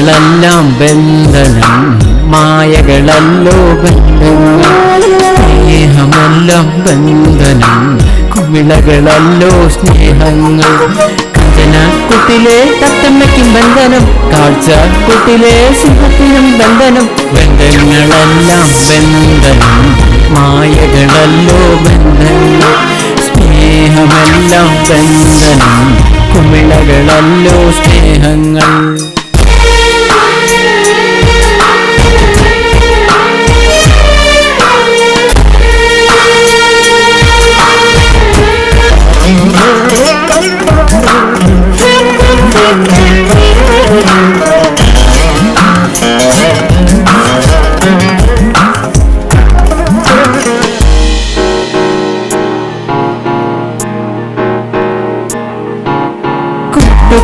സ്നേഹങ്ങളെല്ലാം ബന്ധനം, മായകളല്ലോ ബന്ധങ്ങൾ. സ്നേഹമെല്ലാം ബന്ധനം, കുമിളകളല്ലോ സ്നേഹങ്ങൾ. കഞ്ചനക്കുട്ടിലെ തത്തമ്മയ്ക്കും ബന്ധനം, കാഴ്ചക്കുട്ടിലെ സിംഹത്തിനും ബന്ധനം. ബന്ധങ്ങളെല്ലാം ബന്ധനം, മായകളല്ലോ ബന്ധങ്ങൾ. സ്നേഹമെല്ലാം ബന്ധനം, കുമിളകളല്ലോ സ്നേഹങ്ങൾ.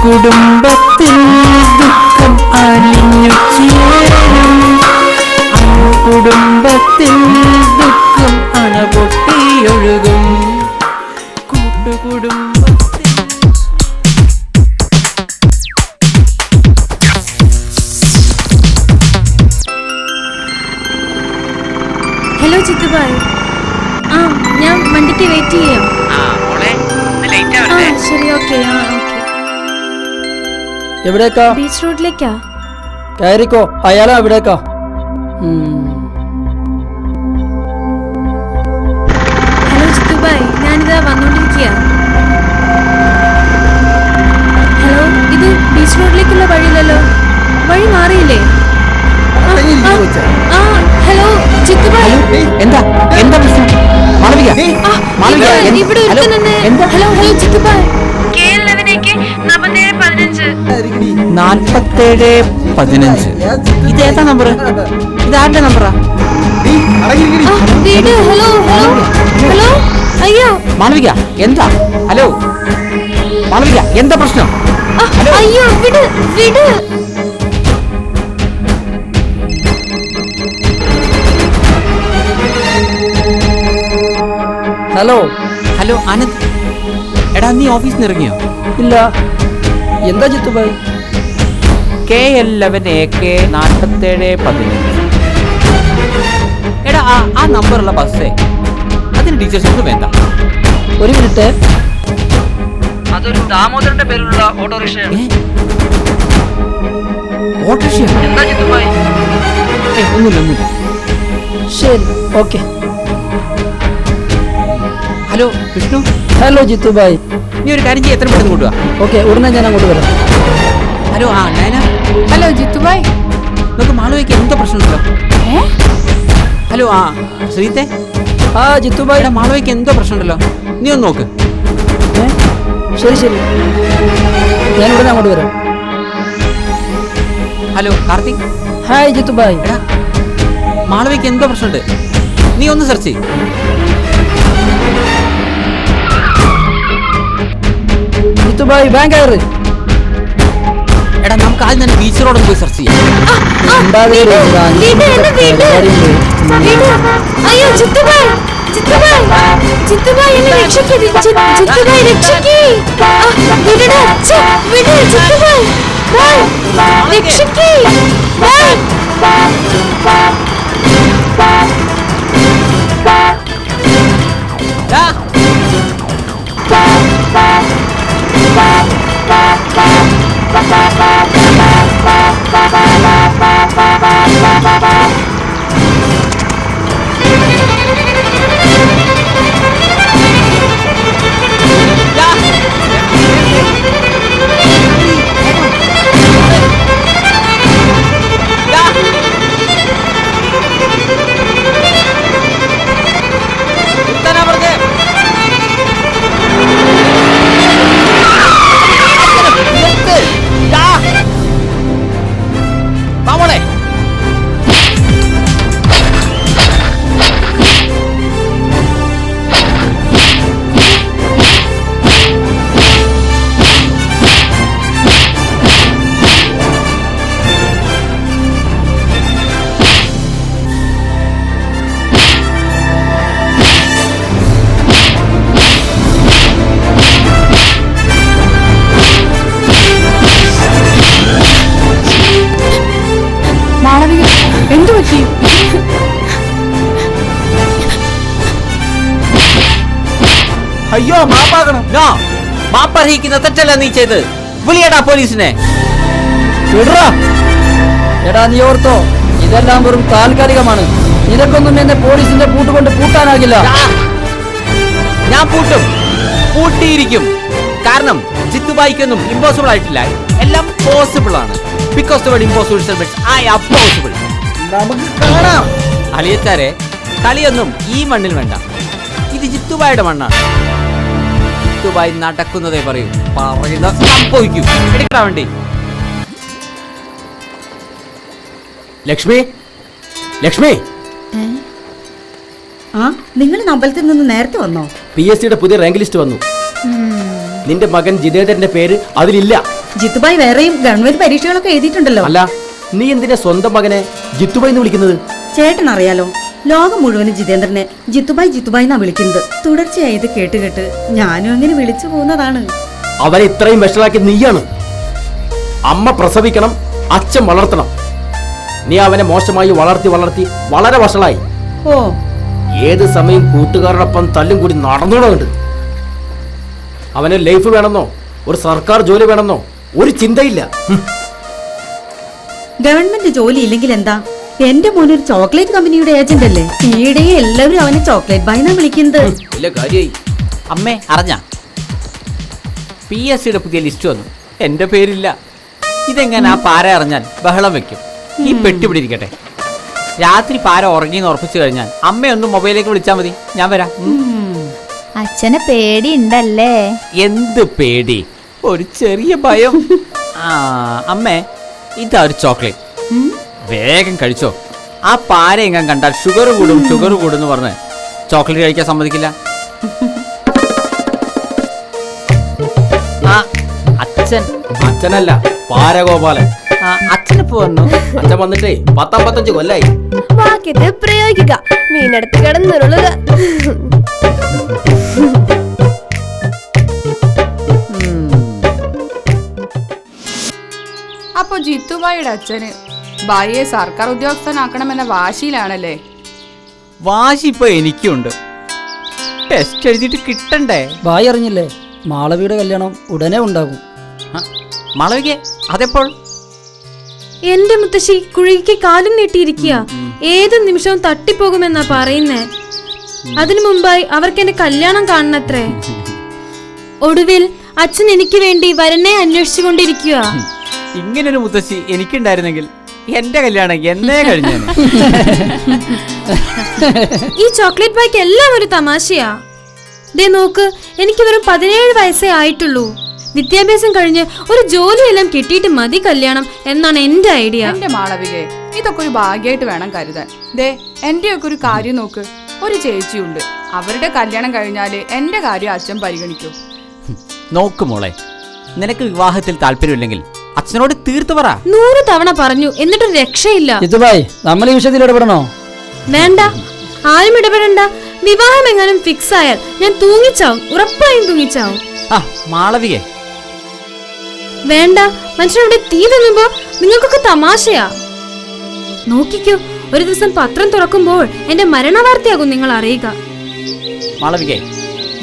കുടുംബത്തിൽ ദുഃഖം അലിഞ്ഞു ചേരും, കുടുംബത്തിൽ ദുഃഖം അണപൊട്ടിയൊഴുകും. കൂട്ടുകുടുംബത്തിൽ ഹലോ ചിത്തുഭായ്, ഞാൻ വണ്ടിക്ക് വെയിറ്റ് ചെയ്യാം. ശരി, ഓക്കെ. എവിടേക്കാ? ബീച്ച് റോഡിലേക്കാ. കയറിക്കോ, അയാളോ എവിടേക്കാ? ഹലോ ചിത്തുഭായ്, ഞാനിതാ വന്നോണ്ടിരിക്കുക. ഹലോ, ഇത് ബീച്ച് റോഡിലേക്കുള്ള വഴിയില്ലല്ലോ, വഴി മാറിയില്ലേ? ഹലോ ചിത്തുഭായ്, എന്താ എന്താ പ്രശ്നം? ഇവിടെ ഹലോ ഹലോ ചിത്തുഭായ്, 4715. ഇതേതാ നമ്പർ? ഇതാരുടെ നമ്പറാ? Hello hello hello. അയ്യോ മാളവിക, എന്താ? ഹലോ മാളവിക, എന്താ പ്രശ്നം? അയ്യോ വിട് വിട്. ഹലോ ഹലോ അനന്ത്, എടാ നീ ഓഫീസിൽ നിന്ന് ഇറങ്ങിയോ? ഇല്ല. എന്താ ചിത്തുഭായ്? KL11 AK 4715. എടാ ആ നമ്പറുള്ള ബസ്സേ, അതിന് ടീച്ചേഴ്സ് ഒന്നും വേണ്ട. ഒരു മിനിറ്റ്. അതൊരു ദാമോദരന്റെ പേരിലുള്ള ഓട്ടോറിക്ഷയാണ്. ഓട്ടോറിക്ഷ? എന്താ ചിത്തുഭായ്? ഒന്നുമില്ല. ശരി, okay. Hello Vishnu. Hello Jitubhai, നീ ഒരു കാര്യം ചെയ്യ്, എത്ര പെട്ടെന്ന് കൊണ്ടുവാ. ഓക്കെ, ഉടനെ ഞാൻ അങ്ങോട്ട് വരാം. ഹലോ നയന. ഹലോ ജിത്തുഭായ്, നമുക്ക് മാളവികയ്ക്ക് എന്തോ പ്രശ്നമുണ്ടല്ലോ. ഹലോ ശ്രീത്തെ. ജിത്തുഭായ്, മാളവികയ്ക്ക് എന്തോ പ്രശ്നമുണ്ടല്ലോ, നീ ഒന്ന് നോക്ക്. ശരി ശരി, ഞാൻ ഉടനെ അങ്ങോട്ട് വരാം. ഹലോ കാർത്തിക്. ഹായ് ജിത്തുഭായ്. എടാ മാളവികയ്ക്ക് എന്തോ പ്രശ്നമുണ്ട്, നീ ഒന്ന് സെർച്ച് ചെയ്യ്. ജിത്തുഭായ്, ബാങ്ക് കയറ്. എടാ നമുക്ക് ആദ്യം തന്നെ ബീച്ച് റോഡ് പോയി സെർച്ച് ചെയ്യാം. അയ്യോ ചിത്തുഭായ്, ചിത്തുഭായ്, ചിത്തുഭായ് എന്നെ രക്ഷിക്ക്, ചിത്തുഭായ് രക്ഷിക്ക്. വിടടാ, വിട് ചിത്തുഭായ്, രക്ഷിക്ക്. അയ്യോ മാപ്പാകണം. നോ, മാപ്പർഹിക്കുന്ന തെറ്റല്ല നീ ചെയ്ത്. വിളിയടാ പോലീസിനെ. വിടറാ. എടാ നീ ഓർത്തോ, ഇതെല്ലാം വെറും താൽക്കാലികമാണ്. നിനക്കൊന്നും എന്നെ പോലീസിന്റെ പൂട്ടുകൊണ്ട് പൂട്ടാനാകില്ല. ഞാൻ പൂട്ടും, പൂട്ടിയിരിക്കും. കാരണം ജിത്തുബായിക്കൊന്നും ഇമ്പോസിബിൾ ആയിട്ടില്ല, എല്ലാം പോസിബിൾ ആണ്. Because the word impossible means I am possible. നമുക്ക് കാണാം. അലിയച്ചാരെ, കളിയൊന്നും ഈ മണ്ണിൽ വേണ്ട. ഇത് ജിത്തുബായിയുടെ മണ്ണാണ്. ജിത്തുബായി നടക്കുന്നതേ പറയൂ, പറയുന്നത് സംഭവിക്കും. എടുക്കടാ വണ്ടി. ലക്ഷ്മി, ലക്ഷ്മി, ആ നിങ്ങൾ അമ്പലത്തിൽ നിന്ന് നേരത്തെ വന്നോ? PSC പുതിയ റാങ്ക് ലിസ്റ്റ് വന്നു. നിന്റെ മകൻ ജിതേന്ദ്രന്റെ പേര് അതിലില്ല. ജിത്തുബായി വേറെയും ഗവൺമെന്റ് പരീക്ഷകളൊക്കെ എഴുതിയിട്ടുണ്ടല്ലോ. അല്ല, നീ എന്തിനാ സ്വന്തം മകനെ ജിത്തുബായി എന്ന് വിളിക്കുന്നത്? ചേട്ടൻ അറിയാലോ, ലോകം മുഴുവനും ജിതേന്ദ്രനെ ജിത്തുബായി ജിത്തുബായി എന്നാ വിളിക്കുന്നത്. തുടർച്ചയായി ഇത് കേട്ട് കേട്ട് ഞാനും അങ്ങനെ വിളിച്ചു പോകുന്നതാണ്. അവനെ ഇത്രയും വഷളാക്കി നീയാണ്. അമ്മ പ്രസവിക്കണം, അച്ഛൻ വളർത്തണം. നീ അവനെ മോശമായി വളർത്തി വളർത്തി വളരെ വഷളായി. ഓ, ഏത് സമയം കൂട്ടുകാരോടൊപ്പം തല്ലും കൂടി നടന്നോളുണ്ട്. അവന് ലൈഫ് വേണമെന്നോ ഒരു സർക്കാർ ജോലി വേണമെന്നോ ഒരു ചിന്തയില്ല. ഗവൺമെന്റ് ജോലി ഇല്ലെങ്കിൽ എന്താ? എന്റെ മോനൊരു ചോക്ലേറ്റ് കമ്പനിയുടെ ഏജന്റ് അല്ലേ. ഈയിടെ എല്ലാവരും അവനെ ചോക്ലേറ്റ് ബൈ എന്നാ വിളിക്കുന്നത്. ഇല്ല കാര്യായി. അമ്മേ അറിഞ്ഞ PSC പുതിയ ലിസ്റ്റ് വന്നു, എന്റെ പേരില്ല. ഇതെങ്ങനെ ആ പാര അറിഞ്ഞാൽ ബഹളം വെക്കും. ഈ പെട്ടി ഇവിടെ ഇരിക്കട്ടെ. രാത്രി പാര ഉറങ്ങിന്ന് ഉറപ്പിച്ചു കഴിഞ്ഞാൽ അമ്മയൊന്ന് മൊബൈലിലേക്ക് വിളിച്ചാൽ മതി, ഞാൻ വരാം. അച്ഛന് പേടി ഉണ്ടല്ലേ? എന്ത് പേടി, ഒരു ചെറിയ ഭയം. ആ അമ്മേ, ഇതാ ഒരു ചോക്ലേറ്റ്, വേഗം കഴിച്ചോ. ആ പാര എങ്ങനെ കണ്ടാൽ ഷുഗർ കൂടും എന്ന് പറഞ്ഞ് ചോക്ലേറ്റ് കഴിക്കാൻ സമ്മതിക്കില്ല. ആ അച്ഛൻ, അച്ഛനല്ല പാരഗോപാലൻ. അച്ഛനിപ്പോ വന്നു. അച്ഛൻ വന്നിട്ടേ 10-15 കൊല്ലായി. വാക്കിത് പ്രയോഗിക്കുക, മീനടുത്ത് കിടന്നുരുളുക. അപ്പൊ ജിത്തുബായിയുടെ അച്ഛന് ബായിയെ സർക്കാർ ഉദ്യോഗസ്ഥനാക്കണമെന്ന വാശിയിലാണല്ലേ? വാശി ഇപ്പൊ എനിക്കുണ്ട്. ടെസ്റ്റ് എഴുതിയിട്ട് കിട്ടണ്ടേ? ബായി അറിഞ്ഞില്ലേ, മാളവിയുടെ കല്യാണം ഉടനെ ഉണ്ടാകും. മാളവികെ, അതെപ്പോൾ? എന്റെ മുത്തശ്ശി കുഴിക്ക് കാലും നീട്ടിയിരിക്കുക. ഏത് നിമിഷവും തട്ടിപ്പോകുമെന്നാ പറയുന്നേ. അതിനു മുമ്പായി അവർക്ക് എന്റെ കല്യാണം കാണണത്രേ. ഒടുവിൽ അച്ഛൻ എനിക്ക് വേണ്ടി വരനെ അന്വേഷിച്ചുകൊണ്ടിരിക്കുക. ഇങ്ങനൊരു മുത്തശ്ശി എനിക്കുണ്ടായിരുന്നെങ്കിൽ എന്റെ കല്യാണം എന്നേ കഴിഞ്ഞേനെ. ഈ ചോക്ലേറ്റ് ബായ്ക്ക് എല്ലാം ഒരു തമാശയാ. ദേ നോക്ക്, എനിക്ക് വെറും 17 വയസ്സേ ആയിട്ടുള്ളൂ. വിദ്യാഭ്യാസം കഴിഞ്ഞ് ഒരു ജോലിയെല്ലാം കിട്ടിയിട്ട് മതി കല്യാണം എന്നാണ് എന്റെ ഐഡിയ. എന്റെ മാളവികെ, ഇതൊക്കെ ഒരു ഭാഗ്യമായിട്ട് വേണം കരുതാൻ. ദേ എന്റെയൊക്കെ ഒരു കാര്യം നോക്ക്, ഒരു ചേച്ചിയുണ്ട്. അവരുടെ കല്യാണം കഴിഞ്ഞാല് എന്റെ കാര്യം അച്ഛൻ പരിഗണിക്കൂ. നോക്ക് മോളെ, നിനക്ക് വിവാഹത്തിൽ താല്പര്യമില്ലെങ്കിൽ അച്ഛനോട് തീർത്തു പറ. 100 തവണ പറഞ്ഞു, എന്നിട്ടൊരു രക്ഷയില്ല. ജിത്തുബായി, നമ്മൾ ഈ വിഷയത്തിൽ ഇടപെടണോ? വേണ്ട, ആരും ഇടപെടണ്ട. വിവാഹം എങ്ങാനും ഫിക്സ് ആയാൽ ഞാൻ തൂങ്ങിച്ചാവും, ഉറപ്പായും തൂങ്ങിച്ചാവും. മാളവികെ, വേണ്ട, മനുഷ്യനവിടെ തീ തിന്നുമ്പോ നിങ്ങൾക്കൊക്കെ തമാശയാ. നോക്കിക്കോ, ഒരു ദിവസം പത്രം തുറക്കുമ്പോൾ എന്റെ മരണവാർത്തയാകും നിങ്ങൾ അറിയുക. മാളവികെ,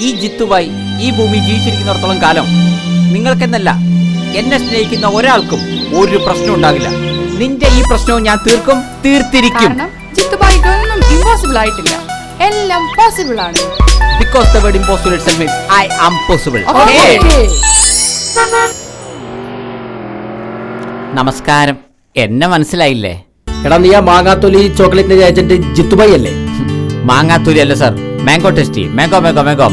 ഈ ജിത്തുബായി ഈ ഭൂമി ജീവിച്ചിരിക്കുന്നിടത്തോളം കാലം നിങ്ങൾക്കെന്നല്ല എന്നെ സ്നേഹിക്കുന്ന ഒരാൾക്കും ഒരു പ്രശ്നം ഉണ്ടാകില്ല. നിന്റെ ഈ പ്രശ്നവും ഞാൻ തീർത്തിരിക്കും. കാരണം ജിത്തുബായിക്കൊന്നും ഇമ്പോസിബിൾ ആയിട്ടില്ല, എല്ലാം പോസിബിൾ ആണ്. Because the word impossible itself means I am possible. നമസ്കാരം, എന്നെ മനസ്സിലായില്ലേ? എടാ, നീ ആ മാങ്ങാത്തൊലി ചോക്ലേറ്റിന്റെ ഏജന്റ് ജിത്തുബായി അല്ലേ? മാങ്ങാത്തൂരി അല്ല sir, mango tasty.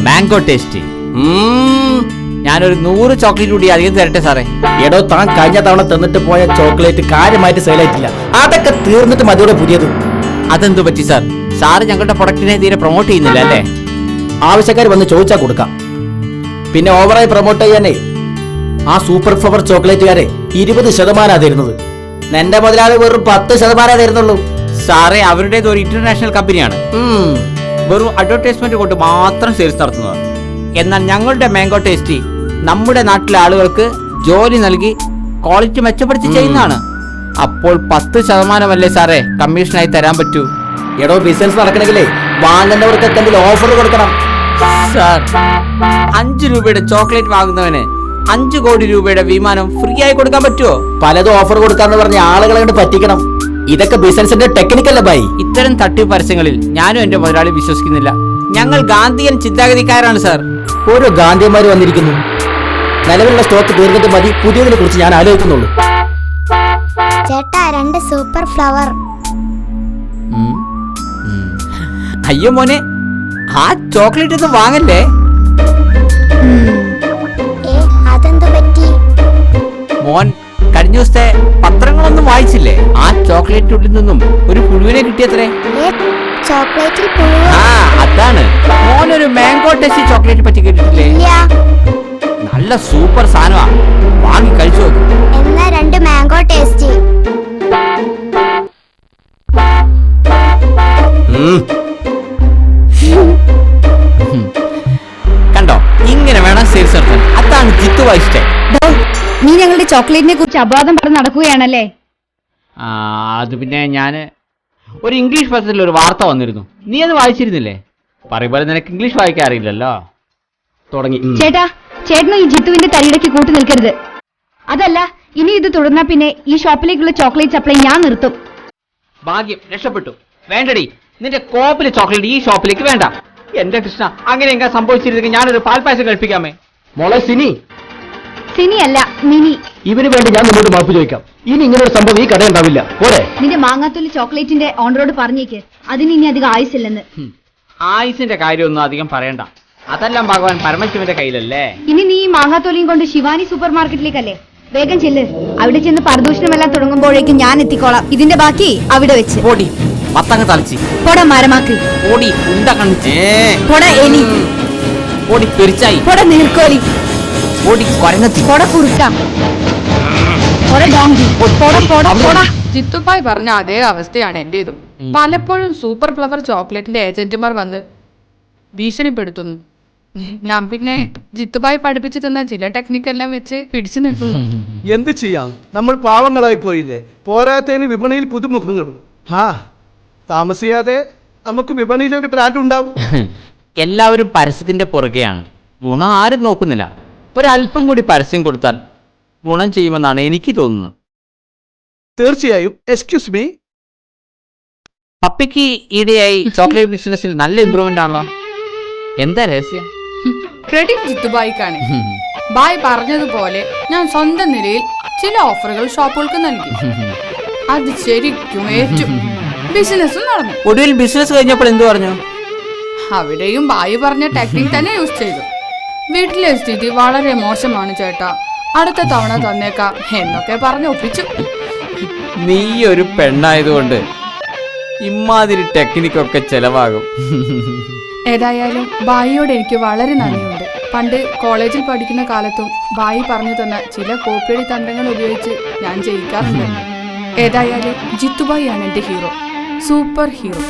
Mango tasty. ഞാനൊരു 100 ചോക്ലേറ്റ് കൂടി അധികം തരട്ടെ സാറേ? എടോ, താൻ കഴിഞ്ഞ തവണ തന്നിട്ട് പോയ ചോക്ലേറ്റ് കാര്യമായിട്ട് സെയിലായിട്ടില്ല. അതൊക്കെ തീർന്നിട്ട് മതിയോടെ പുതിയത്. അതെന്തു പറ്റി സാർ? സാറ് ഞങ്ങളുടെ പ്രൊഡക്റ്റിനെ തീരെ പ്രൊമോട്ട് ചെയ്യുന്നില്ല അല്ലേ? ആവശ്യക്കാർ വന്ന് ചോദിച്ചാൽ കൊടുക്കാം. പിന്നെ ഓവറായി പ്രൊമോട്ട് ചെയ്യാനേ ആ സൂപ്പർ ഫ്ലവർ ചോക്ലേറ്റുകാരെ 20% തരുന്നത്. എന്റെ മുതലാളി വെറും 10% തരുന്നുള്ളൂ. സാറേ, അവരുടേത് ഒരു ഇന്റർനാഷണൽ കമ്പനിയാണ്. വെറും അഡ്വർടൈസ്മെന്റ് കൊണ്ട് മാത്രം സെയിൽസ് നടത്തുന്നത്. എന്നാൽ ഞങ്ങളുടെ മാംഗോ ടേസ്റ്റി നമ്മുടെ നാട്ടിലെ ആളുകൾക്ക് ജോലി നൽകി ക്വാളിറ്റി മെച്ചപ്പെടുത്തി ചെയ്യുന്നതാണ്. അപ്പോൾ 10% സാറേ കമ്മീഷനായി തരാൻ പറ്റൂ. എടോ, ബിസിനസ് നടക്കണമെങ്കിലേ വാങ്ങുന്നവർക്കൊക്കെ എന്തെങ്കിലും ഓഫർ കൊടുക്കണം. സാർ 5 രൂപയുടെ ചോക്ലേറ്റ് വാങ്ങുന്നവന് 5 കോടി രൂപയുടെ വിമാനം ഫ്രീ ആയി കൊടുക്കാൻ പറ്റുമോ? പലതും ഓഫർ കൊടുക്കാന്ന് പറഞ്ഞ ആളുകളെ കൊണ്ട് പറ്റിക്കണം. ഇതൊക്കെ ബിസിനസിന്റെ ടെക്നിക്കല്ല ബൈ. ഇത്തരം തട്ടിപ്പ് പരസ്യങ്ങളിൽ ഞാനും എന്റെ മുതലാളി വിശ്വസിക്കുന്നില്ല. ഞങ്ങൾ ഗാന്ധിയൻ ചിന്താഗതിക്കാരാണ് സാർ. ഓരോ ഗാന്ധിയന്മാര് വന്നിരിക്കുന്നു. നിലവിലുള്ള സ്റ്റോക്ക് തീർന്നിട്ട് മതി പുതിയതിനെ കുറിച്ച് ഞാൻ ആലോചിക്കുന്നുള്ളൂ. ചേട്ടാ 2 സൂപ്പർ ഫ്ലവർ. അയ്യോ മോനെ, ആ ചോക്ലേറ്റ് ഒന്നും വാങ്ങല്ലേ. അതെന്തു പറ്റി? മോൻ കഴിഞ്ഞ ദിവസത്തെ പത്രങ്ങളൊന്നും വായിച്ചില്ലേ? ആ ചോക്ലേറ്റിനുള്ളിൽ നിന്നും ഒരു പുഴുവിനെ കിട്ടിയത്രേ. ചോക്ലേറ്റിൽ ആ അതാണ്. മോനൊരു മാംഗോ ടെസ്റ്റ് ചോക്ലേറ്റ് പറ്റി കേട്ടിട്ടില്ലേ? നല്ല സൂപ്പർ സാധനമാ, വാങ്ങി കഴിച്ചു നോക്ക്. എന്നാ 2 മാംഗോ ടേസ്റ്റ്. കണ്ടോ, ഇങ്ങനെ വേണം സെയിൽസ് നടത്താൻ. അതാണ് ജിത്തുബായ് സ്റ്റൈൽ. നീ ഞങ്ങളുടെ ചോക്ലേറ്റിനെ കുറിച്ച് അപവാദം പറഞ്ഞ് നടക്കുകയാണല്ലേ? അത് പിന്നെ ഞാന് ഒരു ഇംഗ്ലീഷ് പത്രത്തിൽ ഒരു വാർത്ത വന്നിരുന്നു. നീ അത് വായിച്ചിരുന്നില്ലേ? പറയുമ്പോൾ നിനക്ക് ഇംഗ്ലീഷ് വായിക്കാൻ അറിയില്ലല്ലോ. തുടങ്ങി. ചേട്ടാ, ചേട്ടനും ഈ ജിത്തുവിന്റെ തരികിടയ്ക്ക് കൂട്ടി നിൽക്കരുത്. അതല്ല, ഇനി ഇത് തുടർന്നാ പിന്നെ ഈ ഷോപ്പിലേക്കുള്ള ചോക്ലേറ്റ് സപ്ലൈ ഞാൻ നിർത്തും. ഭാഗ്യം, രക്ഷപ്പെട്ടു. വേണ്ടടി, നിന്റെ കോപ്പിലെ ചോക്ലേറ്റ് ഈ ഷോപ്പിലേക്ക് വേണ്ട. എന്റെ കൃഷ്ണ, അങ്ങനെ എങ്ങനെ സംഭവിച്ചിരുന്നെങ്കിൽ ഞാനൊരു പാൽപ്പായസം കഴിപ്പിക്കാമേ. മോളെ സിനി, സിനിയല്ല മിനി. ഇവന് വേണ്ടി ഞാൻ നിന്നോട് മാപ്പ് ചോദിക്കാം. ഇനി ഇങ്ങനെ ഒരു സംഭവം ഈ കട ഉണ്ടാവില്ല. പോരെ. നിന്റെ മാങ്ങാത്തൊലി ചോക്ലേറ്റിന്റെ ഓണറോട് പറഞ്ഞേക്ക് അതിന് ഇനി അധികം ആയുസില്ലെന്ന്. ആയുസിന്റെ കാര്യമൊന്നും അധികം പറയണ്ട. അതെല്ലാം ഭഗവാൻ പരമശിവന്റെ കയ്യിലല്ലേ. ഇനി നീ ഈ മാങ്ങാത്തൊലിയും കൊണ്ട് ശിവാനി സൂപ്പർ മാർക്കറ്റിലേക്കല്ലേ? വേഗം ചെല്ല്. അവിടെ ചെന്ന് പ്രദൂഷണമെല്ലാം തുടങ്ങുമ്പോഴേക്കും ഞാൻ എത്തിക്കോളാം. ഇതിന്റെ ബാക്കി അവിടെ വെച്ച്. പൊടി പത്തങ്ങ തളിച്ച്. പൊട മരമാക്കി. പൊടി ഉണ്ട കണിച്ച്. പൊട എലി. പൊടി പെരിച്ചായി. പൊട നീർക്കോലി. പൊടി കൊരങ്ങത്തി. പൊട കുറുക്കാം. പൊട ഡോങ്കി. പൊട. ജിത്തുബായ് പറഞ്ഞ അതേ അവസ്ഥയാണ് എന്റേതും. പലപ്പോഴും സൂപ്പർ ഫ്ലവർ ചോക്ലേറ്റിന്റെ ഏജന്റുമാർ വന്ന് ഭീഷണിപ്പെടുത്തുന്നു. ഞാൻ പിന്നെ ജിത്തുബായ് പഠിപ്പിച്ചു തന്ന ചില ടെക്നിക്കെല്ലാം വെച്ച് പിടിച്ചു നിൽക്കുന്നു. എന്ത് ചെയ്യാം, നമ്മൾ പാവങ്ങളായി പോയില്ലേ. പോരാത്തതിന് വിപണിയിൽ പുതുമുഖങ്ങളും. താമസിയാതെ നമുക്ക് വിപണിയിലൊരു ബ്രാൻഡ് ഉണ്ടാവും. എല്ലാവരും പരസ്യത്തിന്റെ പുറകെയാണ്. ഗുണം ആരും നോക്കുന്നില്ല. ഒരല്പം കൂടി പരസ്യം കൊടുത്താൽ ഗുണം ചെയ്യുമെന്നാണ് എനിക്ക് തോന്നുന്നത്. തീർച്ചയായും. എക്സ്ക്യൂസ് മീ, പപ്പിക്ക് ഈയിടെയായി ചോക്ലേറ്റ് ബിസിനസ്സിൽ നല്ല ഇംപ്രൂവ്മെന്റ് ആണല്ലോ. എന്താ രഹസ്യം? ക്രെഡിറ്റ് ജിത്തുബായിക്കാണ്. ബായ് പറഞ്ഞതുപോലെ ഞാൻ സ്വന്തം നിലയിൽ ചില ഓഫറുകൾ ഷോപ്പുകൾക്ക് നൽകി. അത് ശരിക്കും ഏറ്റു. ബിസിനസ്സും നടന്നു. ഒടുവിൽ ബിസിനസ് കഴിഞ്ഞപ്പോൾ എന്ത് പറഞ്ഞു? അവിടെയും ബായി പറഞ്ഞ ടെക്നിക് തന്നെ യൂസ് ചെയ്തു. വീട്ടിലെ സ്ഥിതി വളരെ മോശമാണ് ചേട്ടാ, അടുത്ത തവണ തന്നേക്കാം എന്നൊക്കെ പറഞ്ഞ് ഒപ്പിച്ചു. നീ ഒരു പെണ്ണായതുകൊണ്ട് ഇമാതിരി ടെക്നിക്കൊക്കെ ചെലവാകും. ഏതായാലും ബായിയോട് എനിക്ക് വളരെ നന്ദിയുണ്ട്. പണ്ട് കോളേജിൽ പഠിക്കുന്ന കാലത്തും ബായി പറഞ്ഞു തന്ന ചില കോപ്പിയടി തന്ത്രങ്ങൾ ഉപയോഗിച്ച് ഞാൻ ജയിക്കാറുണ്ട്. ഏതായാലും ജിത്തുബായി ആണ് എന്റെ hero, super hero.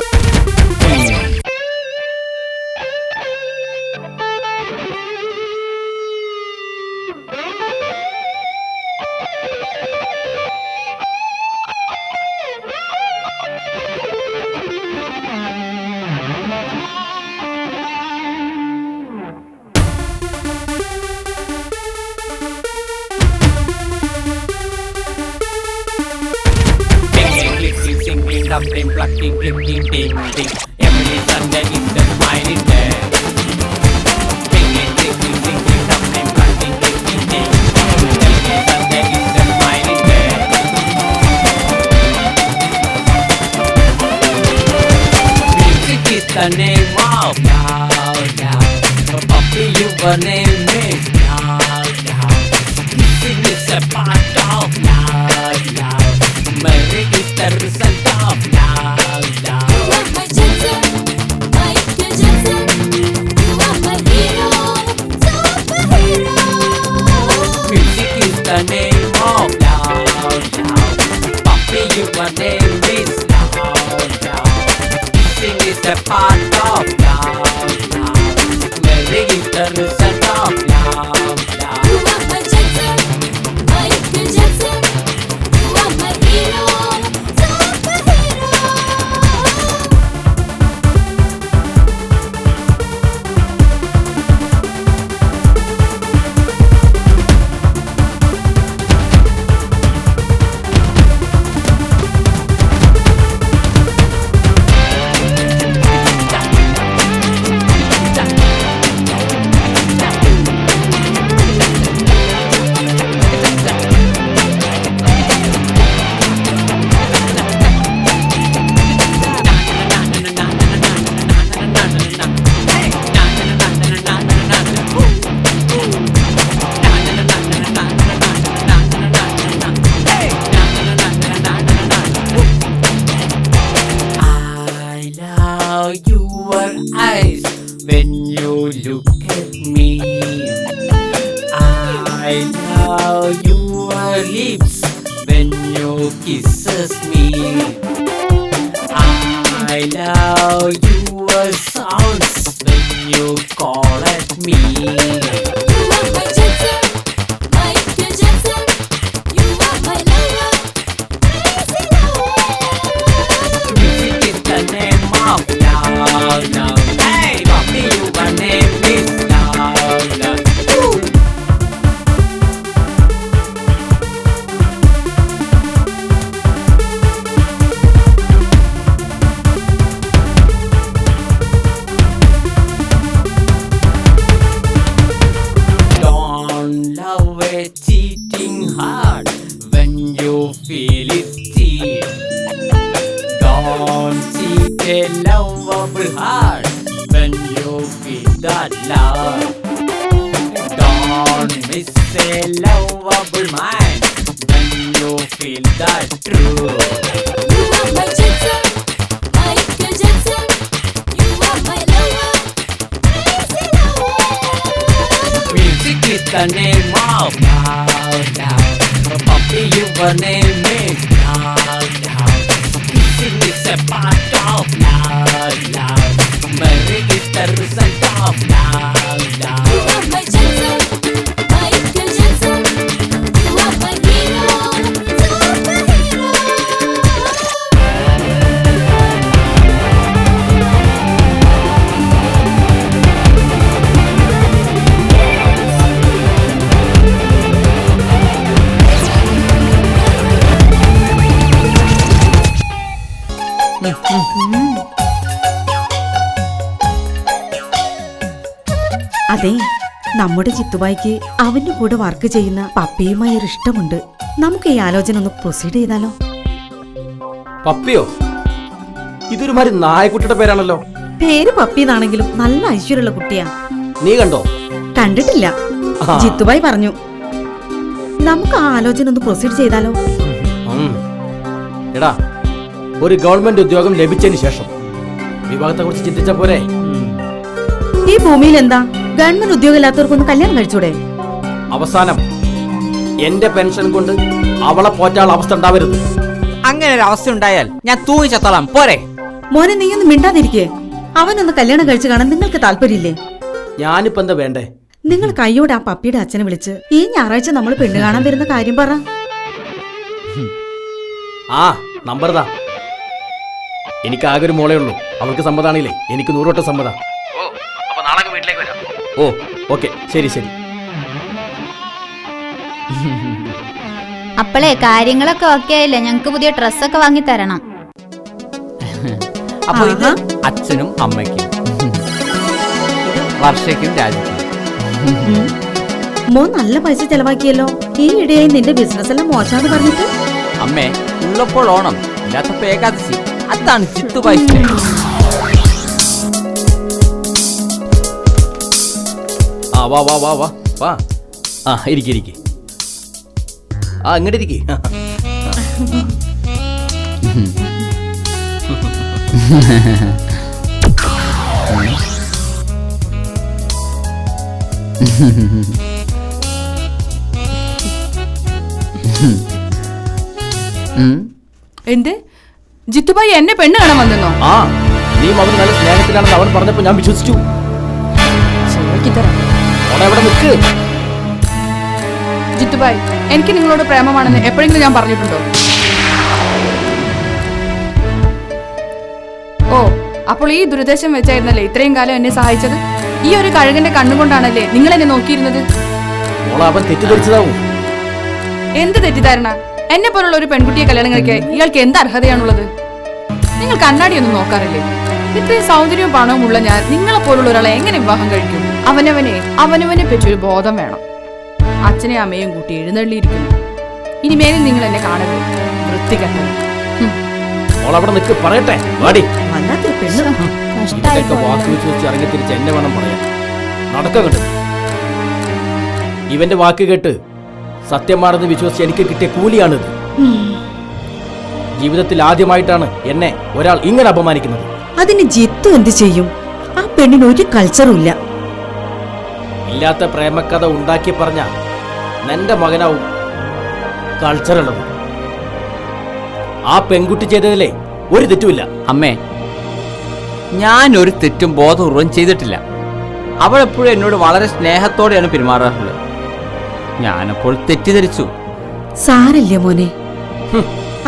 The name of now, puppy, your name is now. This is a part of now. Marriage is the result of now. You are my Jackson, Michael Jackson. You are my hero, superhero. Music is the name of now. Puppy, your name is now. Sing is a part of love. Marriage is the result of love. You are my Jackson, Michael Jackson. You are my hero, superhero. look at me. I love your lips when you kisses me. I love your sounds when you call at me. You are my Jackson, Michael Jackson. You are my lover, crazy lover. Music is the name of love, love. Hey, Bobby, your name is love, love. Ooh. Don't love a cheating heart when you feel it cheat. Don't cheat a lovable heart when you feel that love. Don't miss a lovable mind when you feel that true. You are my Jackson, Michael Jackson. You are my lover, crazy lover. Music is the name of love, love. Puppy, your name is love, love. Kissing is a part of love, love. Marriage is the result of love, You love. are my Jackson, Michael Jackson. You are my hero, superhero. അതെ, നമ്മുടെ ചിത്തുബായിക്ക് അവന്റെ കൂടെ work ചെയ്യുന്ന പപ്പിയുമായി ഒരു ഇഷ്ടമുണ്ട്. നമുക്ക് ഈ ആലോചന ഒന്ന് പ്രൊസീഡ് ചെയ്താലോ? പപ്പിയോ? ഇതൊരുമാതിരി നായക്കുട്ടിയുടെ പേരാണല്ലോ. പേര് പപ്പി എന്നാണെങ്കിലും നല്ല ഐശ്വര്യമുള്ള കുട്ടിയാ. നീ കണ്ടോ? കണ്ടിട്ടില്ല. ആ. ജിത്തുബായി പറഞ്ഞു നമുക്ക് ആ ആലോചന ഒന്ന് പ്രൊസീഡ് ചെയ്താലോ? ഉം. എടാ, ഒരു ഗവൺമെന്റ് ഉദ്യോഗം ലഭിച്ചതിന് ശേഷം വിവാഹത്തെ കുറിച്ച് ചിന്തിച്ച പോരെ? ഈ ഭൂമിയിൽ എന്താ ഗവൺമെന്റ് ഉദ്യോഗമില്ലാത്തവർക്കൊന്ന് കല്യാണം കഴിച്ചൂടെ? അവസാനം എന്റെ പെൻഷൻ കൊണ്ട് അവളെ പോറ്റാനുള്ള അവസ്ഥ ഉണ്ടാവരുത്. അങ്ങനെ ഒരു അവസ്ഥ ഉണ്ടായാൽ ഞാൻ തൂങ്ങി ചത്തോളാം, പോരെ? മോനെ, നീ ഒന്ന് മിണ്ടാതിരിക്കേ. അവനൊന്ന് കല്യാണം കഴിച്ചു കാണാൻ നിങ്ങൾക്ക് താല്പര്യമില്ലേ? ഞാനിപ്പോ എന്താ വേണ്ടേ? നിങ്ങൾ കൈയോടെ ആ പപ്പിയുടെ അച്ഛനെ വിളിച്ച് ഈ ഞായറാഴ്ച നമ്മൾ പെണ്ണ് കാണാൻ വരുന്ന കാര്യം പറ. ആ നമ്പർ താ. എനിക്ക് ആകെ ഒരു മോളേ ഉള്ളൂ. അവൾക്ക് സമ്മതാണില്ലേ? എനിക്ക് 100 വട്ടം സമ്മത. ഓ, അപ്പൊ നാളെ വീട്ടിലേക്ക് വരാം. ഓ, ഓക്കെ, ശരി ശരി. അപ്പളേ കാര്യങ്ങളൊക്കെ ഓക്കെ ആയില്ലേ? ഞങ്ങക്ക് പുതിയ ഡ്രസ്സൊക്കെ വാങ്ങി തരണം. അപ്പൊ ഇത് ആഹാ. അച്ഛനും അമ്മയ്ക്കും, വർഷയ്ക്കും രാജയ്ക്കും. മോൻ നല്ല പൈസ ചെലവാക്കിയല്ലോ. ഈ ഇടയായി നിന്റെ ബിസിനസ് എല്ലാം മോശാന്ന് പറഞ്ഞിട്ട്. അമ്മേ, ഉള്ളപ്പോൾ ഓണം, ഇല്ലാത്തപ്പോ ഏകാദശി. അതാണ് ചിത്തുബായി. ആ വാ വാ വാ വാ വാ. ആ ഇരിക്കെ. ആ ഇങ്ങോട്ട് ഇരിക്കെ. എന്ത്? ജിത്തുബായി എന്നെ പെണ്ണ് കാണാൻ വന്നെന്നോ? ആ, നീ അവൻ നല്ല സ്നേഹത്തിലാണെന്ന് അവൻ പറഞ്ഞപ്പോ ഞാൻ വിശ്വസിച്ചു. അവിടെ അവിടെ നിൽക്ക്. ജിത്തുബായി, എനിക്ക് നിങ്ങളോട് പ്രേമമാണെന്ന് എപ്പോഴെങ്കിലും ഞാൻ പറഞ്ഞിട്ടുണ്ടോ? ഓ, അപ്പോൾ ഈ ദുരുദ്ദേശം വെച്ചായിരുന്നല്ലേ ഇത്രയും കാലം എന്നെ സഹായിച്ചത്? ഈ ഒരു കഴുകന്റെ കണ്ണുകൊണ്ടാണല്ലേ നിങ്ങൾ എന്നെ നോക്കിയിരുന്നത്? മോളെ അവൻ തെറ്റിദ്ധരിച്ചതാവും. എന്ത് തെറ്റിദ്ധാരണ? എന്നെ പോലുള്ള ഒരു പെൺകുട്ടിയെ കല്യാണം കഴിക്കാൻ ഇയാൾക്ക് എന്ത് അർഹതയാണുള്ളത്? നിങ്ങൾ കണ്ണാടിയൊന്നും നോക്കാറില്ലേ? ഇത്രയും സൗന്ദര്യവും പണവും ഉള്ള ഞാൻ നിങ്ങളെ പോലുള്ള ഒരാളെ എങ്ങനെ വിവാഹം കഴിക്കും? അവനവനെ പറ്റിയൊരു ബോധം വേണം. അച്ഛനെ അമ്മയും കൂട്ടി എഴുന്നള്ളിയിരിക്കുന്നു. ഇനിമേലും നിങ്ങൾ എന്നെ കാണരുത്, വൃത്തികെട്ടത്. മോളവിടെ നിൽക്ക്, പറയട്ടെ. വാടി. വല്ലാത്തൊരു പെണ്ണ്. ഇതൊക്കെ വാക്ക് വെച്ച് വെച്ച് ഇറങ്ങി തിരിച്ച് എന്നെ വേണം പറയാൻ. നടക്ക കണ്ടു. ഇവന്റെ വാക്ക് കേട്ട് സത്യമാണെന്ന് വിശ്വസിച്ച് എനിക്ക് കിട്ടിയ കൂലിയാണിത്. ജീവിതത്തിൽ ആദ്യമായിട്ടാണ് എന്നെ ഒരാൾ ഇങ്ങനെ അപമാനിക്കുന്നത്. അതിന് ജിത്തു എന്ത് ചെയ്യും? ആ പെണ്ണിന് ഒരു കൾച്ചറും ഇല്ല. ഇല്ലാത്ത പ്രേമകഥ ഉണ്ടാക്കി പറഞ്ഞ നിന്റെ മകനാവും കൾച്ചറുള്ളത്. ആ പെൺകുട്ടി ചെയ്തതിലെ ഒരു തെറ്റുമില്ല. അമ്മേ, ഞാൻ ഒരു തെറ്റും ബോധപൂർവം ചെയ്തിട്ടില്ല. അവൾ എപ്പോഴും എന്നോട് വളരെ സ്നേഹത്തോടെയാണ് പെരുമാറാറുള്ളത്. ഞാനപ്പോൾ തെറ്റിദ്ധരിച്ചു. സാരല്ല മോനെ,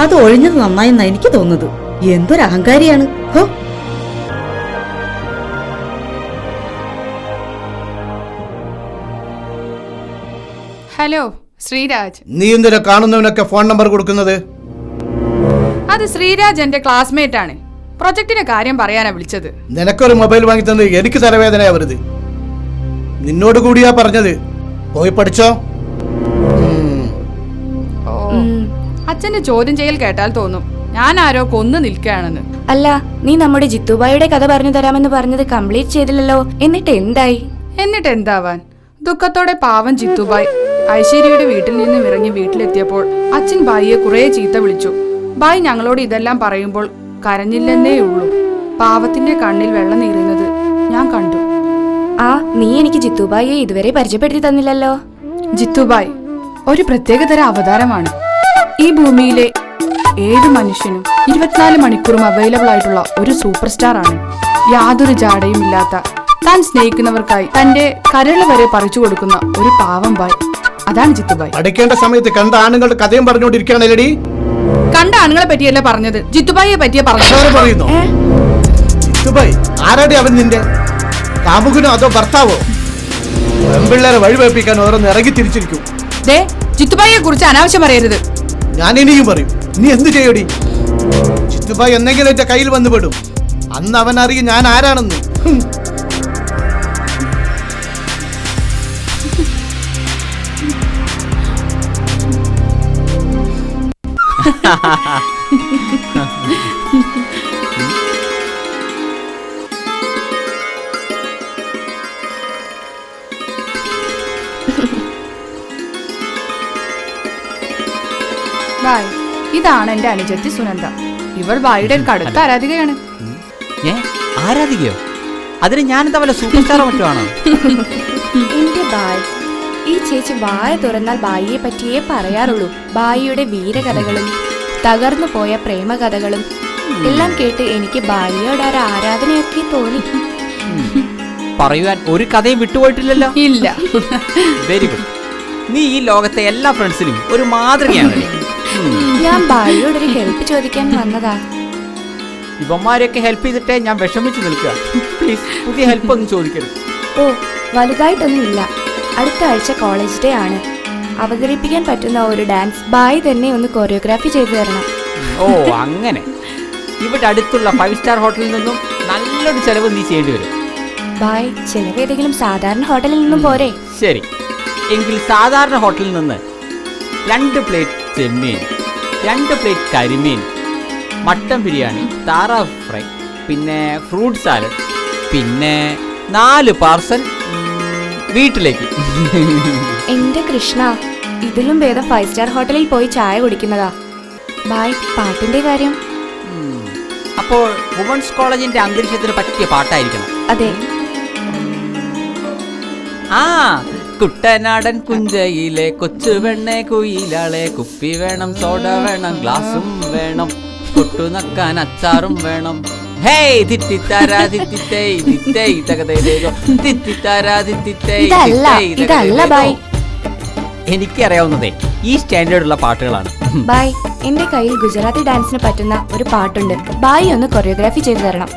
അത് ഒഴിഞ്ഞത് നന്നായെന്നാ എനിക്ക് തോന്നുന്നത്. എന്തൊരു അഹങ്കാരിയാണ്. ഹോ, ഹലോ ശ്രീരാജ്. നീ എന്തിനാ കാണുന്നവനൊക്കെ ഫോൺ നമ്പർ കൊടുക്കുന്നത്? അത് ശ്രീരാജ് എന്റെ ക്ലാസ്മേറ്റ് ആണ്. പ്രൊജക്ടിന്റെ കാര്യം പറയാനാ വിളിച്ചത്. നിനക്കൊരു മൊബൈൽ വാങ്ങി തന്നത് എനിക്ക് തലവേദനയാ വരുത്. നിന്നോട് കൂടിയാ പറഞ്ഞത്, പോയി പഠിച്ചോ. ഓ, അച്ഛന്റെ ചോദ്യം ചെയ്യൽ കേട്ടാൽ തോന്നും ഞാൻ ആരോ കൊന്നു നിൽക്കുകയാണെന്ന്. അല്ല, നീ നമ്മുടെ ജിത്തുബായിയുടെ കഥ പറഞ്ഞു തരാമെന്ന് പറഞ്ഞത് കംപ്ലീറ്റ് ചെയ്തില്ലല്ലോ. എന്നിട്ട് എന്തായി? എന്നിട്ട് എന്താവാൻ? ദുഃഖത്തോടെ പാവം ജിത്തുബായ് ഐശ്വര്യയുടെ വീട്ടിൽ നിന്നും ഇറങ്ങി വീട്ടിലെത്തിയപ്പോൾ അച്ഛൻ ബായിയെ കുറെ ചീത്ത വിളിച്ചു. ബായി ഞങ്ങളോട് ഇതെല്ലാം പറയുമ്പോൾ കരഞ്ഞില്ലെന്നേ ഉള്ളൂ. പാവത്തിന്റെ കണ്ണിൽ വെള്ളം നീറുന്നത് ഞാൻ കണ്ടു. ആ, നീ എനിക്ക് ജിത്തുബായിയെ ഇതുവരെ പരിചയപ്പെടുത്തി തന്നില്ലല്ലോ. ജിത്തുബായ് ഒരു പ്രത്യേകതര അവതാരമാണ്. ഈ ഭൂമിയിലെ ഏത് മനുഷ്യനും 24 മണിക്കൂറും അവൈലബിൾ ആയിട്ടുള്ള ഒരു സൂപ്പർ സ്റ്റാർ ആണ്. യാതൊരു ജാടയും ഇല്ലാത്ത, താൻ സ്നേഹിക്കുന്നവർക്കായി തന്റെ കരള് വരെ പറിച്ചു കൊടുക്കുന്ന ഒരു പാവം ബായ്. അതാണ് ജിത്തുബായ്. പഠിക്കേണ്ട സമയത്ത് കണ്ട ആണുങ്ങളുടെ കഥയും പറഞ്ഞുകൊണ്ടിരിക്കുകയാണല്ലേടി. കണ്ട ആണുങ്ങളെ പറ്റിയല്ല പറഞ്ഞത്, ജിത്തുബായിയെ പറ്റിയ പറയുന്നു. ജിത്തുബായ് ആരാടി അവൻ? നിന്റെ കാമുകനോ അതോ ഭർത്താവോ? പെൺപിള്ളേരെ വഴിവെപ്പിക്കാൻ ഓരോന്ന് ഇറങ്ങി തിരിച്ചിരിക്കും. ജിത്തുബായിയെ കുറിച്ച് അനാവശ്യം പറയരുത്. ഞാൻ ഇനിയും പറയും. നീ എന്ത് ചെയ്യടി? ജിത്തുബായ് എന്തെങ്കിലും എന്റെ കയ്യിൽ വന്നു പെടും. അന്ന് അവൻ അറിയും ഞാൻ ആരാണെന്ന്. ബായ്, ഇതാണ് എന്റെ അനുജത്തി സുനന്ദ. ഇവൾ ബായിയുടെ ഒരു കടുത്ത ആരാധികയാണ്. ആരാധികയോ? അതിന് ഞാനെന്താ വല്ല സൂപ്പർ സ്റ്റാറോ മറ്റോ ആണോ? എന്റെ ബായ്, ഈ ചേച്ചി വായ തുറന്നാൽ ബായിയെ പറ്റിയേ പറയാറുള്ളൂ. ബായിയുടെ വീരകഥകളും തകർന്നു പോയ പ്രേമകഥകളും എല്ലാം കേട്ട് എനിക്ക് ബായിയോട് ഒരു ആരാധനയൊക്കെ തോന്നി. പറയുവാൻ ഒരു കഥയും വിട്ടുപോയിട്ടില്ലല്ലോ. ഇല്ല. Very good. നീ ഈ ലോകത്തെ എല്ലാ ഫ്രണ്ട്സിനും ഒരു മാതൃകയാണ്. ഞാൻ ബായിയോടൊരു ഹെൽപ്പ് ചോദിക്കാൻ വന്നതാ. ഇവന്മാരെയൊക്കെ ഹെൽപ്പ് ചെയ്തിട്ടേ ഞാൻ വിഷമിച്ച് നിൽക്കുക. പ്ലീസ്, പുതിയ ഹെൽപ്പ് ഒന്നും ചോദിക്കരുത്. ഓ, വലുതായിട്ടൊന്നുമില്ല. അടുത്ത ആഴ്ച കോളേജ് ഡേ ആണ്. അവതരിപ്പിക്കാൻ പറ്റുന്ന ഒരു ഡാൻസ് ബായി തന്നെ ഒന്ന് കൊറിയോഗ്രാഫി ചെയ്തു തരണം. ഓ, അങ്ങനെ. ഇവിടെ അടുത്തുള്ള 5 സ്റ്റാർ ഹോട്ടലിൽ നിന്നും നല്ലൊരു ചെലവ് നീ ചെയ്യേണ്ടി വരും. ബായ്, ചിലവ് ഏതെങ്കിലും സാധാരണ ഹോട്ടലിൽ നിന്നും പോരെ? ശരി, എങ്കിൽ സാധാരണ ഹോട്ടലിൽ നിന്ന് 2 പ്ലേറ്റ് ചെമ്മീൻ, 2 പ്ലേറ്റ് കരിമീൻ, മട്ടൻ ബിരിയാണി, താറാവ് ഫ്രൈ, പിന്നെ ഫ്രൂട്ട് സാലഡ്, പിന്നെ 4 പാർസൽ വീട്ടിലേക്ക്. എന്റെ കൃഷ്ണ, ഇതിലും ഭേദം 5 സ്റ്റാർ ഹോട്ടലിൽ പോയി ചായ കുടിക്കുന്നതാ. ബായ്, പാട്ടിന്റെ കാര്യം? അപ്പോൾ വുമൺസ് കോളേജിന്റെ അന്തരീക്ഷത്തിന് പറ്റിയ പാട്ടായിരിക്കണം. അതെ. ആ, കുട്ടനാടൻ കുഞ്ചയിലെ കൊച്ചു വെണ്ണെ കുയിലാളെ, കുപ്പി വേണം, സോഡ വേണം, ഗ്ലാസും വേണം, കൊട്ടുനക്കാൻ അച്ചാറും വേണം. ഹേയ് തിത്തിത്താരാ തിത്തിത്തൈ തിത്തൈ തകതൈതോ തിത്തിത്താരാ തിത്തിത്തൈ ഇതല്ല ബായ്. എനിക്കറിയാവുന്നതേ ഈ സ്റ്റാൻഡേർഡുള്ള പാട്ടുകളാണ്. ബായ്, എന്റെ കയ്യിൽ ഗുജറാത്തി ഡാൻസിന് പറ്റുന്ന ഒരു പാട്ടുണ്ട്. ബായ് ഒന്ന് കൊറിയോഗ്രാഫി ചെയ്തു തരണം.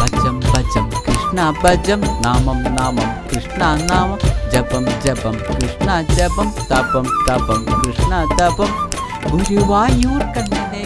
ഭജം ഭജം കൃഷ്ണ ഭജം, നാമം നാമം കൃഷ്ണ നാമം, ജപം ജപം കൃഷ്ണ ജപം, തപം തപം കൃഷ്ണ തപം, ഗുരുവായൂർ കണ്ണനെ.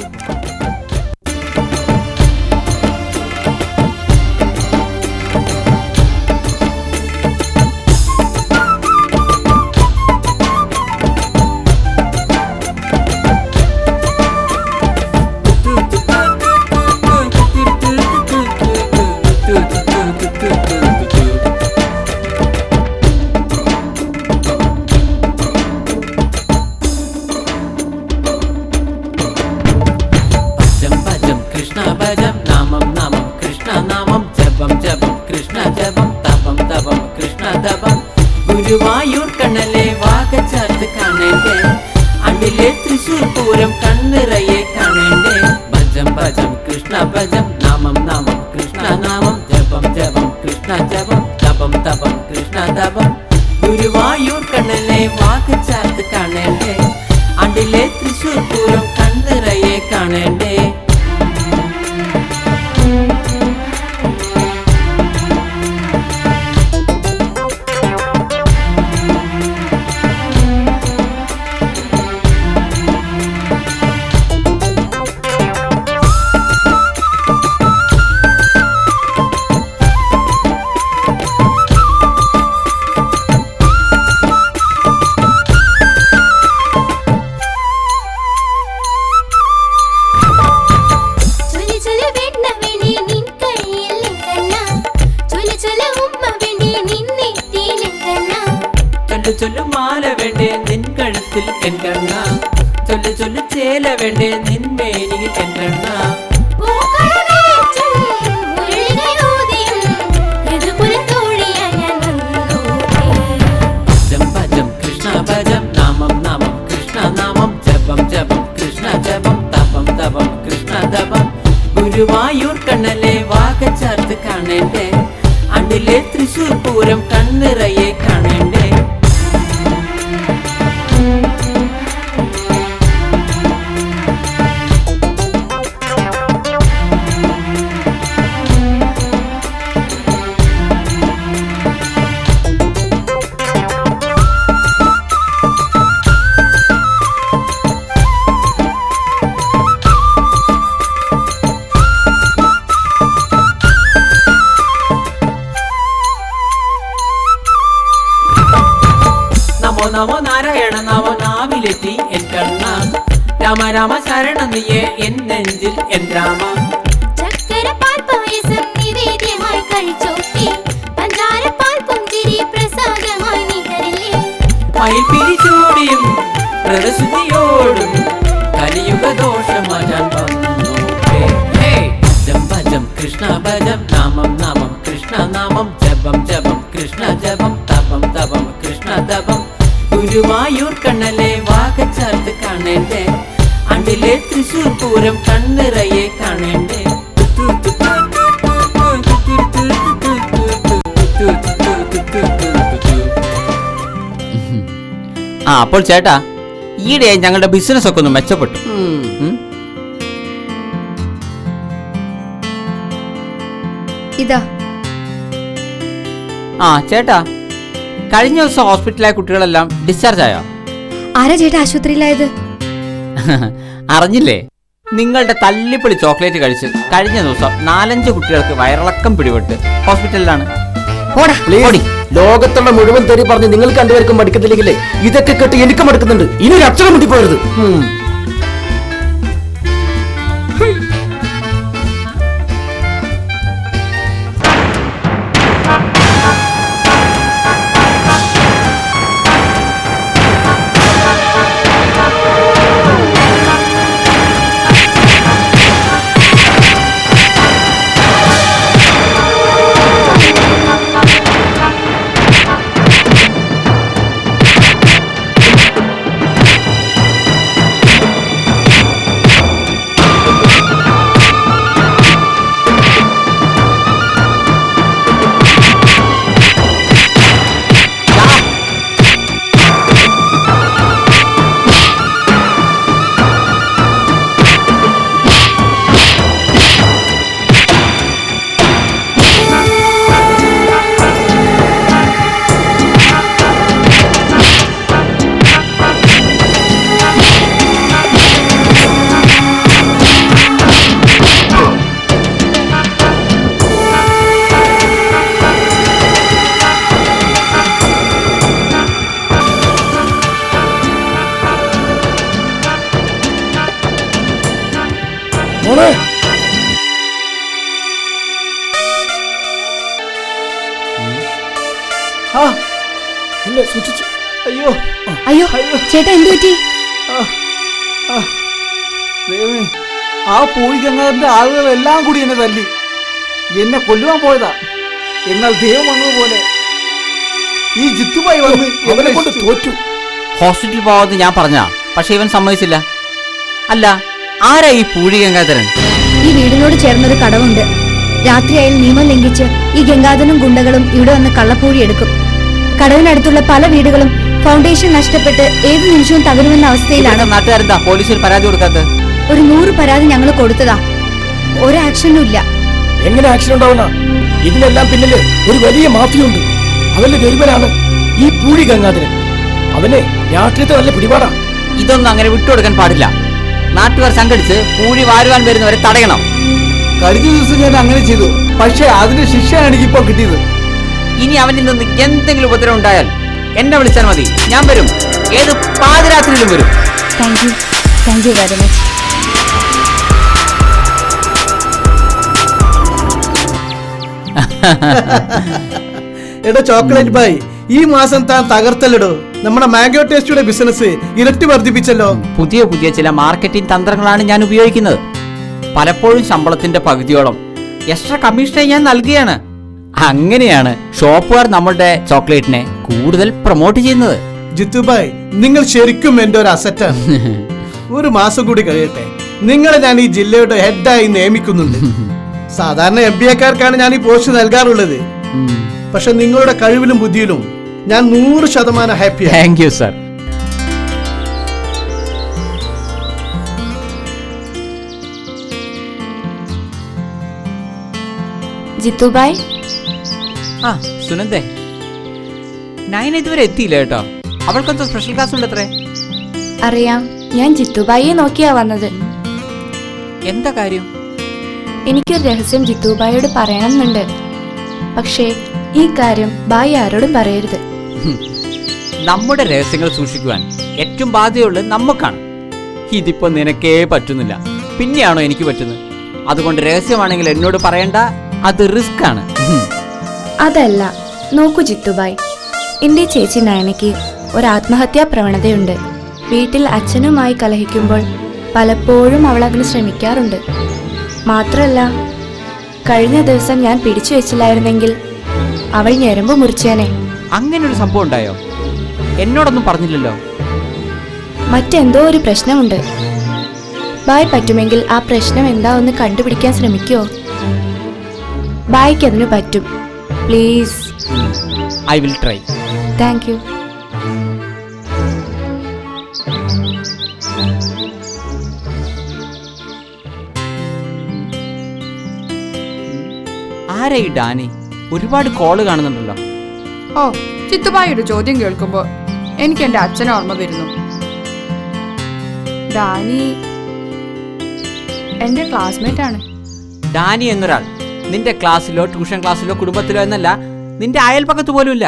കൃഷ്ണദപം ഗുരുവായൂർ കണ്ണലെ വാകച്ചാർത്ത് കാണേണ്ടേ അണ്ടിലെ തൃശൂർ പൂരം കണ്ണിറയെ കാണേണ്ടേ ഭജം ഭജം കൃഷ്ണ ഭജം നാമം നാമം കൃഷ്ണ നാമം ജപം ജപം കൃഷ്ണ ജപം തപം തപം കൃഷ്ണ തപം ഗുരുവായൂർ കണ്ണലെ വാകച്ചാർത്ത് കാണേണ്ടേ അണ്ടിലെ തൃശൂർ പൂരം കണ്ണിറയെ കാണേണ്ടേ. ചൊല്ലു മാല വേണ്ടേ നിൻ കഴുത്തിൽ എൻകണ്ണ ചൊല്ലു ചൊല്ലു ചേല വേണ്ടേ നിൻ മേനിയിൽ എൻകണ്ണ ഭജം ഭജം കൃഷ്ണ ഭജം നാമം നാമം കൃഷ്ണ നാമം ജപം ജപം കൃഷ്ണ ജപം തപം തപം കൃഷ്ണ തപം ഗുരുവായൂർ കണ്ണലെ വാകച്ചാർത്ത് കാണേണ്ടേ അണ്ടിലെ തൃശൂർ പൂരം കണ്ണിറയെ കാണേണ്ടേ. നമോ നാരായണ നമോ നാവിലെത്തി എൻ കണ്ണ രാമ രാമ ശരണ നീയെ എൻ നെഞ്ചിൽ എൻ രാമ ചക്കരപ്പാൽ പായസം നിവേദ്യമായി കഴിച്ചോട്ടി പഞ്ചാരപ്പാൽ പുഞ്ചിരി പ്രസാദമായി നികരില്ലേ മയിൽപ്പിരി ചൂടിയും പ്രദശുദ്ധിയോടും കലിയുഗ ദോഷമാറ്റാൻ വന്നു ഭജം ഭജം കൃഷ്ണ ഭജം നാമം നാമം കൃഷ്ണ നാമം ജപം ജപം കൃഷ്ണ ജപം തപം തപം കൃഷ്ണ തപം ഗുരുവായൂർ കണ്ണലെ വാകച്ചാർത്ത് കാണേണ്ടേ അണ്ടിലെ തൃശൂർ പൂരം കണ്ണിറയെ കാണേണ്ടേ. അപ്പോൾ ചേട്ടാ ഈയിടെ ഞങ്ങളുടെ ബിസിനസ് ഒക്കെ ഒന്ന് മെച്ചപ്പെട്ടു. ഇതാ ചേട്ടാ കഴിഞ്ഞ ദിവസം ഹോസ്പിറ്റലായ കുട്ടികളെല്ലാം ഡിസ്ചാർജ് ആയോ? ആരാ ചേട്ടാ ആശുപത്രിയിലായത്? അറിഞ്ഞില്ലേ? നിങ്ങളുടെ തല്ലിപ്പൊളി ചോക്ലേറ്റ് കഴിച്ച് കഴിഞ്ഞ ദിവസം 4-5 കുട്ടികൾക്ക് വയറിളക്കം പിടിപെട്ട് ഹോസ്പിറ്റലിലാണ്. ലോകത്തുള്ള മുഴുവൻ തെറി പറഞ്ഞ് നിങ്ങൾ രണ്ടുപേർക്കും മടുക്കത്തില്ലെങ്കിലേ ഇതൊക്കെ കേട്ട് എനിക്ക് മടുക്കുന്നുണ്ട്. ഇനി ഒരു അക്ഷരം മുട്ടി പോകരുത്. അയ്യോ അയ്യോ ചേട്ടാ എന്തു പറ്റി? ആ പൂഴിക്കങ്ങാറിന്റെ ആളുകളെല്ലാം കൂടി എന്നെ തല്ലി എന്നെ കൊല്ലുവാൻ പോയതാ. എന്നാൽ ദൈവം വന്നതുപോലെ ഈ ജിത്തുബായി വന്ന് അവനെ കൊണ്ട് തോറ്റു. ഹോസ്പിറ്റലിൽ പോകാമെന്ന് ഞാൻ പറഞ്ഞ, പക്ഷെ ഇവൻ സമ്മതിച്ചില്ല. അല്ല, ആരാ ഈ പൂഴി ഗംഗാധരൻ? ഈ വീടിനോട് ചേർന്നൊരു കടവുണ്ട്. രാത്രിയായാൽ നിയമം ലംഘിച്ച് ഈ ഗംഗാധരനും ഗുണ്ടകളും ഇവിടെ വന്ന് കള്ളപ്പൂഴി എടുക്കും. കടവിനടുത്തുള്ള പല വീടുകളും ഫൗണ്ടേഷൻ നഷ്ടപ്പെട്ട് ഏത് നിമിഷവും തകരുമെന്ന അവസ്ഥയിലാണ്. നാട്ടുകാരെന്താ പോലീസിൽ പരാതി കൊടുക്കാത്തത്? ഒരു 100 പരാതി ഞങ്ങൾ കൊടുത്തതാ, ഒരു ആക്ഷനും ഇല്ല. എങ്ങനെ ആക്ഷൻ ഉണ്ടാവുന്ന? ഇതിനെല്ലാം പിന്നില് ഒരു വലിയ മാഫിയുണ്ട്. അവന്റെ ഗരുവനാണ് ഈ പൂഴി ഗംഗാധരൻ. അവനെ രാത്രിത്തെ നല്ല പിടിപാടാ. ഇതൊന്നും അങ്ങനെ വിട്ടുകൊടുക്കാൻ പാടില്ല. നാട്ടുകാർ സംഘടിച്ച് പൂഴി വാരുവാൻ വരുന്നവരെ തടയണം. കഴിഞ്ഞ ദിവസം ഞാൻ അങ്ങനെ ചെയ്തു, പക്ഷെ അതിന്റെ ശിക്ഷയാണ് എനിക്കിപ്പോ കിട്ടിയത്. ഇനി അവനിൽ നിന്ന് എന്തെങ്കിലും ഉപദ്രവം ഉണ്ടായാൽ എന്നെ വിളിച്ചാൽ മതി, ഞാൻ വരും. ഏത് പാതിരാത്രിയിലും വരും. Thank you very much. എടോ ചോക്ലേറ്റ് ബായ്, ഈ മാസം താൻ തകർത്തല്ലടോ. നമ്മുടെ മാംഗോ ടേസ്റ്റിയുടെ ബിസിനസ് ഇരട്ടി വർദ്ധിപ്പിച്ചല്ലോ. പുതിയ പുതിയ ചില മാർക്കറ്റിംഗ് തന്ത്രങ്ങളാണ് ഞാൻ ഉപയോഗിക്കുന്നത്. പലപ്പോഴും ശമ്പളത്തിന്റെ പകുതിയോളം എക്സ്ട്രാ കമ്മീഷനായി ഞാൻ നൽകുകയാണ്. അങ്ങനെയാണ് ഷോപ്പുകാർ നമ്മളുടെ ചോക്ലേറ്റിനെ കൂടുതൽ പ്രൊമോട്ട് ചെയ്യുന്നത്. ജിത്തുബായ്, നിങ്ങൾ ശരിക്കും എന്റെ ഒരു അസറ്റാണ്. ഒരു മാസം കൂടി കഴിയട്ടെ, നിങ്ങളെ ഞാൻ ഈ ജില്ലയുടെ ഹെഡായി നിയമിക്കുന്നുണ്ട്. സാധാരണ MBAക്കാർക്കാണ് ഞാൻ ഈ പോസ്റ്റ് നൽകാറുള്ളത്. പക്ഷെ നിങ്ങളുടെ കഴിവിലും ബുദ്ധിയിലും ഞാൻ 100% ഹാപ്പിയാണ്. Thank you sir. ജിത്തുബായ്, ആ സുനന്ദേ, നയന ഇതുവരെ എത്തിയില്ല കേട്ടോ. അവൾക്കെന്തോ സ്പെഷ്യൽ ക്ലാസ് ഉണ്ട് അത്രേ. അറിയാം, ഞാൻ ജിത്തുബായിയെ നോക്കിയാ വന്നത്. എന്താ കാര്യം? എനിക്കൊരു രഹസ്യം ജിത്തുബായിയോട് പറയണമെന്നുണ്ട്. പക്ഷേ ഈ കാര്യം ബായി ആരോടും പറയരുത്. നമ്മുടെ രഹസ്യങ്ങൾ സൂക്ഷിക്കുവാൻ ഏറ്റവും ബാധ്യതയുള്ളത് നമുക്കാണ്. ഇതിപ്പോ നിനക്കേ പറ്റുന്നില്ല, പിന്നെയാണോ എനിക്ക് പറ്റുന്നത്? അതുകൊണ്ട് രഹസ്യമാണെങ്കിൽ എന്നോട് പറയണ്ട, അത് റിസ്ക് ആണ്. അതല്ല, നോക്കൂ ജിത്തുബായ്, എന്റെ ചേച്ചി നയനയ്ക്ക് ഒരു ആത്മഹത്യാ പ്രവണതയുണ്ട്. വീട്ടിൽ അച്ഛനുമായി കലഹിക്കുമ്പോൾ പലപ്പോഴും അവൾ അതിന് ശ്രമിക്കാറുണ്ട്. മാത്രമല്ല, കഴിഞ്ഞ ദിവസം ഞാൻ പിടിച്ചു വെച്ചില്ലായിരുന്നെങ്കിൽ അവൾ ഞരമ്പ് മുറിച്ചേനെ. അങ്ങനെ ഒരു സംഭവം ഉണ്ടായോ? എന്നോടൊന്നും പറഞ്ഞില്ലല്ലോ. മറ്റെന്തോ ഒരു പ്രശ്നമുണ്ട്. ബായ് പറ്റുമെങ്കിൽ ആ പ്രശ്നം എന്താണെന്ന് കണ്ടുപിടിക്കാൻ ശ്രമിക്കുമോ? ബായ്ക്ക് അതിന് പറ്റും. Please. I will try. Thank you. ആരാ ഈ ഡാനി? ഒരുപാട് കോള് കാണുന്നുണ്ടല്ലോ. ഓ, ചിത്തുബായിയുടെ ചോദ്യം കേൾക്കുമ്പോൾ എനിക്ക് എന്റെ അച്ഛനെ ഓർമ്മ വരുന്നു. ഡാനി എന്റെ ക്ലാസ്മേറ്റ് ആണ്. ഡാനി എന്നൊരാൾ നിന്റെ ക്ലാസ്സിലോ ട്യൂഷൻ ക്ലാസ്സിലോ കുടുംബത്തിലോ എന്നല്ല, നിന്റെ അയൽപക്കത്ത് പോലും ഇല്ല.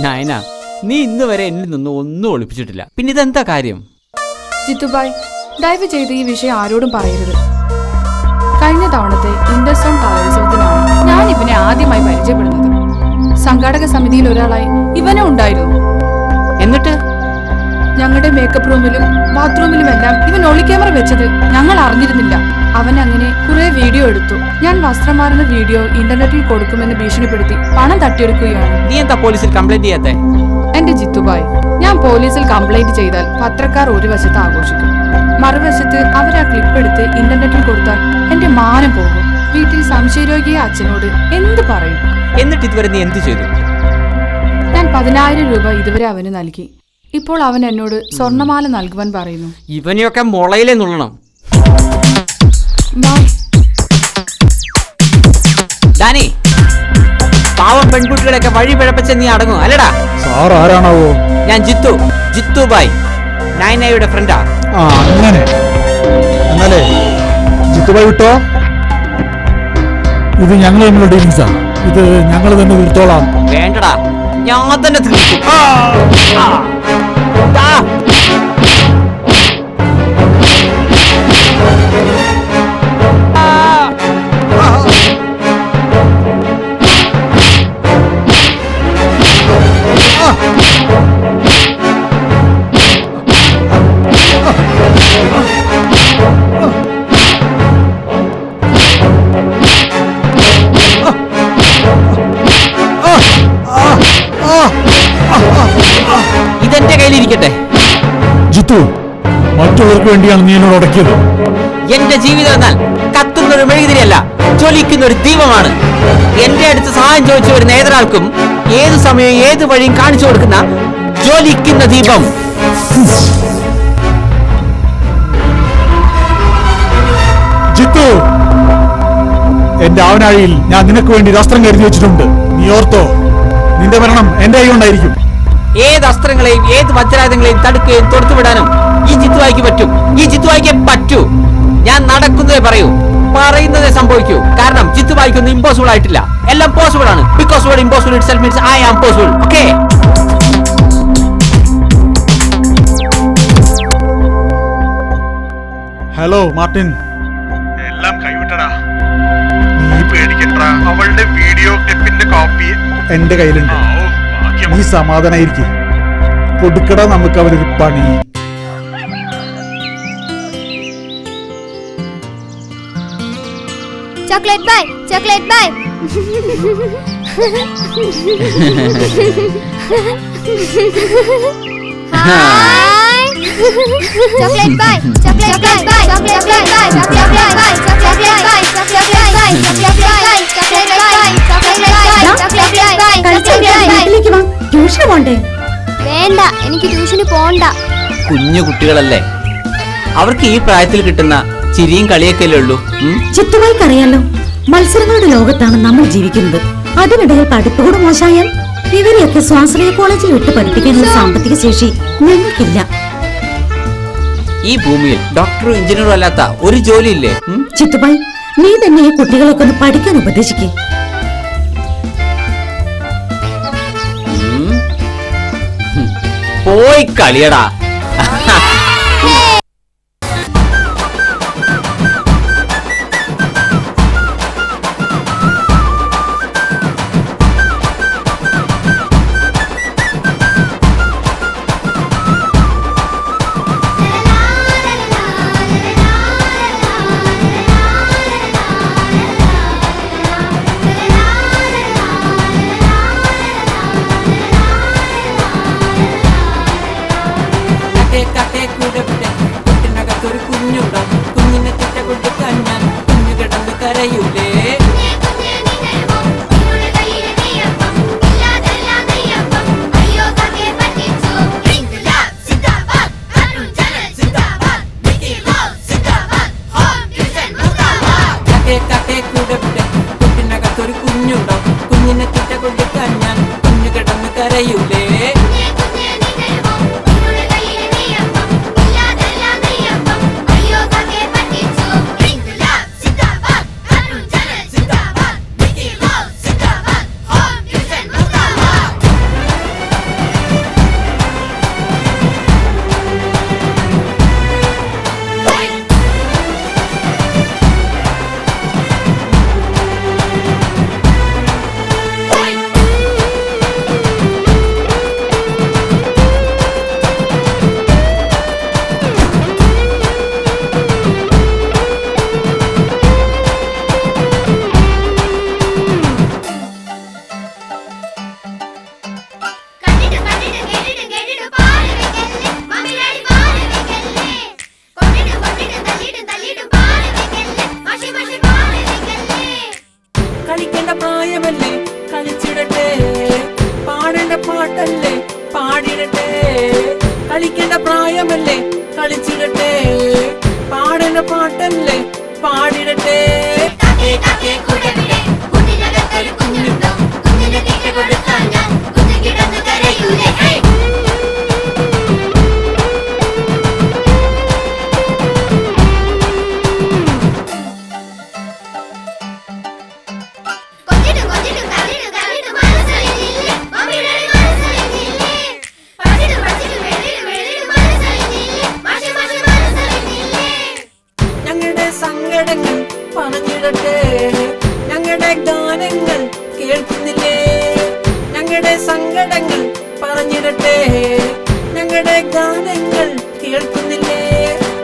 നയന, നീ ഇന്ന് വരെ എന്നിൽ നിന്ന് ഒന്നും ഒളിപ്പിച്ചിട്ടില്ല. പിന്നെ ഇതെന്താ കാര്യം? ജിത്തുബായ്, ദയവ് ചെയ്ത് ഈ വിഷയം ആരോടും പറയരുത്. കഴിഞ്ഞ തവണത്തെ ഇൻഡസ്ട്രോൺ കലോത്സവത്തിലാണ് ഞാൻ ഇവനെ ആദ്യമായി പരിചയപ്പെടുന്നത്. സംഘാടക സമിതിയിൽ ഒരാളായി ഇവനെ ഉണ്ടായിരുന്നു. എന്നിട്ട് ഞങ്ങളുടെ മേക്കപ്പ് റൂമിലും ബാത്റൂമിലും എല്ലാം ഇവൻ ഒളിക്യാമറ വെച്ചത് ഞങ്ങൾ അറിഞ്ഞിരുന്നില്ല. അവൻ അങ്ങനെ കുറെ വീഡിയോ എടുത്തു. ഞാൻ വസ്ത്രം മാറുന്ന വീഡിയോ ഇന്റർനെറ്റിൽ കൊടുക്കുമെന്ന് ഭീഷണിപ്പെടുത്തി പണം തട്ടിയെടുക്കുകയാണ്. നീ എന്താ പോലീസിൽ കംപ്ലൈന്റ് ചെയ്യാത്തെ? എന്റെ ജിത്തുബായ്, ഞാൻ പോലീസിൽ കംപ്ലൈന്റ് ചെയ്താൽ പത്രക്കാർ ഒരു വശത്ത് ആഘോഷിക്കും, മറുവശത്ത് അവർ ആ ക്ലിപ്പ് എടുത്ത് ഇന്റർനെറ്റിൽ കൊടുത്താൽ എന്റെ മാനം പോകും. വീട്ടിൽ സംശയരോഗിയെ അച്ഛനോട് എന്ത് പറയും? എന്നിട്ട് ഇതുവരെ നീ എന്ത് ചെയ്തു? ഞാൻ 10,000 രൂപ ഇതുവരെ അവന് നൽകി. ഇപ്പോൾ അവൻ എന്നോട് സ്വർണ്ണമാല നൽകുവാൻ പറയുന്നു. ഇവനെയൊക്കെ മുളയിലെ നുള്ളണം. ഡാനി, പാവം പെൺകുട്ടികളൊക്കെ വഴി പിഴപ്പിച്ച നീ അടങ്ങും അല്ലടാ? സാർ ആരാണാവോ? ഞാൻ ജിത്തുബായ്, നയനയുടെ ഫ്രണ്ടാ. ആ, അങ്ങനെ. എന്നാലേ ജിത്തുബായ് വിട്ടോ, ഇത് ഞങ്ങൾ തമ്മിലുള്ള ഡീലിങ്സാ. ഇത് ഞങ്ങൾ തന്നെ തീർത്തോളാം. വേണ്ടടാ, ഞാൻ തന്നെ തീർക്കും. ഇതെന്റെ കയ്യിലിരിക്കട്ടെ. ജിത്തു, മറ്റുള്ളവർക്ക് വേണ്ടിയാണ് നീ എന്നോട് ഉടക്കിയത്. എന്റെ ജീവിതം എന്നാൽ കത്തുന്ന ഒരു മെഴുകുതിരിയല്ല, ജ്വലിക്കുന്ന ഒരു ദീപമാണ്. എന്റെ അടുത്ത് സഹായം ചോദിച്ചു വരുന്ന ഏതൊരാൾക്കും ഏത് സമയവും ഏത് വഴിയും കാണിച്ചു കൊടുക്കുന്ന ജ്വലിക്കുന്ന ദീപം. ജിത്തു, എന്റെ ആവനാഴിയിൽ ഞാൻ നിനക്ക് വേണ്ടി അസ്ത്രം കരുതി വെച്ചിട്ടുണ്ട്. നീ ഓർത്തോ, നിന്റെ മരണം എന്റെ കൈ കൊണ്ടായിരിക്കും. ഏത് അസ്ത്രങ്ങളെയും ഏത് വജ്രായുധങ്ങളെയും തടുക്കുകയും തൊടുത്തുവിടാനും ഈ ജിത്തുവായിക്ക് പറ്റും. ഈ ജിത്തുവായിക്ക് പറ്റൂ. ഞാൻ നടക്കുന്നതേ പറയൂ, പറയുന്നതേ സംഭവിക്കൂ. കാരണം ജിത്തുവായിക്കൊന്നും ഇമ്പോസിബിൾ ആയിട്ടില്ല, എല്ലാം പോസിബിൾ ആണ്. Because word impossible itself means I am possible. Okay, hello Martin. എല്ലാം കൈവിട്ടടാ. നീ പേടിക്കണ്ട, അവളുടെ വീഡിയോ ക്ലിപ്പിന്റെ കോപ്പി എന്റെ കയ്യിലുണ്ട്. നീ സമാധാനായിരിക്കും. കൊടുക്കടാ നമുക്ക് അവനൊരു പണി. Chocolate bye, chocolate bye. Hi. Chocolate bye, chocolate bye, chocolate bye, chocolate bye, chocolate bye, chocolate bye, chocolate bye, chocolate bye, chocolate bye, chocolate bye, chocolate bye. Tuition പോണ്ടേ? വേണ്ട, എനിക്ക് ട്യൂഷന് പോണ്ട. കുഞ്ഞു കുട്ടികളല്ലേ, അവർക്ക് ഈ പ്രായത്തിൽ കിട്ടുന്ന ചിരിയും കളിയൊക്കെ അല്ലേ ഉള്ളൂ. ചിത്തുവായിക്ക് അറിയാലോ, മത്സരങ്ങളുടെ ലോകത്താണ് നമ്മൾ ജീവിക്കുന്നത്. അതിനിടയിൽ പഠിപ്പ് കൂടെ മോശമായാൽ ഇവരെയൊക്കെ സ്വാശ്രയ കോളേജിൽ വിട്ട് പഠിപ്പിക്കാനുള്ള സാമ്പത്തിക ശേഷി ഞങ്ങൾക്കില്ല. ഈ ഭൂമിയിൽ ഡോക്ടറും എഞ്ചിനീയറും അല്ലാത്ത ഒരു ജോലിയില്ലേ? ചിത്തുബായി, നീ തന്നെ ഈ കുട്ടികളൊക്കെ ഒന്ന് പഠിക്കാൻ ഉപദേശിക്കേ. പോയി കളിയടാ. കളിക്കേണ്ട പ്രായമല്ലേ, കളിച്ചിടട്ടെ. പാടേണ്ട പാട്ടല്ലേ, പാടിടട്ടെ. ഞങ്ങളുടെ സങ്കടങ്ങൾ പറഞ്ഞിടട്ടെ, ഞങ്ങളുടെ ഗാനങ്ങൾ കേൾക്കുന്നില്ലേ. ഞങ്ങളുടെ സങ്കടങ്ങൾ പറഞ്ഞിടട്ടെ, ഞങ്ങളുടെ ഗാനങ്ങൾ കേൾക്കുന്നില്ലേ.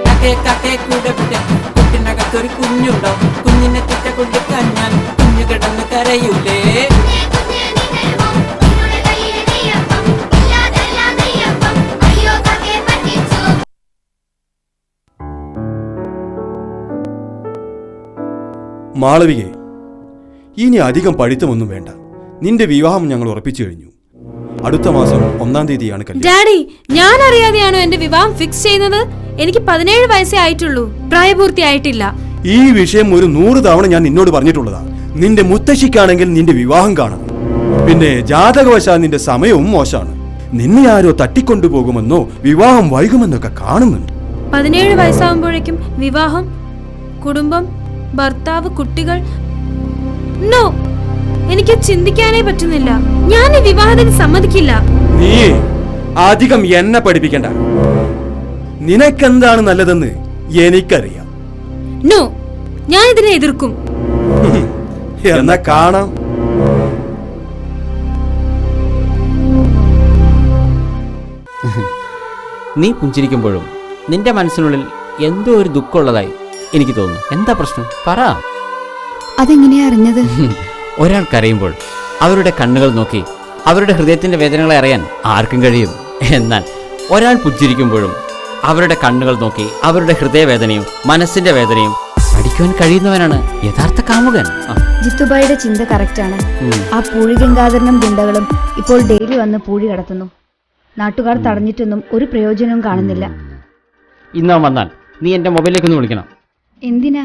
കക്കേ കക്കേ കൂടെ വിട്ട് കുട്ടിനകത്തൊരു കുഞ്ഞുണ്ടോ, കുഞ്ഞിനെ തിറ്റ കൊണ്ട് കഞ്ഞാൽ കുഞ്ഞു കിടന്ന് കരയൂലേ. മാളവികെ, ഇനി അധികം പഠിത്തമൊന്നും വേണ്ട. നിന്റെ വിവാഹം ഞങ്ങൾ ഉറപ്പിച്ചു കഴിഞ്ഞു. അടുത്ത മാസം 1-ാം തീയതിയാണ് കല്യാണം. ഡാഡി, ഞാൻ അറിയാതെയാണോ എന്റെ വിവാഹം ഫിക്സ് ചെയ്യുന്നത്? എനിക്ക് 17 വയസ്സേ ആയിട്ടുള്ളൂ, പ്രായപൂർത്തിയായിട്ടില്ല. ഈ വിഷയം ഒരു 100 തവണ ഞാൻ നിന്നോട് പറഞ്ഞിട്ടുള്ളതാ. നിന്റെ മുത്തശ്ശിക്കാണെങ്കിൽ നിന്റെ വിവാഹം കാണണം. പിന്നെ ജാതകവശാൽ നിന്റെ സമയവും മോശമാണ്. നിന്നെ ആരോ തട്ടിക്കൊണ്ടുപോകുമെന്നോ വിവാഹം വൈകുമെന്നൊക്കെ കാണുന്നുണ്ട്. 17 വയസ്സാകുമ്പോഴേക്കും വിവാഹം, കുടുംബം, ഭർത്താവ്, കുട്ടികൾ. നോ, എനിക്ക് ചിന്തിക്കാനേ പറ്റുന്നില്ല. ഞാൻ ഈ വിവാഹത്തിന് സമ്മതിക്കില്ല. നീ അധികം എന്നെ പഠിപ്പിക്കണ്ട. നിനക്കെന്താണ് നല്ലതെന്ന് എനിക്കറിയാം. നോ, ഞാൻ ഇതിനെ എതിർക്കും. എന്നാ കാണാം. നീ പുഞ്ചിരിക്കുമ്പോഴും നിന്റെ മനസ്സിനുള്ളിൽ എന്തോ ഒരു ദുഃഖമുള്ളതായി എനിക്ക് തോന്നുന്നു. എന്താ പ്രശ്നം? പറ. അതെങ്ങനെയാ അറിഞ്ഞത്? ഒരാൾ കരയുമ്പോൾ അവരുടെ കണ്ണുകൾ നോക്കി അവരുടെ ഹൃദയത്തിന്റെ വേദനകളെ അറിയാൻ ആർക്കും കഴിയും. എന്നാൽ ഒരാൾ പുഞ്ചിരിക്കുമ്പോഴും അവരുടെ കണ്ണുകൾ നോക്കി അവരുടെ ഹൃദയവേദനയും മനസ്സിന്റെ വേദനയും പഠിക്കുവാൻ കഴിയുന്നവനാണ് യഥാർത്ഥ കാമുകൻ. ജിത്തുബായിയുടെ ചിന്ത കറക്റ്റാണ്. ആ പൂഴി ഗംഗാധരനും ഗുണ്ടകളും ഇപ്പോൾ ഡെയിലി വന്ന് പൂഴി കടത്തുന്നു. നാട്ടുകാർ തടഞ്ഞിട്ടൊന്നും ഒരു പ്രയോജനവും കാണുന്നില്ല. ഇന്നവൻ വന്നാൽ നീ എന്റെ മൊബൈലിലേക്ക് ഒന്ന് വിളിക്കണം. എന്തിനാ?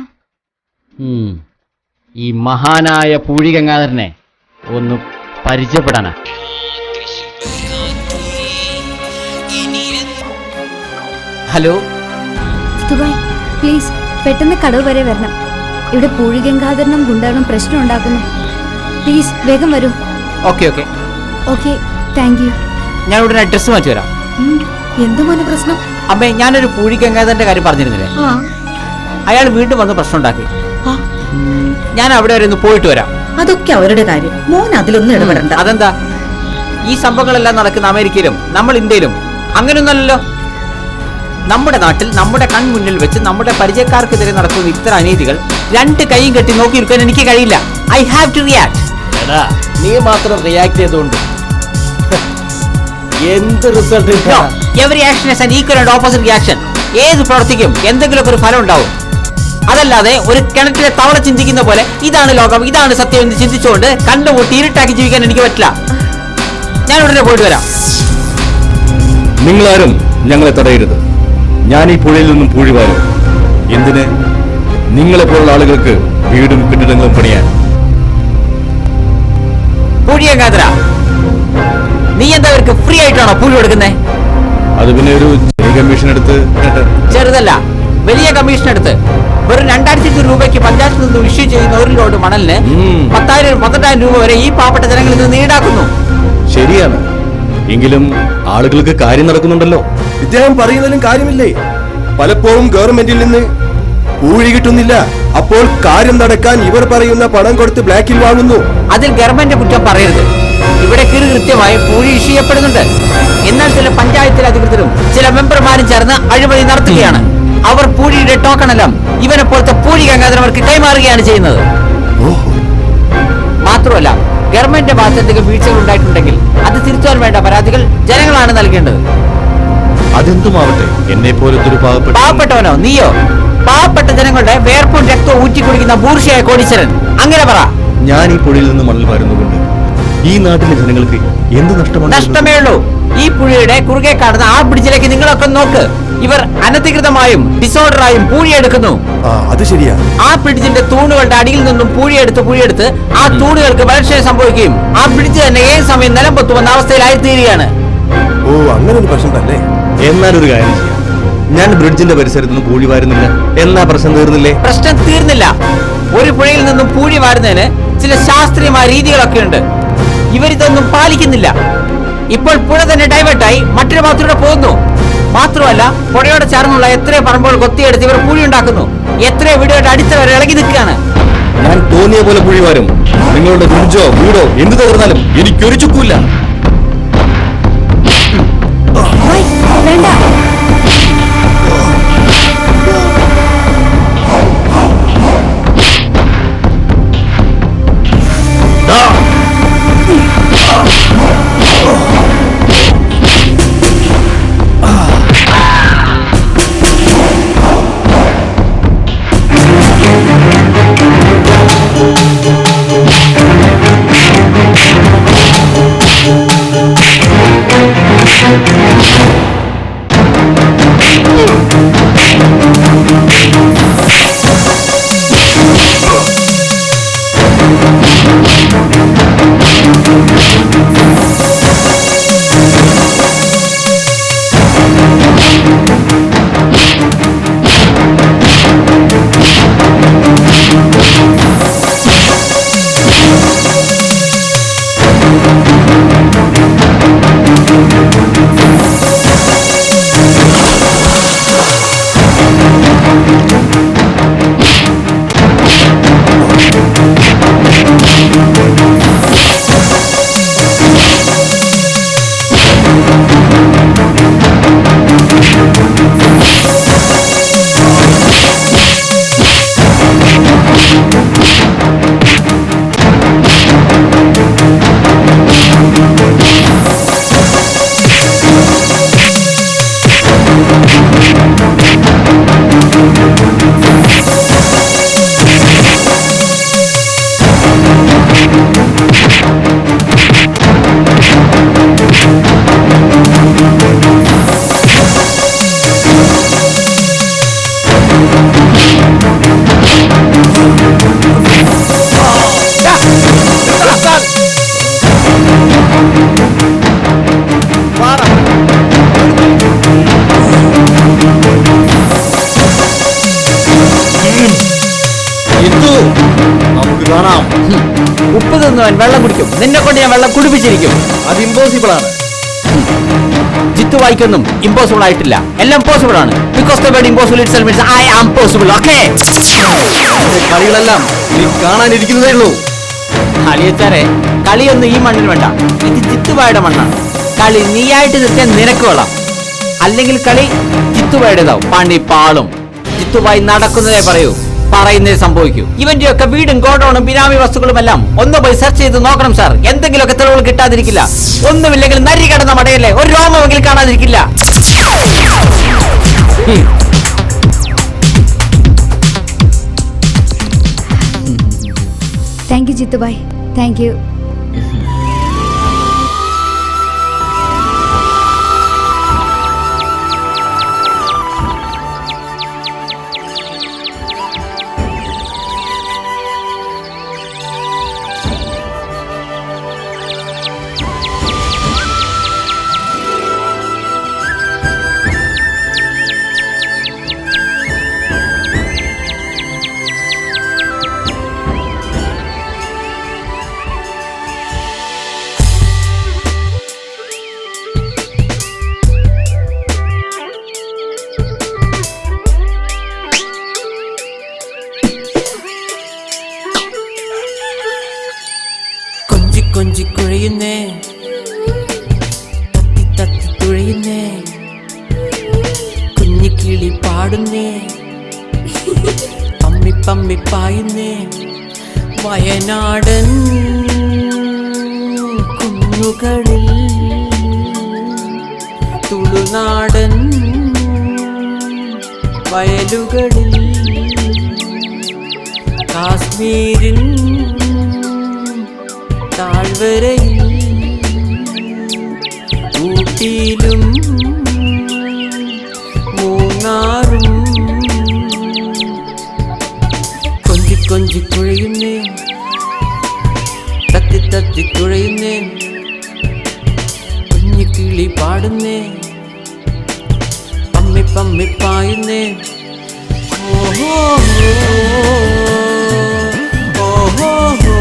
ഈ മഹാനായ പൂഴി ഗംഗാധരനെ ഒന്ന് പരിചയപ്പെടാനാ. ഹലോ ജിത്തുബായ്, പ്ലീസ് പെട്ടെന്ന് കടവ് വരെ വരണം. ഇവിടെ പൂഴി ഗംഗാധരനും ഗുണ്ടകളും പ്രശ്നം ഉണ്ടാക്കുന്നു. പ്ലീസ് വേഗം വരൂ. Okay okay okay, thank you. ഞാൻ ഉടനെ അഡ്രസ് മാറ്റി വരാം. എന്തു മോനെ പ്രശ്നം? അമ്മേ, ഞാനൊരു പൂഴി ഗംഗാധരന്റെ കാര്യം പറഞ്ഞിരുന്നില്ലേ? അയാൾ വീണ്ടും വന്ന് പ്രശ്നം ഉണ്ടാക്കി. ഞാൻ അവിടെ വരെ ഒന്ന് പോയിട്ട് വരാം. അതൊക്കെ അവരുടെ കാര്യം, മോൻ അതിലൊന്നും ഇടപെടണ്ട. അതെന്താ? ഈ സംഭവങ്ങളെല്ലാം നടക്കുന്ന അമേരിക്കയിലും നമ്മൾ ഇന്ത്യയിലും അങ്ങനെയൊന്നല്ലോ. നമ്മുടെ നാട്ടിൽ നമ്മുടെ കൺമുന്നിൽ വെച്ച് നമ്മുടെ പരിചയക്കാർക്കെതിരെ നടക്കുന്ന ഇത്തരം അനീതികൾ 2 കൈയും കെട്ടി നോക്കിയിരിക്കാൻ എനിക്ക് കഴിയില്ല. I have to react. നീ മാത്രം റിയാക്ട് ചെയ്തുകൊണ്ട് എന്ത് result? Every action is an equal and opposite reaction. ഏത് പ്രവർത്തിക്കും എന്തെങ്കിലുമൊക്കെ ഒരു ഫലം ഉണ്ടാവും. അതല്ലാതെ ഒരു കിണറ്റിലെ തവള ചിന്തിക്കുന്ന പോലെ ഇതാണ് ലോകം, ഇതാണ് സത്യം എന്ന് ചിന്തിച്ചുകൊണ്ട് കണ്ടുമുട്ടി ഇരുട്ടാക്കി ജീവിക്കാൻ എനിക്ക് പറ്റില്ല. ഞാൻ ഉടനെ പോയിട്ട് വരാം. നിങ്ങളാരും ഞങ്ങളെ തടയരുത്. ഞാൻ ഈ പുഴയിൽ നിന്നും പൂഴി വാരും. എന്തിന്? നിങ്ങളെപ്പോലുള്ള ആളുകൾക്ക് വീടും കെട്ടിടങ്ങളും പണിയാൻ. പൂഴി ഗംഗാധര, നീ എന്താ അവർക്ക് ഫ്രീ ആയിട്ടാണോ പൂഴി കൊടുക്കുന്നേ? അത് പിന്നെ ഒരു കമ്മീഷൻ എടുത്ത്. ചെറുതല്ല, വലിയ കമ്മീഷൻ എടുത്ത് വെറും 2500 രൂപയ്ക്ക് പഞ്ചായത്തിൽ നിന്ന് ഇഷ്യൂ ചെയ്യുന്ന ഒരു ലോഡ് മണലിന് 10,000-12,000 രൂപ വരെ ഈ പാവപ്പെട്ട ജനങ്ങളിൽ നിന്ന് ഈടാക്കുന്നു. ശരിയാണ്, എങ്കിലും ആളുകൾക്ക് കാര്യം നടക്കുന്നുണ്ടല്ലോ. ഇദ്ദേഹം പറയുന്നതിലും കാര്യമില്ലേ? പലപ്പോഴും ഗവൺമെന്റിൽ നിന്ന് പൂഴി കിട്ടുന്നില്ല. അപ്പോൾ കാര്യം നടക്കാൻ ഇവർ പറയുന്ന പണം കൊടുത്ത് ബ്ലാക്കിൽ വാങ്ങുന്നു. അതിൽ ഗവൺമെന്റ് കുറ്റം പറയരുത്. ഇവിടെ കൃത്യമായി പൂഴി ഇഷ്യൂ ചെയ്യപ്പെടുന്നുണ്ട്. എന്നാൽ ചില പഞ്ചായത്തിലെ അധികൃതരും ചില മെമ്പർമാരും ചേർന്ന് അഴിമതി നടത്തുകയാണ്. അവർ പൂഴിയുടെ ടോക്കണെല്ലാം ഇവനെ പോലത്തെ പൂഴി ഗംഗാധരവർക്ക് കൈമാറുകയാണ് ചെയ്യുന്നത്. മാത്രമല്ല, ഗവൺമെന്റിന്റെ ഭാഗത്ത് എന്തെങ്കിലും വീഴ്ചകൾ ഉണ്ടായിട്ടുണ്ടെങ്കിൽ അത് തിരിച്ചാൽ വേണ്ട പരാതികൾ ജനങ്ങളാണ് നൽകേണ്ടത്. അതെന്തുമാവട്ടെ, എന്നെ പോലത്തെ ഒരു പാവപ്പെട്ടവനോ നീയോ? പാവപ്പെട്ട ജനങ്ങളുടെ വേർപ്പും രക്തവും ഊറ്റിക്കുടിക്കുന്ന ബൂർഷയായ കോടീശ്വരൻ, അങ്ങനെ പറ. ഞാൻ ഈ പുഴയിൽ നിന്ന് മണൽ വാരുന്നതുകൊണ്ട് ഈ നാട്ടിലെ ജനങ്ങൾക്ക് എന്ത് നഷ്ടമാണ്? നഷ്ടമേ ഉള്ളൂ. ഈ പുഴയുടെ കുറുകെ കാണുന്ന ആ ബ്രിഡ്ജിലേക്ക് നിങ്ങളൊക്കെ നോക്ക്. ഇവർ അനധികൃതമായും ഡിസോർഡറായും പൂഴിയെടുക്കുന്നു. അത് ശരിയാ. ആ ബ്രിഡ്ജിന്റെ തൂണുകളുടെ അടിയിൽ നിന്നും പൂഴിയെടുത്ത് ആ തൂണുകൾക്ക് ബലക്ഷയം സംഭവിക്കുകയും ആ ബ്രിഡ്ജ് തന്നെ ഏത് സമയം നിലം പൊത്തുവന്ന അവസ്ഥയിലായി തീരുകയാണ്. ഓ, അങ്ങനെ ഒരു പ്രശ്നം തന്നെ. എന്നാലൊരു കാര്യം ചെയ്യാം, ഞാൻ ബ്രിഡ്ജിന്റെ പരിസരത്ത് നിന്ന് പൂഴി വാരുന്നില്ല. എന്നാ പ്രശ്നം തീർന്നില്ലേ? പ്രശ്നം തീർന്നില്ല. ഒരു പുഴയിൽ നിന്നും പൂഴി വാരുന്നതിന് ചില ശാസ്ത്രീയമായ രീതികളൊക്കെ ഉണ്ട്. ഇവരിതൊന്നും പാലിക്കുന്നില്ല. ഇപ്പോൾ പുഴ തന്നെ ഡൈവേർട്ടായി മറ്റൊരു ഭാഗത്തൂടെ പോകുന്നു. മാത്രമല്ല, പുഴയോട് ചേർന്നുള്ള എത്രയോ പറമ്പുകൾ കൊത്തിയെടുത്ത് ഇവർ പൂഴി ഉണ്ടാക്കുന്നു. എത്രയോ വീടുകളുടെ അടിത്തറ വരെ ഇളകി നിൽക്കുകയാണ്. ഞാൻ തോന്നിയ പോലെ പൂഴി വാരും. നിങ്ങളുടെ ബ്രിഡ്ജോ വീടോ എന്ത് തകർന്നാലും എനിക്കൊരു ചുക്കൂല്ല. വേണ്ട. നമുക്ക് കാണാം. ഉപ്പ് തിന്നവൻ വെള്ളം കുടിക്കും. നിന്നെ കൊണ്ട് ഞാൻ വെള്ളം കുടിപ്പിച്ചിരിക്കും. അത് ഇമ്പോസിബിൾ ആണ്. ജിത്തു വായിക്കൊന്നും ഇമ്പോസിബിൾ ആയിട്ടില്ല. എല്ലാം പോസിബിൾ ആണ്. Because the word impossible itself means I am possible. Okay, കളികളെല്ലാം നീ കാണാനിരിക്കുന്നതേ ഉള്ളൂ. അലിയച്ചാരെ, കളിയൊന്നും ഈ മണ്ണിന് വേണ്ട. ഇത് ജിത്തുവായുടെ മണ്ണാണ്. കളി നീയായിട്ട് നിർത്തിയാൽ നിനക്ക് കൊള്ളാം. അല്ലെങ്കിൽ കളി ജിത്തുവായുടേതാവും. പണി പാളും. ജിത്തുവായി നടക്കുന്നതേ പറയൂ, പറയുന്നേ സംഭവിക്കൂ. ഇവന്റെ ഒക്കെ വീടും ഗോഡൌണും ബിനാമി വസ്തുക്കളും എല്ലാം ഒന്ന് പോയി സെർച്ച് ചെയ്ത് നോക്കണം സാർ. എന്തെങ്കിലുമൊക്കെ തെളിവുകൾ കിട്ടാതിരിക്കില്ല. ഒന്നുമില്ലെങ്കിൽ നരി കിടന്ന മടയല്ലേ ഒരു രോമമെങ്കിലും കാണാതിരിക്കില്ല. Thank you Jithubhai, thank you. കൊഞ്ചി കുഴയുന്നേ, തത്തി തത്തി തുഴയുന്നേ, കുഞ്ഞിക്കിളി പാടുന്നേ, പമ്മി പമ്മി പായുന്നേ, വയനാടൻ കുന്നുകളിൽ തുളുനാടൻ വയലുകളിൽ കാശ്മീരിൻ താഴ്വരയിൽ ഊട്ടിയിലും മൂന്നാറും കൊഞ്ചി കൊഞ്ചി കുഴയുന്നേ, തത്തി തത്തി തുഴയുന്നേ, കുഞ്ഞിക്കിളി പാടുന്നേ, പമ്മി പമ്മി പായുന്നേ. ഓഹോ ഓഹോ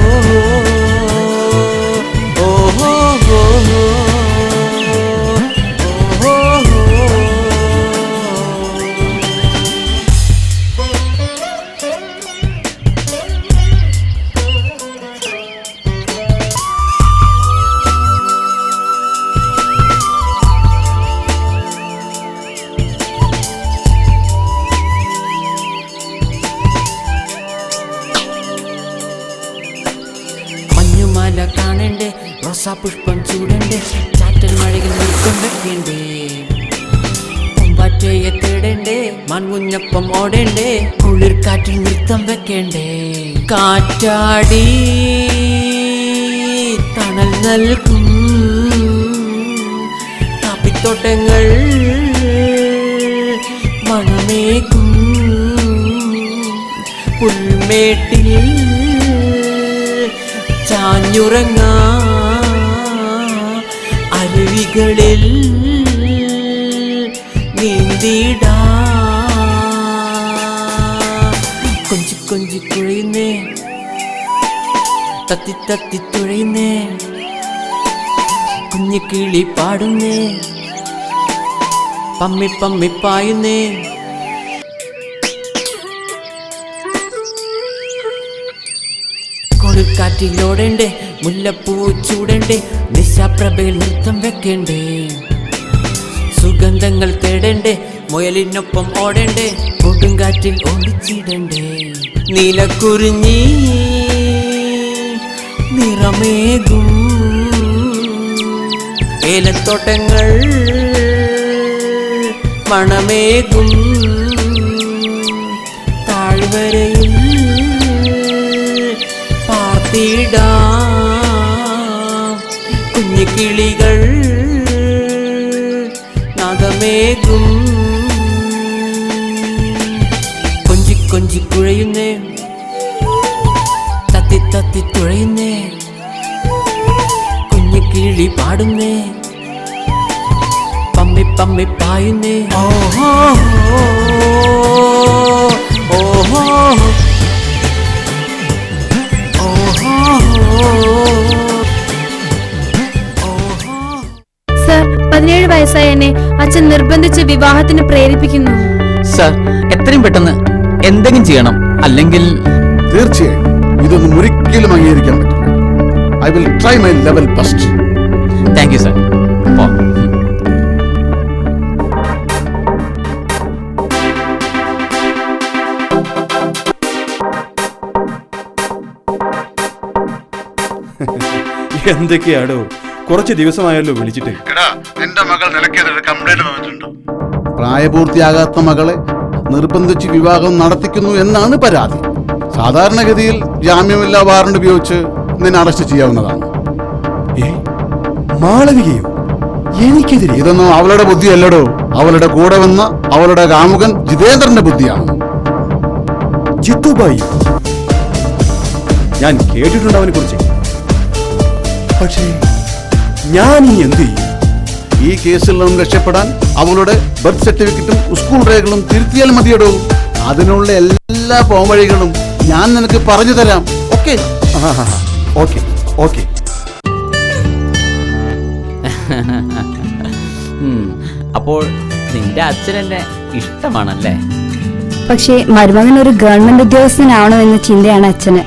മഞ്ഞുമാല കാണണ്ടേ, റോസാപുഷ്പം ചൂടണ്ടേ, ചാറ്റൽ മഴയിൽ നൃത്തം വെക്കണ്ടേ, പൂമ്പാറ്റയെ തേടണ്ടേ, മൺകുഞ്ഞപ്പം ഓടണ്ടേ, കുളിർ കാറ്റിൽ നൃത്തം വെക്കണ്ടേ, കാറ്റാടി തണൽ നൽകും, കാപ്പിത്തോ ഏലത്തോട്ടങ്ങൾ മണമേകും പുൽമേട്ടിൽ ചാഞ്ഞുറങ്ങാ അരുവികളിൽ നീന്തിടാ കൊഞ്ചി കൊഞ്ചി കുഴയുന്നേ തത്തി തത്തി തുഴയുന്നേ കുഞ്ഞിക്കിളി പാടുന്നേ പമ്മി പമ്മി പായുന്നേ കൊടുക്കാറ്റിലോടേണ്ടേ മുല്ലപ്പൂ ചൂടേണ്ടേ നിശാപ്രഭയിൽ നൃത്തം വെക്കേണ്ടേ സുഗന്ധങ്ങൾ തേടേണ്ടേ മുയലിനൊപ്പം ഓടേണ്ടേ കൊടുങ്കാറ്റിൽ ഒളിച്ചിടണ്ടേ നീലക്കുറിഞ്ഞി നിറമേകും ഏലത്തോട്ടങ്ങൾ മണമേകും താഴ്വരയിൽ പാർത്തിടാ കുഞ്ഞിക്കിളികൾ നാദമേകും കൊഞ്ചി കൊഞ്ചി കുഴയുന്നേ തത്തി തത്തി തുഴയുന്നേ കുഞ്ഞിക്കിളി പാടുന്നേ പമ്മി പമ്മി പായുന്നേ ഓഹോ ഓഹോ സർ 17 വയസ്സായ എന്നെ അച്ഛൻ നിർബന്ധിച്ച് വിവാഹത്തിന് പ്രേരിപ്പിക്കുന്നു. സർ എത്രയും പെട്ടെന്ന് എന്തെങ്കിലും ചെയ്യണം, അല്ലെങ്കിൽ തീർച്ചയായും ഇതൊന്നും ഒരിക്കലും അംഗീകരിക്കാൻ പറ്റില്ല. I will try my level best. Thank you sir. എന്തൊക്കെയാടോ, കുറച്ച് ദിവസമായല്ലോ വിളിച്ചിട്ട്. എന്റെ മകൾ നിലയ്ക്കെതിരെ കംപ്ലൈന്റ് തന്നിട്ടുണ്ട്. പ്രായപൂർത്തിയാകാത്ത മകളെ നിർബന്ധിച്ച് വിവാഹം നടത്തിക്കുന്നു എന്നാണ് പരാതി. സാധാരണഗതിയിൽ ജാമ്യമില്ലാ വാറണ്ട് ഉപയോഗിച്ച് നിന്നെ അറസ്റ്റ് ചെയ്യാവുന്നതാണ്. മാളവികയോ? എനിക്കെതിരെ? ഇതൊന്നും അവളുടെ ബുദ്ധിയല്ലടോ, അവളുടെ കൂടെ വന്ന അവളുടെ കാമുകൻ ജിതേന്ദ്രന്റെ ബുദ്ധിയാണ്. ജിത്തുബായി, ഞാൻ കേട്ടിട്ടുണ്ട് അവനെ കുറിച്ച്. പക്ഷേ ഞാൻ ഇനി എന്ത് ചെയ്യും? ഈ കേസിൽ നിന്നും രക്ഷപ്പെടാൻ അവളുടെ ബർത്ത് സർട്ടിഫിക്കറ്റും സ്കൂൾ രേഖകളും തിരുത്തിയാൽ മതിയടോ. അതിനുള്ള എല്ലാ പോംവഴികളും ഞാൻ നിനക്ക് പറഞ്ഞു തരാം. Okay okay okay. അപ്പോൾ നിന്റെ അച്ഛൻ എന്നെ ഇഷ്ടമാണല്ലേ? പക്ഷേ മരുമകൻ ഒരു ഗവൺമെന്റ് ഉദ്യോഗസ്ഥനാണോ എന്ന ചിന്തയാണ് അച്ഛന്.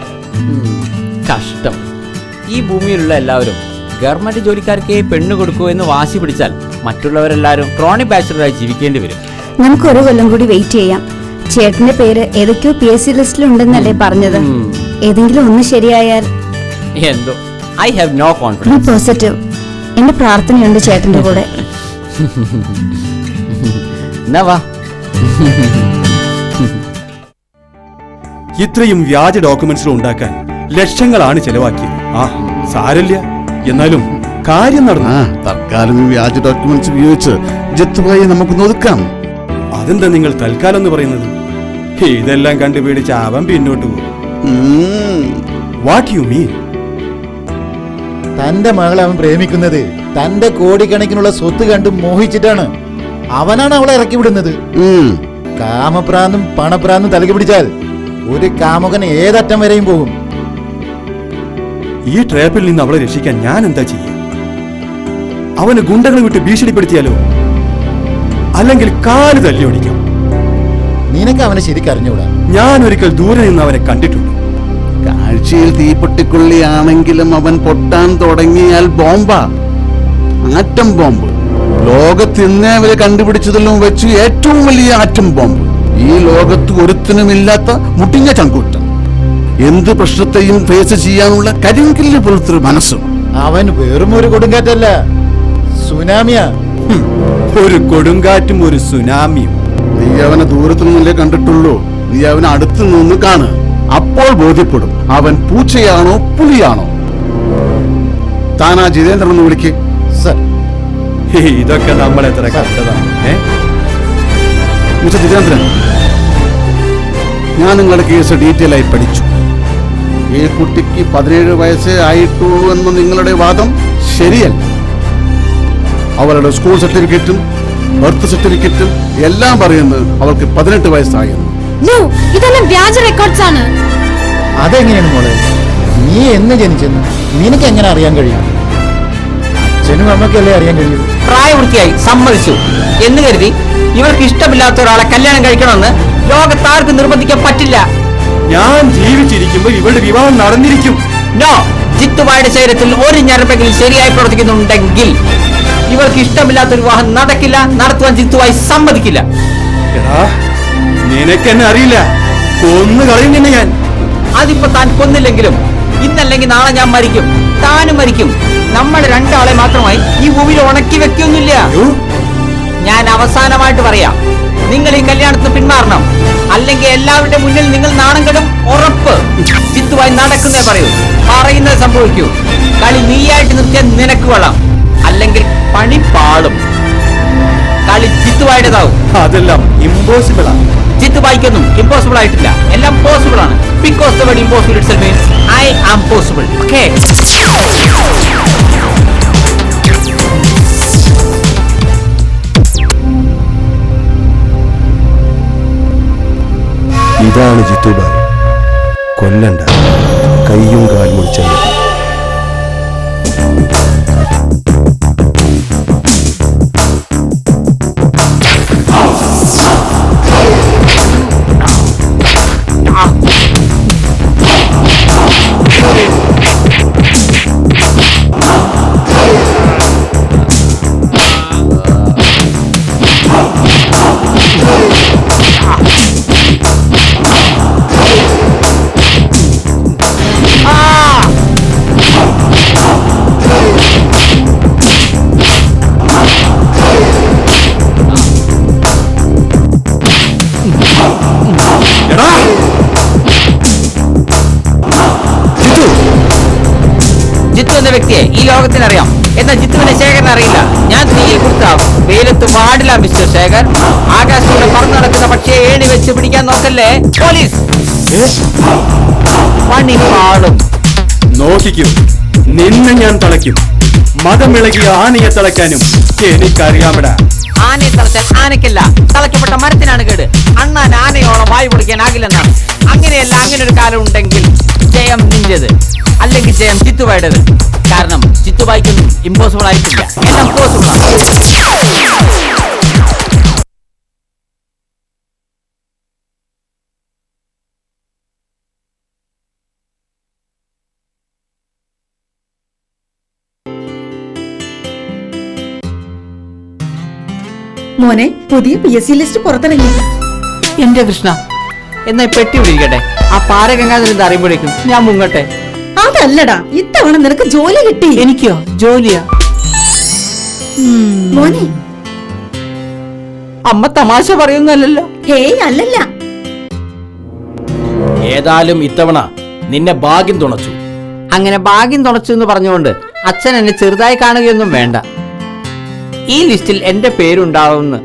കഷ്ടം. ഈ ഭൂമിയിലുള്ള എല്ലാവരും ഗവൺമെന്റ് ജോലിക്കാർക്ക് പെണ്ണു കൊടുക്കൂ എന്ന് വാശി പിടിച്ചാൽ മറ്റുള്ളവരെല്ലാവരും ക്രോണിക് ബാച്ചിലറായി ജീവിക്കേണ്ടി വരും. നമുക്ക് ഒരു കൊല്ലം കൂടി വെയിറ്റ് ചെയ്യാം. ചേട്ടന്റെ പേര് ഏതൊക്കെയോ PSC ലിസ്റ്റിലുണ്ടെന്നല്ലേ പറഞ്ഞത്? ഏതെങ്കിലും ഒന്ന് ശരിയായാൽ എന്തോ I have no confidence. Positive. എന്റെ പ്രാർത്ഥനയുണ്ട് ചേട്ടന്റെ കൂടെ. ഇത്രയും വ്യാജ ഡോക്യുമെന്റ്സുകൾ ഉണ്ടാക്കാൻ ലക്ഷങ്ങളാണ് ചെലവാക്കിയത്. സാരല്ല, എന്നാലും കാര്യം നടന്നു. തൽക്കാലം ഈ വ്യാജ ഡോക്യുമെന്റ്സ് ഉപയോഗിച്ച് ജിത്തുഭായി നമുക്ക് ഒതുക്കാം. അതെന്താ നിങ്ങൾ തൽക്കാലം എന്ന് പറയുന്നത്? ഇതെല്ലാം കണ്ടുപിടിച്ച് അവൻ പിന്നോട്ട് പോകും. What you mean? തന്റെ മകളെ അവൻ പ്രേമിക്കുന്നത് തന്റെ കോടിക്കണക്കിനുള്ള സ്വത്ത് കണ്ട് മോഹിച്ചിട്ടാണ്. അവനാണ് അവളെ ഇറക്കി വിടുന്നത്. കാമപ്രാന്തും പണപ്രാന്തും തലക്ക് പിടിച്ചാൽ ഒരു കാമുകൻ ഏതറ്റം വരെയും പോകും. ഈ ട്രാപ്പിൽ നിന്ന് അവളെ രക്ഷിക്കാൻ ഞാൻ എന്താ ചെയ്യുക? അവന് ഗുണ്ടകളെ വിട്ട് ഭീഷണിപ്പെടുത്തിയാലോ? അല്ലെങ്കിൽ കാല് തല്ലി ഓടിക്കാം? നിനക്ക് അവനെ ശരിക്കറിഞ്ഞൂടാ. ഞാൻ ഒരിക്കൽ ദൂരെ നിന്ന് അവനെ കണ്ടിട്ടുണ്ട്. കാഴ്ചയിൽ തീപ്പെട്ടിക്കൊള്ളിയാണെങ്കിലും അവൻ പൊട്ടാൻ തുടങ്ങിയാൽ ബോംബാ, ആറ്റം ബോംബ്. ലോകത്ത് ഇന്നേ വരെ കണ്ടുപിടിച്ചതിലും വെച്ച് ഏറ്റവും വലിയ ആറ്റം ബോംബ്. ഈ ലോകത്ത് ഒരുത്തിനുമില്ലാത്ത മുട്ടിഞ്ഞ ചങ്കൂറ്റം. എന്ത് പ്രശ്നത്തെയും ഫേസ് ചെയ്യാനുള്ള കരിങ്കില്ല് പോലത്തെ മനസ്സും. അവൻ വെറും ഒരു കൊടുങ്കാറ്റല്ല, സുനാമിയാ. ഒരു കൊടുങ്കാറ്റും ഒരു സുനാമിയും. നീ അവനെ ദൂരത്തു നിന്നല്ലേ കണ്ടിട്ടുള്ളൂ. നീ അവനെ അടുത്തു നിന്ന് കാണ്. അപ്പോൾ ബോധ്യപ്പെടും അവൻ പൂച്ചയാണോ പുലിയാണോ. താനാ ജിതേന്ദ്രൻ എന്ന് വിളിക്ക്. സർ, ഇതൊക്കെ നമ്മൾ എത്ര കണ്ടതാണ്. മിസ്റ്റർ ജിതേന്ദ്രൻ, ഞാൻ നിങ്ങളുടെ കേസ് ഡീറ്റെയിൽ ആയി പഠിച്ചു. ഈ കുട്ടിക്ക് 17 വയസ്സേ ആയിട്ടുള്ളൂ എന്ന നിങ്ങളുടെ വാദം ശരിയല്ല. അവരുടെ സ്കൂൾ സർട്ടിഫിക്കറ്റും ബർത്ത് സർട്ടിഫിക്കറ്റും എല്ലാം പറയുന്നത് അവൾക്ക് 18 വയസ്സായിരുന്നു. ഇതെല്ലാം വ്യാജ റെക്കോർഡ്സ് ആണ്. അതെങ്ങനെയാണ് മോളെ? നീ എന്ന് ജനിച്ചെന്ന് നിനക്ക് എങ്ങനെ അറിയാൻ കഴിയും? അച്ഛനും അമ്മയ്ക്കല്ലേ അറിയാൻ കഴിയൂ. പ്രായപൂർത്തിയായി, സമ്മതിച്ചു എന്ന് കരുതി ഇവർക്ക് ഇഷ്ടമില്ലാത്ത ഒരാളെ കല്യാണം കഴിക്കണമെന്ന് ലോകത്താർക്കും നിർബന്ധിക്കാൻ പറ്റില്ല. ഞാൻ ജീവിച്ചിരിക്കുമ്പോൾ ഇവളുടെ വിവാഹം നടന്നിരിക്കും. നോ, ജിത്തുബായുടെ ശരീരത്തിൽ ഒരു ഞരമ്പെങ്കിലും ശരിയായി പ്രവർത്തിക്കുന്നുണ്ടെങ്കിൽ ഇവർക്ക് ഇഷ്ടമില്ലാത്ത ഒരു വിവാഹം നടക്കില്ല, നടത്തുവാൻ ജിത്തുബായി സമ്മതിക്കില്ല. എടാ, നിനക്കെന്നെ അറിയില്ല, കൊന്നു കളയും നിന്നെ ഞാൻ. അതിപ്പോ താൻ കൊന്നില്ലെങ്കിലും ഇന്നല്ലെങ്കിൽ നാളെ ഞാൻ മരിക്കും, താനും മരിക്കും. നമ്മൾ രണ്ടാളെ മാത്രമായി ഈ ഭൂമിയിൽ ഉണക്കി വെക്കൊന്നുമില്ല. ഞാൻ അവസാനമായിട്ട് പറയാം, നിങ്ങൾ ഈ കല്യാണത്തിന് പിന്മാറണം, അല്ലെങ്കിൽ എല്ലാവരുടെ മുന്നിൽ നിങ്ങൾ നാണം കെടും. ഉറപ്പ്. ജിത്തുവായി നടക്കുന്നേ പറയൂ, പറയുന്നത് സംഭവിക്കൂ. കളി നീയായിട്ട് നിർത്തിയാൽ നിനക്ക് കൊള്ളാം, അല്ലെങ്കിൽ പണി പാടും. കളി ജിത്തുവായുടേതാവും. അതെല്ലാം ഇമ്പോസിബിൾ ആണ്. ജിത്തുബായിക്കൊന്നും ഇമ്പോസിബിൾ ആയിട്ടില്ല, എല്ലാം പോസിബിൾ ആണ്. Because the word impossible itself means I am possible. Okay, ഇതാണ് ജിത്തുബായ്. കൊല്ലണ്ട, കയ്യും കാൽ മുറിച്ചല്ല. ജിത്തു എന്ന വ്യക്തിയെ ഈ ലോകത്തിനറിയാം, എന്നാൽ ജിത്തുവിനെ ശേഖരൻ അറിയില്ല. ഞാൻ തീയിൽ കൊടുത്താവും, വെയിലത്ത് പാടില്ല മിസ്റ്റർ ശേഖർ. ആകാശത്തൂടെ പറന്നു നടക്കുന്ന പക്ഷിയെ ഏണി വെച്ച് പിടിക്കാൻ നോക്കല്ലേ പോലീസ്. പണി പാടും. നോക്കിക്കൂ, നിന്നെ ഞാൻ തളയ്ക്കും. മതമിളകിയ ആനയെ തളയ്ക്കാനും എനിക്കറിയാമടാ. ആനയെ തളച്ചാൽ ആനയ്ക്കല്ല, തളയ്ക്കപ്പെട്ട മരത്തിനാണ് കേട്. അണ്ണാൻ ആനയോളം വായു പൊളിക്കാനാകില്ലെന്നാണ്. അങ്ങനെയല്ല, അങ്ങനെ ഒരു കാലം ഉണ്ടെങ്കിൽ ജയം നിന്റേത്, അല്ലെങ്കിൽ ജയം ജിത്തുബായുടേത്. കാരണം ജിത്തുബായിക്കൊന്നും ഇമ്പോസിബിൾ ആയിട്ടില്ല, എല്ലാം പോസിബിൾ ആണ്. മോനെ, പുതിയ PSC ലിസ്റ്റ് പുറത്തിറങ്ങി. എന്റെ കൃഷ്ണ, എന്നാ പെട്ടി വിളിക്കട്ടെ. ആ പാരഗംഗാധരൻ അറിയുമ്പോഴേക്കും ഞാൻ മുങ്ങട്ടെ. അതല്ലടാ, ഇത്തവണ നിനക്ക് ജോലി കിട്ടി. എനിക്കോ? ജോലിയാ? മോനെ, അമ്മ തമാശ പറയുന്നല്ലോ. ഹേയ് അല്ലല്ല. ഏതായാലും ഇത്തവണ നിന്നെ ഭാഗ്യം തുണച്ചു. അങ്ങനെ ഭാഗ്യം തുണച്ചു എന്ന് പറഞ്ഞുകൊണ്ട് അച്ഛൻ എന്നെ ചെറുതായി കാണുകയൊന്നും വേണ്ട. ഈ ലിസ്റ്റിൽ എന്റെ പേരുണ്ടാവുമെന്ന്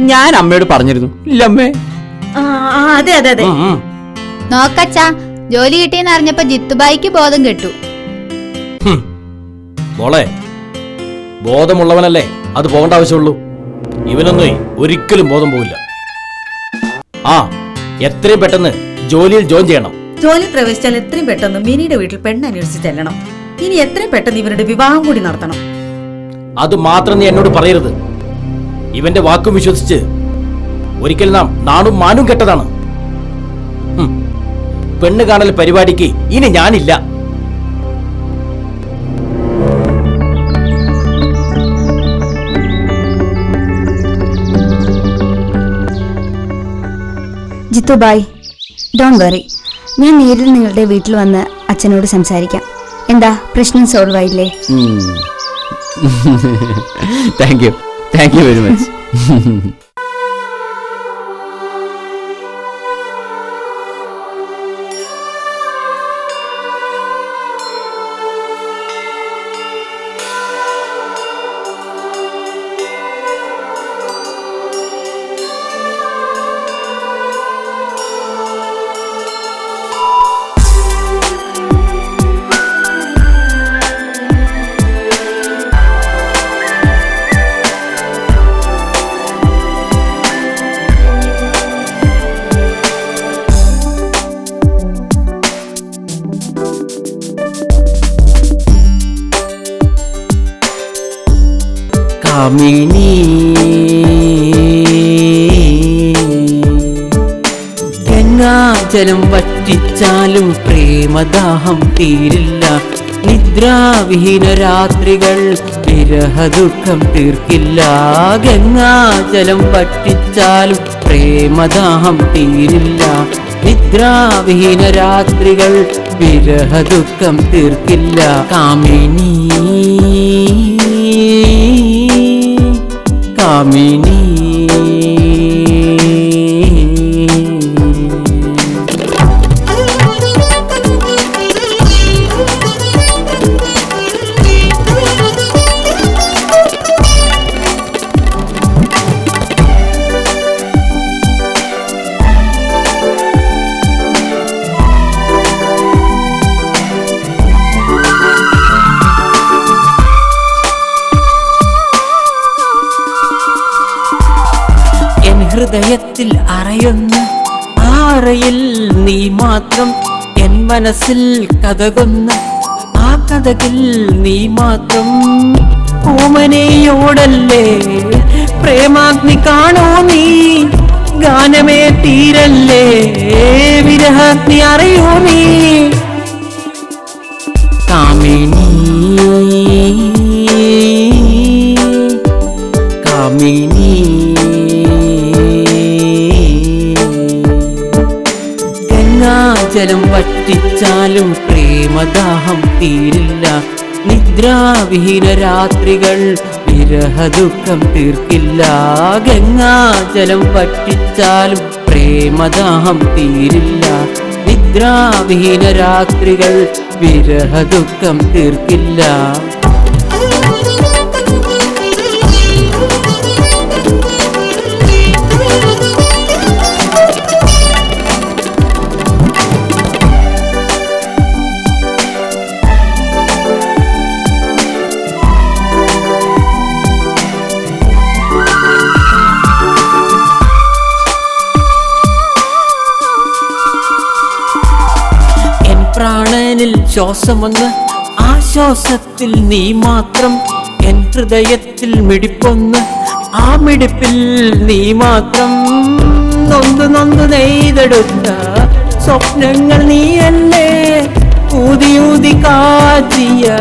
ഞാൻ അമ്മയോട് പറഞ്ഞിരുന്നു. ഇല്ലമ്മേ? അതെ അതെ അതെ. നോക്കച്ചാ, ജോലി കിട്ടിയെന്ന് അറിഞ്ഞപ്പോ ജിത്തുബായിക്ക് ബോധം കെട്ടു. മോളെ, ബോധമുള്ളവനല്ലേ അത് പോകേണ്ട ആവശ്യമുള്ളൂ. ഇവനൊന്നും ഒരിക്കലും ബോധം പോവില്ല. എത്രയും പെട്ടെന്ന് ജോലിയിൽ ജോയിൻ ചെയ്യണം. ജോലി പ്രവേശിച്ചാൽ എത്രയും പെട്ടെന്ന് മിനിയുടെ വീട്ടിൽ പെണ്ണ് അന്വേഷിച്ച് ചെല്ലണം. ഇനി എത്രയും പെട്ടെന്ന് ഇവരുടെ വിവാഹം കൂടി നടത്തണം. അത് മാത്രം നീ എന്നോട് പറയരുത്. ഇവന്റെ വാക്കും വിശ്വസിച്ച് ഒരിക്കൽ നാം നാണും മാനും കെട്ടതാണ്. പെണ്ണ് കാണൽ പരിപാടിക്ക് ഇനി ഞാനില്ല. ജിത്തുബായ്, ഡോൺ വറി, ഞാൻ നേരിൽ നിങ്ങളുടെ വീട്ടിൽ വന്ന് അച്ഛനോട് സംസാരിക്കാം. എന്താ പ്രശ്നം സോൾവ് ആയില്ലേ? Thank you very much. കാമിനി ഗംഗാജലം വറ്റിച്ചാലും പ്രേമദാഹം തീരില്ല. നിദ്രാവിഹീന രാത്രികൾ വിരഹദുഃഖം തീർക്കില്ല. ഗംഗാജലം വറ്റിച്ചാലും പ്രേമദാഹം തീരില്ല. നിദ്രാവിഹീന രാത്രികൾ വിരഹദുഃഖം തീർക്കില്ല. കാമിനി കാമിനി ഹൃദയത്തിൽ അറയുന്ന ആറയിൽ നീ മാത്രം. എൻ മനസ്സിൽ കഥകൊന്ന ആ കഥകിൽ നീ മാത്രം. ഓമനയോടല്ലേ പ്രേമാഗ്നി കാണോ നീ. ഗാനമേ തീരല്ലേ വിരഹാഗ്നി അറിയോ നീ. കാമിനി കാമിനി ഗംഗാജലം വറ്റിച്ചാലും പ്രേമദാഹം തീരില്ല. നിദ്രാവിഹീന രാത്രികൾ വിരഹദുഃഖം തീർക്കില്ല. ഗംഗാജലം വറ്റിച്ചാലും പ്രേമദാഹം തീരില്ല. നിദ്രാവിഹീന രാത്രികൾ വിരഹദുഃഖം തീർക്കില്ല. പ്രാണനിൽ ശ്വാസമൊന്ന് ആ ശ്വാസത്തിൽ നീ മാത്രം. എൻ ഹൃദയത്തിൽ മിടിപ്പൊന്ന് ആ മിടിപ്പിൽ നീ മാത്രം. നൊന്ത് നൊന്ത് നെയ്തെടുത്ത സ്വപ്നങ്ങൾ നീയല്ലേ. ഊതി കാച്ചിയ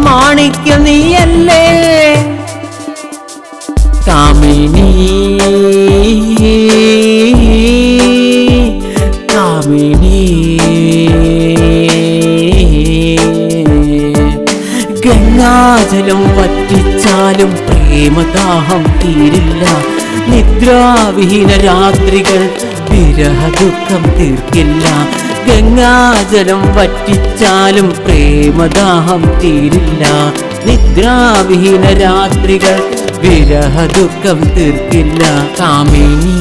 മാണിക്യം നീയല്ലേ. കാമിനി കാമിനി ഗംഗാജലം വറ്റിച്ചാലും പ്രേമദാഹം തീരില്ല. നിദ്രാവിഹീന രാത്രികൾ വിരഹദുഃഖം തീർക്കില്ല. ഗംഗാജലം വറ്റിച്ചാലും പ്രേമദാഹം തീരില്ല. നിദ്രാവിഹീന രാത്രികൾ വിരഹദുഃഖം തീർക്കില്ല. കാമിനി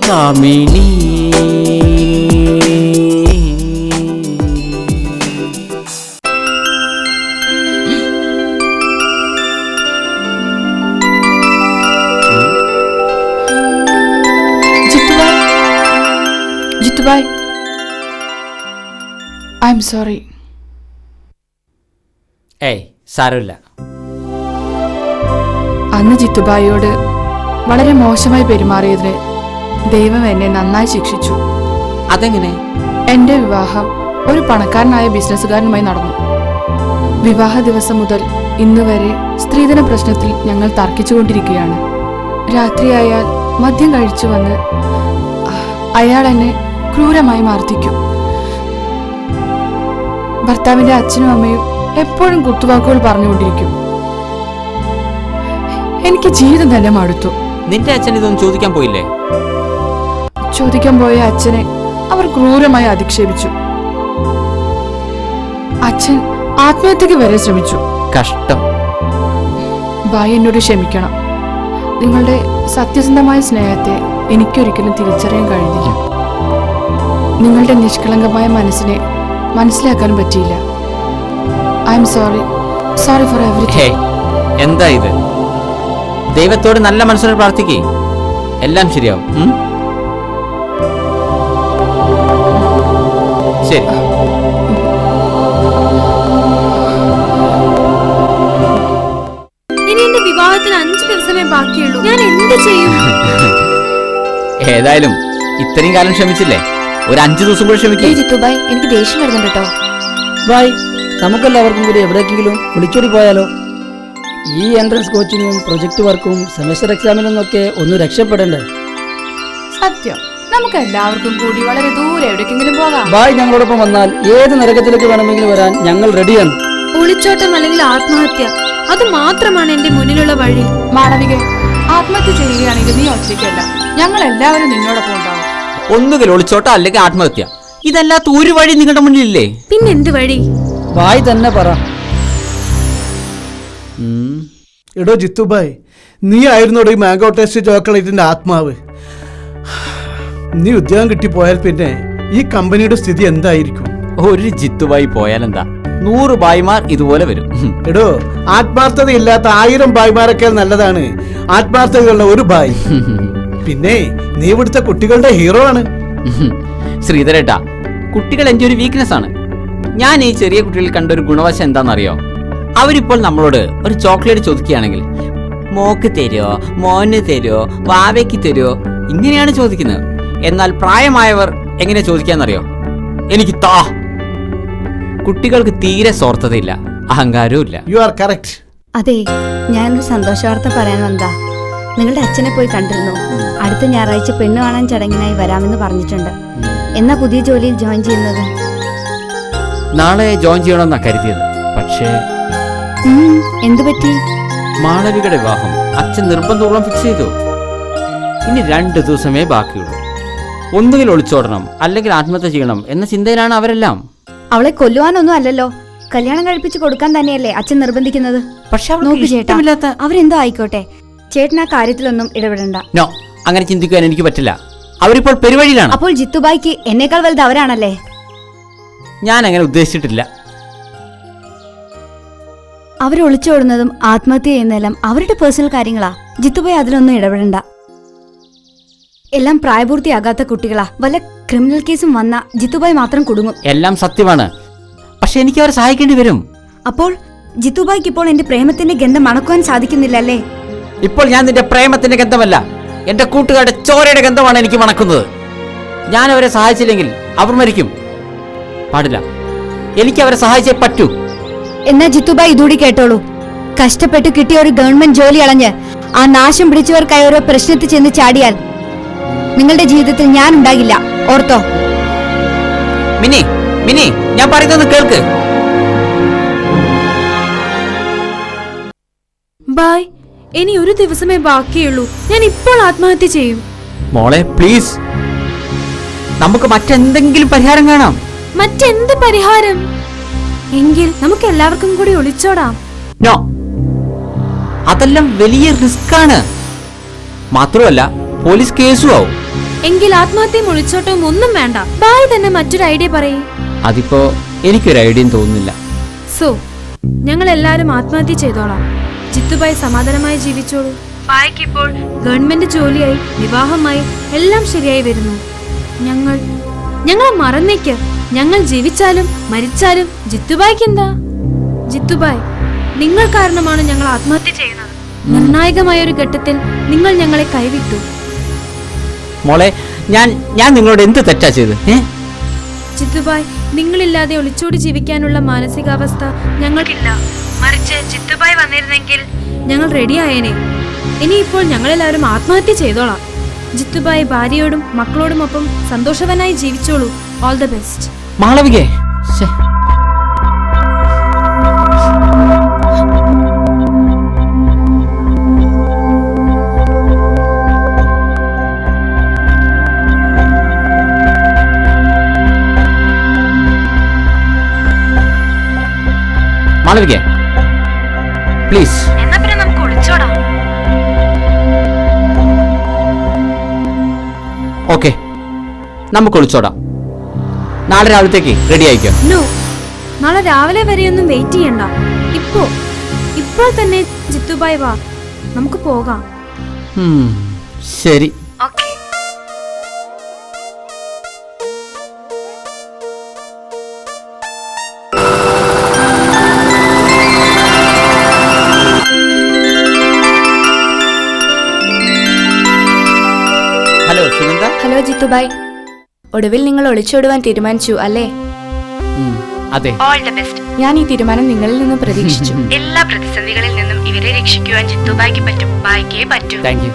കാമിനി ജിത്തുബായ്, ഐ എം സോറി. ഏയ് സാരമില്ല. അന്ന് ജിത്തുബായിയോട് വളരെ മോശമായി പെരുമാറിയതിന് ദൈവം എന്നെ നന്നായി ശിക്ഷിച്ചു. അതെങ്ങനെ? എന്റെ വിവാഹം ഒരു പണക്കാരനായ ബിസിനസ്സുകാരനുമായി നടന്നു. വിവാഹ ദിവസം മുതൽ ഇന്ന് വരെ സ്ത്രീധന പ്രശ്നത്തിൽ ഞങ്ങൾ തർക്കിച്ചുകൊണ്ടിരിക്കുകയാണ്. രാത്രിയായാൽ മദ്യം കഴിച്ചു വന്ന് അയാൾ എന്നെ ക്രൂരമായി മർദ്ദിക്കും. ഭർത്താവിന്റെ അച്ഛനും അമ്മയും എപ്പോഴും കുത്തുവാക്കുകൾ പറഞ്ഞുകൊണ്ടിരിക്കും. എനിക്ക് ജീവിതം തന്നെ മടുത്തു. നിന്റെ അച്ഛൻ ഇതൊന്നും ചോദിക്കാൻ പോയില്ലേ? ചോദിക്കാൻ പോയ അച്ഛനെ അവർ ക്രൂരമായി അധിക്ഷേപിച്ചു. അച്ഛൻ ആത്മഹത്യക്ക് വരെ ശ്രമിച്ചു. കഷ്ടം. ബായി എന്നോട് ക്ഷമിക്കണം. നിങ്ങളുടെ സത്യസന്ധമായ സ്നേഹത്തെ എനിക്കൊരിക്കലും തിരിച്ചറിയാൻ കഴിഞ്ഞില്ല. നിങ്ങളുടെ നിഷ്കളങ്കമായ മനസ്സിനെ മനസ്സിലാക്കാനും പറ്റിയില്ല. I am sorry for everything. എന്താ ഇത്? ദൈവത്തോട് നല്ല മനസ്സോടെ പ്രാർത്ഥിക്കേ, എല്ലാം ശരിയാവും. ശരി. ഏതായാലും ഇത്രയും കാലം ക്ഷമിച്ചില്ലേ, ഒരു 5 ദിവസം കൂടെ ക്ഷമിക്കേ. ജിത്തുബായ്, എനിക്ക് ദേഷ്യം വരുന്നുണ്ട് കേട്ടോ. ബായ്, നമുക്കെല്ലാവർക്കും കൂടി എവിടേക്കെങ്കിലും ഒളിച്ചോടി പോയാലോ? ഈ എൻട്രൻസ് കോച്ചിങ്ങും പ്രൊജക്ട് വർക്കും സെമസ്റ്റർ എക്സാമിനൊക്കെ ഒന്ന് രക്ഷപ്പെടണ്ടേ? സത്യം, നമുക്ക് എല്ലാവർക്കും കൂടി വളരെ ദൂരെ എവിടേക്കെങ്കിലും പോകാം. ബായ് ഞങ്ങളോടൊപ്പം വന്നാൽ ഏത് നരകത്തിലേക്ക് വേണമെങ്കിലും വരാൻ ഞങ്ങൾ റെഡിയാണ്. ഒളിച്ചോട്ടം അല്ലെങ്കിൽ ആത്മഹത്യ, അത് മാത്രമാണ് എന്റെ മുന്നിലുള്ള വഴി. മാളവികെ, ആത്മഹത്യ ചെയ്യുകയാണെങ്കിൽ നീ ഒറ്റയ്ക്കല്ല, ഞങ്ങൾ എല്ലാവരും നിന്നോടൊപ്പം ഉണ്ടാവും. ഒന്നുകിൽ ഒളിച്ചോട്ടം അല്ലെങ്കിൽ ആത്മഹത്യ, ഇതല്ലാത്ത ഒരു വഴി നിങ്ങളുടെ മുന്നിലില്ലേ? പിന്നെന്ത് വഴി? ബായ് തന്നെ പറ. എടോ ജിത്തുബായ്, നീ ആയിരുന്നോടോ ഈ മാംഗോ ടേസ്റ്റ് ചോക്ലേറ്റിന്റെ ആത്മാവ്. നീ ഉദ്യോഗം കിട്ടിപ്പോയാൽ പിന്നെ ഈ കമ്പനിയുടെ സ്ഥിതി എന്തായിരിക്കും? ഒരു ജിത്തുബായി പോയാലെന്താ, 100 ബായിമാർ ഇതുപോലെ വരും. എടോ, ആത്മാർത്ഥതയില്ലാത്ത 1000 ബായിമാരൊക്കെ നല്ലതാണ് ആത്മാർത്ഥതയുള്ള ഒരു ബായ്. പിന്നെ നീ ഇവിടുത്തെ കുട്ടികളുടെ ഹീറോ ആണ്. ശ്രീധരേട്ടാ, കുട്ടികൾ എന്റെ ഒരു വീക്ക്നെസ് ആണ്. ഞാൻ ഈ ചെറിയ കുട്ടികളിൽ കണ്ട ഒരു ഗുണവശം എന്താണെന്നറിയോ? അവരിപ്പോൾ നമ്മളോട് ഒരു ചോക്ലേറ്റ് ചോദിക്കുകയാണെങ്കിൽ മോക്ക് തരുമോ, മോന് തരുമോ, വാവയ്ക്ക് തരുമോ, ഇങ്ങനെയാണ് ചോദിക്കുന്നത്. എന്നാൽ പ്രായമായവർ എങ്ങനെ ചോദിക്കാന്നറിയോ? എനിക്ക് താ. കുട്ടികൾക്ക് തീരെ സ്വാർത്ഥതയില്ല, അഹങ്കാരവും ഇല്ല. You are correct. അതെ, ഞാനൊരു സന്തോഷ വാർത്ത പറയാൻ വന്നതാ. നിങ്ങളുടെ അച്ഛനെ പോയി കണ്ടിരുന്നു. അടുത്ത ഞായറാഴ്ച പെണ്ണ് കാണാൻ ചടങ്ങിനായി വരാമെന്ന് പറഞ്ഞിട്ടുണ്ട്. എന്നാ പുതിയ ജോലിയിൽ ജോയിൻ ചെയ്യുന്നത്? നാളെ ജോയിൻ ചെയ്യണമെന്നാ കരുതിയത്. പക്ഷേ എന്തു പറ്റി? മാളവികയുടെ വിവാഹം അച്ഛൻ നിർബന്ധപൂർവ്വം ഫിക്സ് ചെയ്തു. ഇനി 2 ദിവസമേ ബാക്കിയുള്ളൂ. ഒന്നുകിൽ ഒളിച്ചോടണം അല്ലെങ്കിൽ ആത്മഹത്യ ചെയ്യണം എന്ന ചിന്തയിലാണ് അവരെല്ലാം. അവളെ കൊല്ലുവാനൊന്നും അല്ലല്ലോ, കല്യാണം കഴിപ്പിച്ച് കൊടുക്കാൻ തന്നെയല്ലേ അച്ഛൻ നിർബന്ധിക്കുന്നത്. പക്ഷെ നോക്കൂ ചേട്ടാ, അവരെന്തോ ആയിക്കോട്ടെ, ചേട്ടൻ ആ കാര്യത്തിലൊന്നും ഇടപെടണ്ട. നോ, അങ്ങനെ ചിന്തിക്കാൻ എനിക്ക് പറ്റില്ല. അവരിപ്പോൾ പെരുവഴിയിലാണ്. അപ്പോൾ ജിത്തുബായിക്ക് എന്നേക്കാൾ വലുത് അവരാണല്ലേ? ഞാൻ അങ്ങനെ ഉദ്ദേശിച്ചിട്ടില്ല. അവർ ഒളിച്ചോടുന്നതും ആത്മഹത്യ ചെയ്യുന്നതെല്ലാം അവരുടെ പേഴ്സണൽ കാര്യങ്ങളാ. ജിത്തുബായി അതിലൊന്നും ഇടപെടണ്ട. എല്ലാം പ്രായപൂർത്തിയാകാത്ത കുട്ടികളാ. വല്ല ക്രിമിനൽ കേസും വന്ന ജിത്തുബായി മാത്രം കുടുങ്ങും. എല്ലാം സത്യമാണ്, പക്ഷെ എനിക്ക് അവരെ സഹായിക്കേണ്ടി വരും. അപ്പോൾ ജിത്തുബായിക്ക് ഇപ്പോൾ എന്റെ പ്രേമത്തിന്റെ ഗന്ധം മണക്കുവാൻ സാധിക്കുന്നില്ലല്ലേ? ഇപ്പോൾ ഞാൻ നിന്റെ പ്രേമത്തിന്റെ ഗന്ധമല്ല, എന്റെ കൂട്ടുകാരുടെ ചോരയുടെ ഗന്ധമാണ് എനിക്ക് മണക്കുന്നത്. ഞാൻ അവരെ സഹായിച്ചില്ലെങ്കിൽ അവർ മരിക്കും. പാടില്ല, എനിക്ക് അവരെ സഹായിച്ചേ പറ്റൂ. എന്നാ ജിത്തുബായി ഇതൂടി കേട്ടോളൂ. കഷ്ടപ്പെട്ട് കിട്ടിയ ഒരു ഗവൺമെന്റ് ജോലി അളഞ്ഞ് ആ നാശം പിടിച്ചവർക്കായി ഓരോ പ്രശ്നത്തിൽ ചെന്ന് ചാടിയാൽ നിങ്ങളുടെ ജീവിതത്തിൽ ഞാൻ ഉണ്ടാകില്ല, ഓർത്തോ? മിനി, മിനി, ഞാൻ പറയുന്നത് കേൾക്ക്. ബായ്, ഇനി ഒരു ദിവസമേ ബാക്കിയുള്ളൂ. ഞാൻ ഇപ്പോൾ ആത്മഹത്യ ചെയ്യും. മോളെ പ്ലീസ്, നമുക്ക് മറ്റെന്തെങ്കിലും പരിഹാരം കാണാം. മറ്റെന്ത് പരിഹാരം? എങ്കിൽ നമുക്ക് എല്ലാവർക്കും കൂടി ഒളിച്ചോടാം. നോ, അതെല്ലാം വലിയ റിസ്ക് ആണ്. മാത്രമല്ല പോലീസ് കേസും ആവും. എങ്കിൽ ആത്മഹത്യയും ഒളിച്ചോട്ടവും ഒന്നും വേണ്ട. ബായ് തന്നെ മറ്റൊരു ഐഡിയ പറയേ. അതിപ്പോ എനിക്കൊരു ഐഡിയയും തോന്നുന്നില്ല. സോ ഞങ്ങൾ എല്ലാരും ആത്മഹത്യ ചെയ്തോളാം. ജിത്തുബായി സമാധാനമായി ജീവിച്ചോളൂ. ബായ്ക്ക് ഇപ്പോൾ ഗവൺമെന്റ് ജോലിയായി, വിവാഹമായി, എല്ലാം ശരിയായി വരുന്നു. ഞങ്ങളെ മറന്നേക്ക്. ഞങ്ങൾ ജീവിച്ചാലും മരിച്ചാലും ജിത്തുബായിക്ക് എന്താ? ജിത്തുബായ്, നിങ്ങൾ കാരണമാണ് ഞങ്ങൾ ആത്മഹത്യ ചെയ്യുന്നത്. നിർണായകമായ ഒരു ഘട്ടത്തിൽ നിങ്ങൾ ഞങ്ങളെ കൈവിട്ടു. മോളെ, ഞാൻ നിങ്ങളോട് എന്ത് തെറ്റാ ചെയ്ത്? ജിത്തുബായ്, നിങ്ങളില്ലാതെ ഒളിച്ചോടി ജീവിക്കാനുള്ള മാനസികാവസ്ഥ ഞങ്ങൾക്കില്ല. മറിച്ച് ജിത്തുബായ് വന്നിരുന്നെങ്കിൽ ഞങ്ങൾ റെഡിയായേനെ. ഇനിയിപ്പോൾ ഞങ്ങളെല്ലാവരും ആത്മഹത്യ ചെയ്തോളാം. ജിത്തുബായ് ഭാര്യയോടും മക്കളോടുമൊപ്പം സന്തോഷവനായി ജീവിച്ചോളൂ. All the best. മാളവികേ, മാളവികേ പ്ലീസ്. എന്നാ പിന്നെ നമുക്ക് ഒളിച്ചോടാം. ഓക്കെ, നമുക്ക് ഒളിച്ചോടാം. നാളെ രാവിലത്തേക്ക് റെഡി ആയിക്കോ. നോ, നാളെ രാവിലെ വരെയൊന്നും വെയിറ്റ് ചെയ്യണ്ട. ഇപ്പോൾ തന്നെ ജിത്തുബായ് വാ, നമുക്ക് പോകാം. ശരി. ഹലോ സുനന്ദ. ഹലോ ജിത്തുബായ്, ഒടുവിൽ നിങ്ങൾ ഒളിച്ചോടുവാൻ തീരുമാനിച്ചു അല്ലേ? അതെ. All the best. ഞാൻ ഈ തീരുമാനം നിങ്ങളിൽ നിന്നും പ്രതീക്ഷിച്ചു. എല്ലാ പ്രതിസന്ധികളിൽ നിന്നും ഇവരെ രക്ഷിക്കുവാൻ ജിത്തുബായ്ക്ക് പറ്റും. ബായ്ക്കേ പറ്റൂ. Thank you.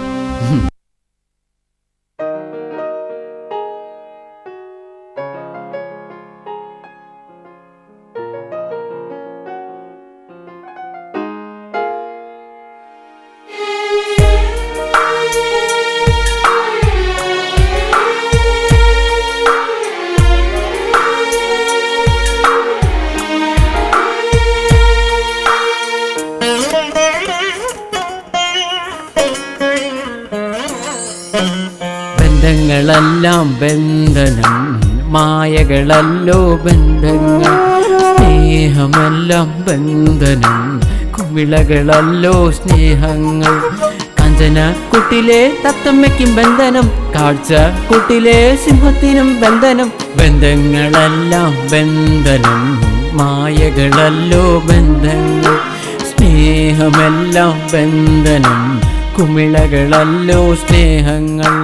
ബന്ധങ്ങളെല്ലാം ബന്ധനം, മായകളല്ലോ ബന്ധങ്ങൾ. സ്നേഹമെല്ലാം ബന്ധനം, കുമിളകളല്ലോ സ്നേഹങ്ങൾ. കാഞ്ചന കുട്ടിലെ തത്തമ്മയ്ക്കും ബന്ധനം, കാഴ്ച കുട്ടിലെ സിംഹത്തിനും ബന്ധനം. ബന്ധങ്ങളെല്ലാം ബന്ധനം, മായകളല്ലോ ബന്ധങ്ങൾ. സ്നേഹമെല്ലാം ബന്ധനം, കുമിളകളല്ലോ സ്നേഹങ്ങൾ.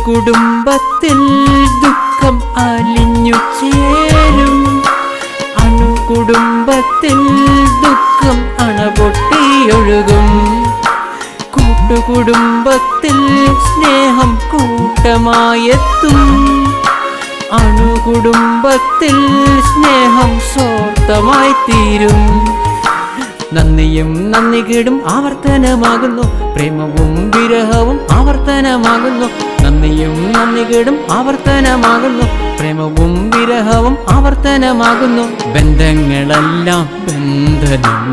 കുടുംബത്തിൽ ദുഃഖം അലിഞ്ഞു ചേരും, അണുകുടുംബത്തിൽ ദുഃഖം അണപൊട്ടിയൊഴുകും. കൂട്ടുകുടുംബത്തിൽ സ്നേഹം കൂട്ടമായെത്തും, അണുകുടുംബത്തിൽ സ്നേഹം സ്വാർത്ഥമായി തീരും. നന്ദിയും നന്ദികേടും ആവർത്തനമാകുന്നു, പ്രേമവും വിരഹവും ആവർത്തനമാകുന്നു. നന്ദിയും നന്ദികേടും ആവർത്തനമാകുന്നു, പ്രേമവും വിരഹവും ആവർത്തനമാകുന്നു. ബന്ധങ്ങളെല്ലാം ബന്ധനം,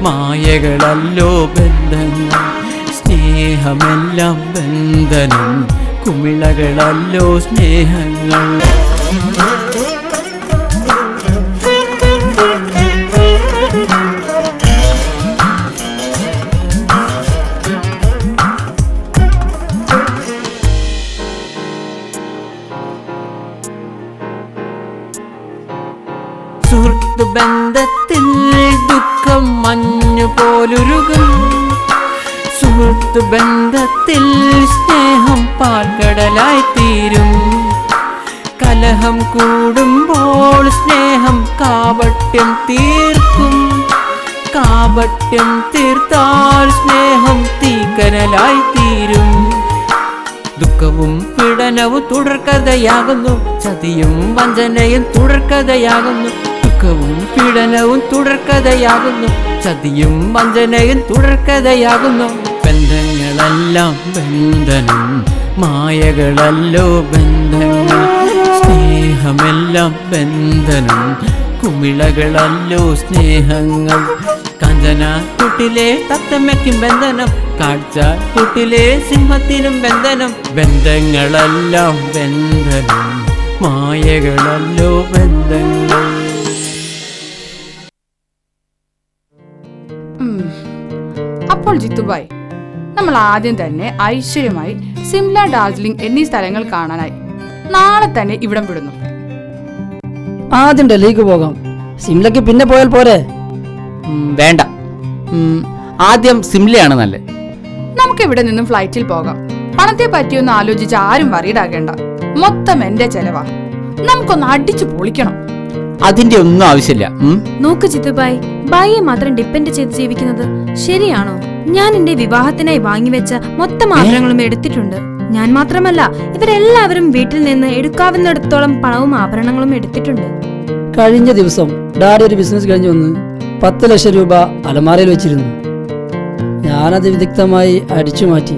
മായകളല്ലോ ബന്ധങ്ങൾ. സ്നേഹമെല്ലാം ബന്ധനം, കുമിളകളല്ലോ സ്നേഹങ്ങൾ. ബന്ധത്തിൽ ദുഃഖം മഞ്ഞു പോലുരുകും, സുഹൃത്ത് ബന്ധത്തിൽ സ്നേഹം പാൽക്കടലായി തീരും. കലഹം കൂടുമ്പോൾ സ്നേഹം കാപട്യം തീർക്കും, കാപട്യം തീർത്താൽ സ്നേഹം തീക്കനലായി തീരും. ദുഃഖവും പീഡനവും തുടർക്കഥയാകുന്നു, ചതിയും വഞ്ചനയും തുടർക്കഥയാകുന്നു. ദുഃഖവും പീഡനവും തുടർക്കഥയാകുന്നു, ചതിയും വഞ്ചനയും തുടർക്കഥയാകുന്നു. ബന്ധങ്ങളെല്ലാം ബന്ധനം, മായകളല്ലോ ബന്ധങ്ങൾ. സ്നേഹമെല്ലാം ബന്ധനം, കുമിളകളല്ലോ സ്നേഹങ്ങൾ. കാഞ്ചന കുട്ടിലെ തത്തമ്മയ്ക്കും ബന്ധനം, കാഴ്ച കുട്ടിലെ സിംഹത്തിനും ബന്ധനം. ബന്ധങ്ങളെല്ലാം ബന്ധനം, മായകളല്ലോ ബന്ധങ്ങൾ. അപ്പോൾ ജിത്തുബായ്, നമ്മൾ ആദ്യം തന്നെ ഐശ്വര്യമായി സിംല, ഡാർജിലിംഗ് എന്നീ സ്ഥലങ്ങൾ കാണാനായി നാളെ തന്നെ ഇവിടം വിടുന്നു. ആദ്യം ഡൽഹിക്ക് പോകാം, സിംലക്ക് പിന്നെ പോയാൽ പോരെ? വേണ്ട, ആദ്യം സിംലയാണ് നല്ലത്. നമുക്ക് ഇവിടെ നിന്നും ഫ്ലൈറ്റിൽ പോകാം. പണത്തെ പറ്റിയൊന്നും ആലോചിച്ച് ആരും വറീഡാകേണ്ട. മൊത്തം എന്റെ ചെലവാ. നമുക്കൊന്ന് അടിച്ചു പൊളിക്കണം. അതിന്റെ ഒന്നും ആവശ്യമില്ല. നോക്ക് ജിത്തുബായ്, ബായിയെ മാത്രം ഡിപ്പെൻഡ് ചെയ്ത് ജീവിക്കുന്നത് ശരിയാണോ? ഞാൻ എന്റെ വിവാഹത്തിനായി വാങ്ങിവെച്ച മൊത്തം ആഭരണങ്ങളും എടുത്തിട്ടുണ്ട്. ഞാൻ മാത്രമല്ല, ഇവരെല്ലാവരും വീട്ടിൽ നിന്ന് എടുക്കാവുന്നിടത്തോളം പണവും ആഭരണങ്ങളും എടുത്തിട്ടുണ്ട്. കഴിഞ്ഞ ദിവസം ഡാഡി ഒരു ബിസിനസ് കഴിഞ്ഞു വന്ന് 10 ലക്ഷം രൂപ അലമാരയിൽ വെച്ചിരുന്നു. ഞാനത് വിദഗ്ധമായി അടിച്ചു മാറ്റി.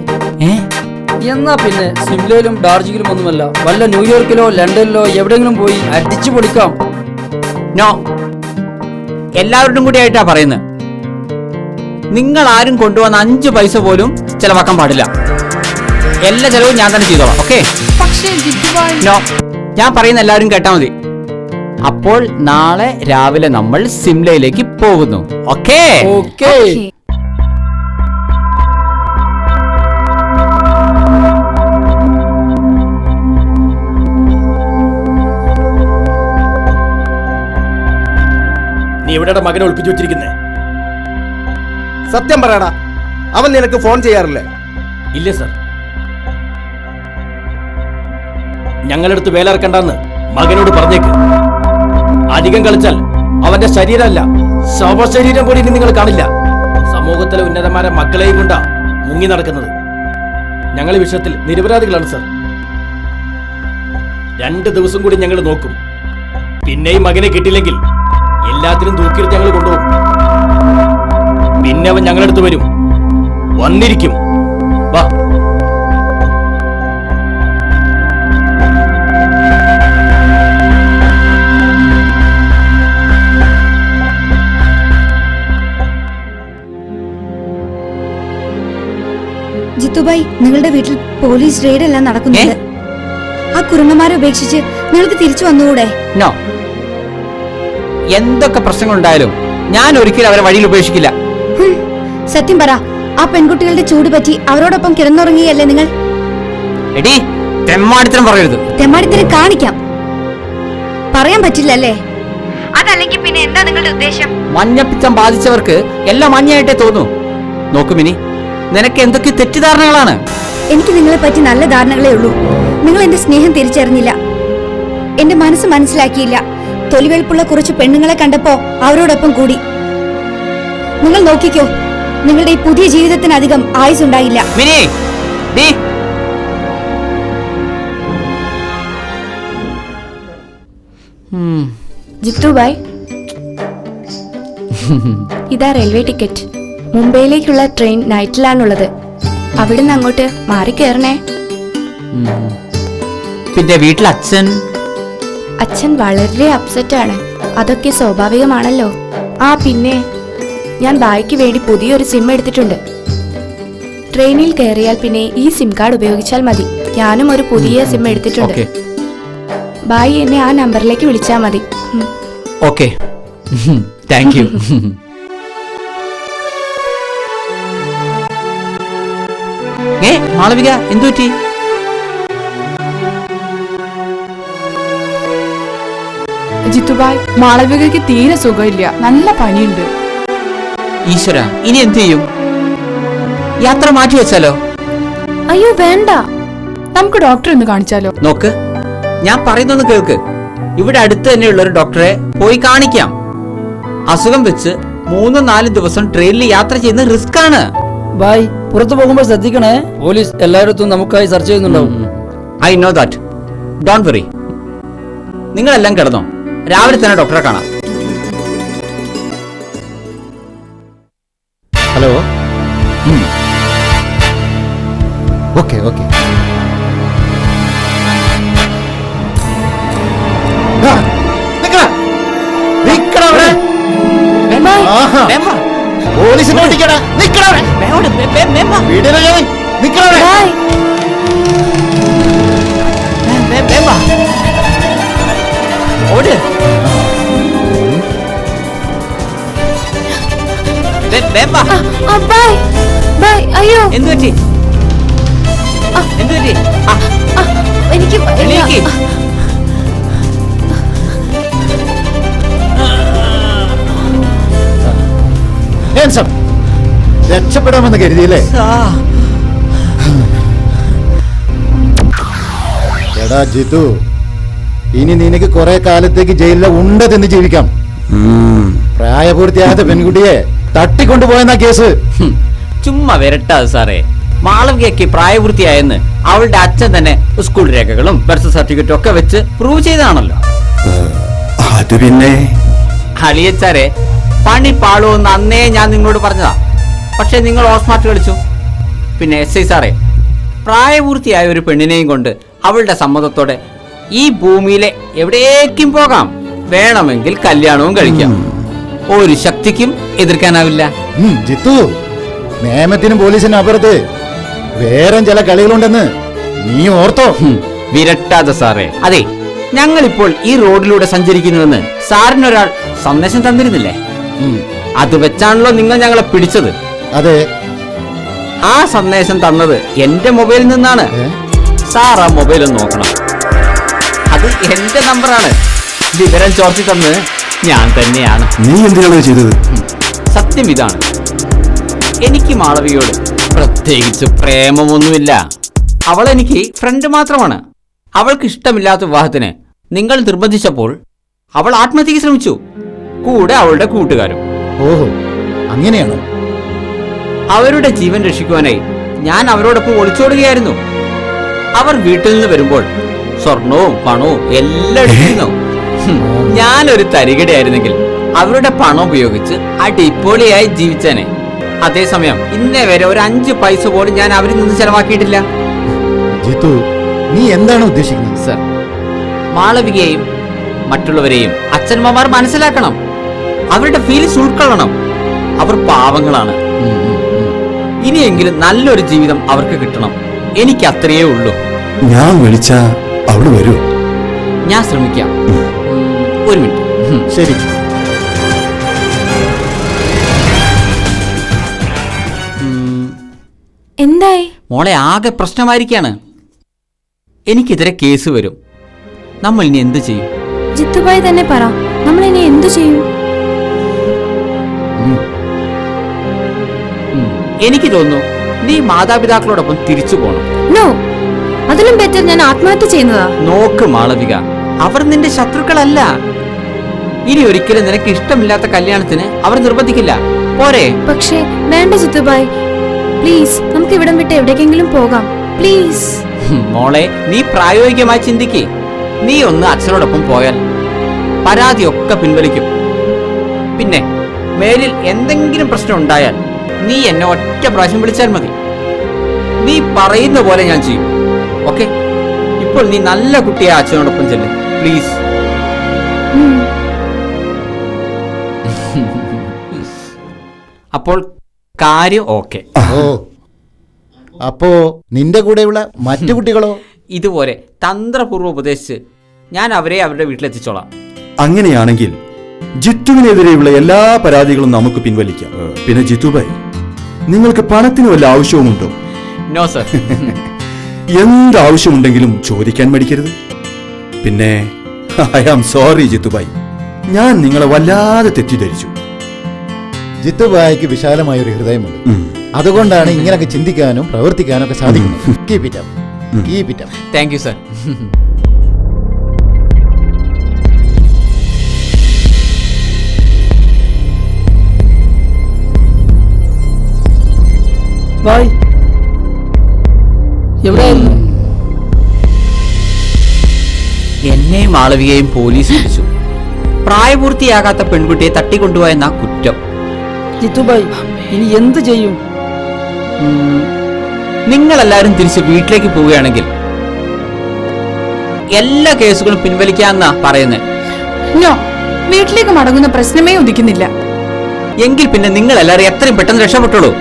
എന്നാ പിന്നെ സിംലയിലും ഡാർജിലിംഗിലും ഒന്നുമല്ല, വല്ല ന്യൂയോർക്കിലോ ലണ്ടനിലോ എവിടെയെങ്കിലും പോയി അടിച്ചു പൊളിക്കാം. നോ, എല്ലാവരുടെയും കൂടി ആയിട്ടാ പറയുന്നത്. നിങ്ങൾ ആരും കൊണ്ടുവന്ന 5 പൈസ പോലും ചെലവാക്കാൻ പാടില്ല. എല്ലാ ചെലവും ഞാൻ തന്നെ ചെയ്തോളാം. ഓക്കെ? പക്ഷേ ജിത്തുബായ് നോ, ഞാൻ പറയുന്ന എല്ലാവരും കേട്ടാ മതി. അപ്പോൾ നാളെ രാവിലെ നമ്മൾ സിംലയിലേക്ക് പോകുന്നു. ഓക്കേ? ഓക്കേ. നീ എവിടെയാണ് മകനെ ഒളിപ്പിച്ചു വെച്ചിരിക്കുന്നേ? സത്യം പറയടാ, അവൻ നിനക്ക് ഫോൺ ചെയ്യാറില്ലേ? ഇല്ല സർ. ഞങ്ങളടുത്ത് വേലിറക്കണ്ടെന്ന് മകനോട് പറഞ്ഞേക്ക്. അധികം കളിച്ചാൽ അവന്റെ ശരീരമല്ല ശവശരീരം കൂടി ഇനി നിങ്ങൾ കാണില്ല. സമൂഹത്തിലെ ഉന്നതന്മാരെ മക്കളെയും കൊണ്ടാ മുങ്ങി നടക്കുന്നത്. ഞങ്ങൾ ഈ വിഷയത്തിൽ നിരപരാധികളാണ് സർ. 2 ദിവസം കൂടി ഞങ്ങൾ നോക്കും. പിന്നെയും മകനെ കിട്ടിയില്ലെങ്കിൽ എല്ലാത്തിനും തൂക്കിയിട്ട് ഞങ്ങൾ കൊണ്ടുപോകും. പിന്നെ അവൻ ഞങ്ങളടുത്ത് വരും, വന്നിരിക്കും. വാ. ജിത്തുബായ്, നിങ്ങളുടെ വീട്ടിൽ പോലീസ് റെയ്ഡ് എല്ലാം നടക്കുന്നുണ്ട്. ആ കുറുങ്ങന്മാരെ ഉപേക്ഷിച്ച് നിങ്ങൾക്ക് തിരിച്ചു വന്നുകൂടെ? നോ, എന്തൊക്കെ പ്രശ്നങ്ങളുണ്ടായാലും ഞാൻ ഒരിക്കലും അവരെ വഴിയിൽ ഉപേക്ഷിക്കില്ല. സത്യം പറ, ആ പെൺകുട്ടികളുടെ ചൂട് പറ്റി അവരോടൊപ്പം കിടന്നുറങ്ങിയല്ലേ നിങ്ങൾ? എടി, തെമ്മാടിത്തരം പറയരുത്. തെമ്മാടിത്തരം കാണിക്കാം. പറയാൻ പറ്റില്ലല്ലേ? അതല്ലെങ്കിൽ പിന്നെ എന്താ നിങ്ങളുടെ ഉദ്ദേശം? മഞ്ഞപ്പിത്തം ബാധിച്ചവർക്ക് എല്ലാം മഞ്ഞയായിട്ടേ തോന്നൂ. നോക്കു മിനി, നിനക്ക് എന്തൊക്കെ തെറ്റിദ്ധാരണകളാണ്. എനിക്ക് നിങ്ങളെ പറ്റി നല്ല ധാരണകളേ ഉള്ളൂ. നിങ്ങൾ എന്റെ സ്നേഹം തിരിച്ചറിഞ്ഞില്ല, എന്റെ മനസ്സ് മനസ്സിലാക്കിയില്ല. തൊലിവെളുപ്പുള്ള കുറച്ച് പെണ്ണുങ്ങളെ കണ്ടപ്പോ അവരോടൊപ്പം കൂടി. നിങ്ങൾ നോക്കിക്കോ, നിങ്ങളുടെ ഈ പുതിയ ജീവിതത്തിന് അധികം ആയുസ് ഉണ്ടായില്ല. മിനി, ഡി. ജിത്തുബായ്, ഇതാ റെയിൽവേ ടിക്കറ്റ്. മുംബൈയിലേക്കുള്ള ട്രെയിൻ നൈറ്റിലാണുള്ളത്. അവിടുന്ന് അങ്ങോട്ട് മാറി കയറണേ. പിന്നെ വീട്ടിൽ അച്ഛൻ? അച്ഛൻ വളരെ അപ്സെറ്റ് ആണ്. അതൊക്കെ സ്വാഭാവികമാണല്ലോ. ആ പിന്നെ ഞാൻ ബായിക്ക് വേണ്ടി പുതിയൊരു സിം എടുത്തിട്ടുണ്ട്. ട്രെയിനിൽ കയറിയാൽ പിന്നെ ഈ സിം കാർഡ് ഉപയോഗിച്ചാൽ മതി. ഞാനും ഒരു പുതിയ സിം എടുത്തിട്ടുണ്ട്. ബായി എന്നെ ആ നമ്പറിലേക്ക് വിളിച്ചാൽ മതി. Okay, thank you. മാളവിക, എന്തു പറ്റി? ജിത്തുബായ്, മാളവികയ്ക്ക് തീരെ സുഖമില്ല, നല്ല പനിയുണ്ട്. ഈശ്വര, ഇനി എന്ത് ചെയ്യും? യാത്ര മാറ്റി വെച്ചാലോ? അയ്യോ വേണ്ട, നമുക്ക് ഡോക്ടറെ ഒന്ന് കാണിച്ചാലോ? നോക്ക്, ഞാൻ പറയുന്നൊന്ന് കേൾക്ക്. ഇവിടെ അടുത്ത് തന്നെയുള്ള ഒരു ഡോക്ടറെ പോയി കാണിക്കാം. അസുഖം വെച്ച് 3-4 ദിവസം ട്രെയിനിൽ യാത്ര ചെയ്യുന്ന റിസ്ക് ആണ്. ബായ്, പുറത്തു പോകുമ്പോൾ ശ്രദ്ധിക്കണേ. പോലീസ് എല്ലായിടത്തും നമുക്കായി സെർച്ച് ചെയ്യുന്നുണ്ടാവും. I know that. Don't worry. നിങ്ങളെല്ലാം കിടന്നോ, രാവിലെ തന്നെ ഡോക്ടറെ കാണാം. ഹലോ. Okay okay. പോലീസിനെ ഓടിക്കടാ. അയ്യോ, എന്ത് പറ്റി? എനിക്ക് രക്ഷപ്പെടാമെന്ന് കരുതിയല്ലേ? എടാ ജിത്തു, ഇനി നിനക്ക് കുറെ കാലത്തേക്ക് ജയിലിലെ ഉണ്ട തിന്ന് ജീവിക്കാം. പ്രായപൂർത്തിയാകാത്ത പെൺകുട്ടിയെ തട്ടിക്കൊണ്ടുപോയെന്ന കേസ്. ചുമ്മാ വരട്ടാ സാറേ. മാളവികയ്ക്ക് പ്രായപൂർത്തിയായെന്ന് അവളുടെ അച്ഛൻ തന്നെ സ്കൂൾ രേഖകളും ബർത്ത് സർട്ടിഫിക്കറ്റും ഒക്കെ വെച്ച് പ്രൂവ് ചെയ്താണല്ലോ. അത് പിന്നെ അളിയച്ചാരെ, പണി പാളുമെന്ന് അന്നേ ഞാൻ നിങ്ങളോട് പറഞ്ഞതാ. പക്ഷെ നിങ്ങൾ ഓസ്മാർട്ട് കളിച്ചു. പിന്നെ SI സാറേ, പ്രായപൂർത്തിയായ ഒരു പെണ്ണിനെയും കൊണ്ട് അവളുടെ സമ്മതത്തോടെ ഈ ഭൂമിയിലെ എവിടേക്കും പോകാം. വേണമെങ്കിൽ കല്യാണവും കഴിക്കാം. ഒരു ശക്തിക്കും എതിർക്കാനാവില്ല. ജിത്തു, നിയമത്തിനും പോലീസിനും അപ്പുറത്ത് വേറെ ചില കളികളുണ്ടെന്ന് നീ ഓർത്തോ? വിരട്ടാതെ സാറേ. അതെ, ഞങ്ങളിപ്പോൾ ഈ റോഡിലൂടെ സഞ്ചരിക്കുന്നുവെന്ന് സാറിനൊരാൾ സന്ദേശം തന്നിരുന്നില്ലേ? അത് വെച്ചാണല്ലോ നിങ്ങൾ ഞങ്ങളെ പിടിച്ചത്. അതെ, ആ സന്ദേശം തന്നത് എന്റെ മൊബൈലിൽ നിന്നാണ്. സാർ ആ മൊബൈൽ ഒന്ന് നോക്കണം. അത് എന്റെ നമ്പറാണ്. വിവരം ചോർത്തി തന്നത് ഞാൻ തന്നെയാണ്. നീ എന്തിനാണ് ചെയ്തത്? സത്യം ഇതാണ്, എനിക്ക് മാളവിയോട് പ്രത്യേകിച്ച് പ്രേമമൊന്നുമില്ല. അവൾ എനിക്ക് ഫ്രണ്ട് മാത്രമാണ്. അവൾക്ക് ഇഷ്ടമില്ലാത്ത വിവാഹത്തിന് നിങ്ങൾ നിർബന്ധിച്ചപ്പോൾ അവൾ ആത്മഹത്യക്ക് ശ്രമിച്ചു, കൂടെ അവളുടെ കൂട്ടുകാരും. ഓഹോ, അങ്ങനെയാണോ? അവരുടെ ജീവൻ രക്ഷിക്കുവാനായി ഞാൻ അവരോടൊപ്പം ഒളിച്ചോടുകയായിരുന്നു. അവർ വീട്ടിൽ നിന്ന് വരുമ്പോൾ സ്വർണവും പണവും എല്ലാം എടുത്തിരുന്നു. ഞാനൊരു തരികടയായിരുന്നെങ്കിൽ അവരുടെ പണം ഉപയോഗിച്ച് അടിപൊളിയായി ജീവിച്ചേനെ. അതേസമയം ഇന്നേ വരെ ഒരു 5 പൈസ പോലും ഞാൻ അവരിൽ നിന്ന് ചെലവാക്കിയിട്ടില്ല. ജിത്തു, നീ എന്താണ് ഉദ്ദേശിക്കുന്നത്? സർ, മാളവികയെയും മറ്റുള്ളവരെയും അച്ഛനമ്മമാർ മനസ്സിലാക്കണം. അവരുടെ ഫീലിങ്സ് ഉൾക്കൊള്ളണം. അവർ പാവങ്ങളാണ്. ഇനിയെങ്കിലും നല്ലൊരു ജീവിതം അവർക്ക് കിട്ടണം. എനിക്ക് അത്രയേ ഉള്ളൂ. ഞാൻ വിളിച്ച അവള് വരൂ? ഞാൻ ശ്രമിക്കാം. ഒരു മിനിറ്റ്. ശരി. എന്തായി? മോളെ ആകെ പ്രശ്നമായിരിക്കാണ്. എനിക്കെതിരെ കേസ് വരും. നമ്മൾ ഇനി എന്ത് ചെയ്യും? ജിത്തുഭായി തന്നെ പറ, നമ്മൾ ഇനി എന്തു ചെയ്യും? എനിക്ക് തോന്നുന്നു നീ മാതാപിതാക്കളോടൊപ്പം തിരിച്ചു പോകണം. നോ, അതിലും ബെറ്റർ ഞാൻ ആത്മഹത്യ ചെയ്യുന്നതാ. നോക്ക് മാളവിക, അവർ നിന്റെ ശത്രുക്കളല്ല. ഇനി ഒരിക്കലും നിനക്ക് ഇഷ്ടമില്ലാത്ത കല്യാണത്തിന് അവർ നിർബന്ധിക്കില്ല. പോരെ? പക്ഷേ വേണ്ട ജിത്തുഭായ്, പ്ലീസ് നമുക്ക് ഇവിടം വിട്ട് എവിടേക്കെങ്കിലും പോകാം, പ്ലീസ്. മോളെ, നീ പ്രായോഗികമായി ചിന്തിക്കേ. നീ ഒന്ന് അച്ഛനോടൊപ്പം പോയാൽ പരാതിയൊക്കെ പിൻവലിക്കും. പിന്നെ മേലിൽ എന്തെങ്കിലും പ്രശ്നം ഉണ്ടായാൽ നീ എന്നെ ഒറ്റ പ്രാവശ്യം വിളിച്ചാൽ മതി. നീ പറയുന്ന പോലെ ഞാൻ ചെയ്യും. ഓക്കെ? ഇപ്പോൾ നീ നല്ല കുട്ടിയെ അച്ഛനോടൊപ്പം ചെല്ലും, പ്ലീസ്. അപ്പോൾ കാര്യം ഓക്കെ. ഓ, അപ്പോ നിന്റെ കൂടെയുള്ള മറ്റു കുട്ടികളോ? ഇതുപോലെ തന്ത്രപൂർവ്വം ഉപദേശിച്ച് ഞാൻ അവരെ അവരുടെ വീട്ടിലെത്തിച്ചോളാം. അങ്ങനെയാണെങ്കിൽ ജിത്തുവിനെതിരെയുള്ള എല്ലാ പരാതികളും നമുക്ക് പിൻവലിക്കാം. പിന്നെ ജിത്തുഭായ്, നിങ്ങൾക്ക് പണത്തിന് വല്ല ആവശ്യവുമുണ്ടോ? No sir. എന്താവശ്യമുണ്ടെങ്കിലും ചോദിക്കാൻ മടിക്കരുത്. പിന്നെ ഐ ആം സോറി ജിത്തുഭായ്, ഞാൻ നിങ്ങളെ വല്ലാതെ തെറ്റിദ്ധരിച്ചു. ജിത്തുഭായിക്ക് വിശാലമായ ഒരു ഹൃദയമുണ്ട്. അതുകൊണ്ടാണ് ഇങ്ങനെയൊക്കെ ചിന്തിക്കാനും പ്രവർത്തിക്കാനും ഒക്കെ സാധിക്കുന്നത്. Keep it up, keep it up. Thank you sir. ബായ്, എവിടെയായിരുന്നു? എന്നെയും മാളവികയും പോലീസ് പിടിച്ചു. പ്രായപൂർത്തിയാകാത്ത പെൺകുട്ടിയെ തട്ടിക്കൊണ്ടുപോയെന്ന കുറ്റം. ജിത്തുഭായ്, ഇനി എന്ത് ചെയ്യും? നിങ്ങളെല്ലാരും തിരിച്ച് വീട്ടിലേക്ക് പോവുകയാണെങ്കിൽ എല്ലാ കേസുകളും പിൻവലിക്കാന്നാ പറയുന്നത്. നോ, വീട്ടിലേക്ക് മടങ്ങുന്ന പ്രശ്നമേ ഉദിക്കുന്നില്ല. എങ്കിൽ പിന്നെ നിങ്ങൾ എല്ലാവരും എത്രയും പെട്ടെന്ന് രക്ഷപ്പെട്ടോളൂ.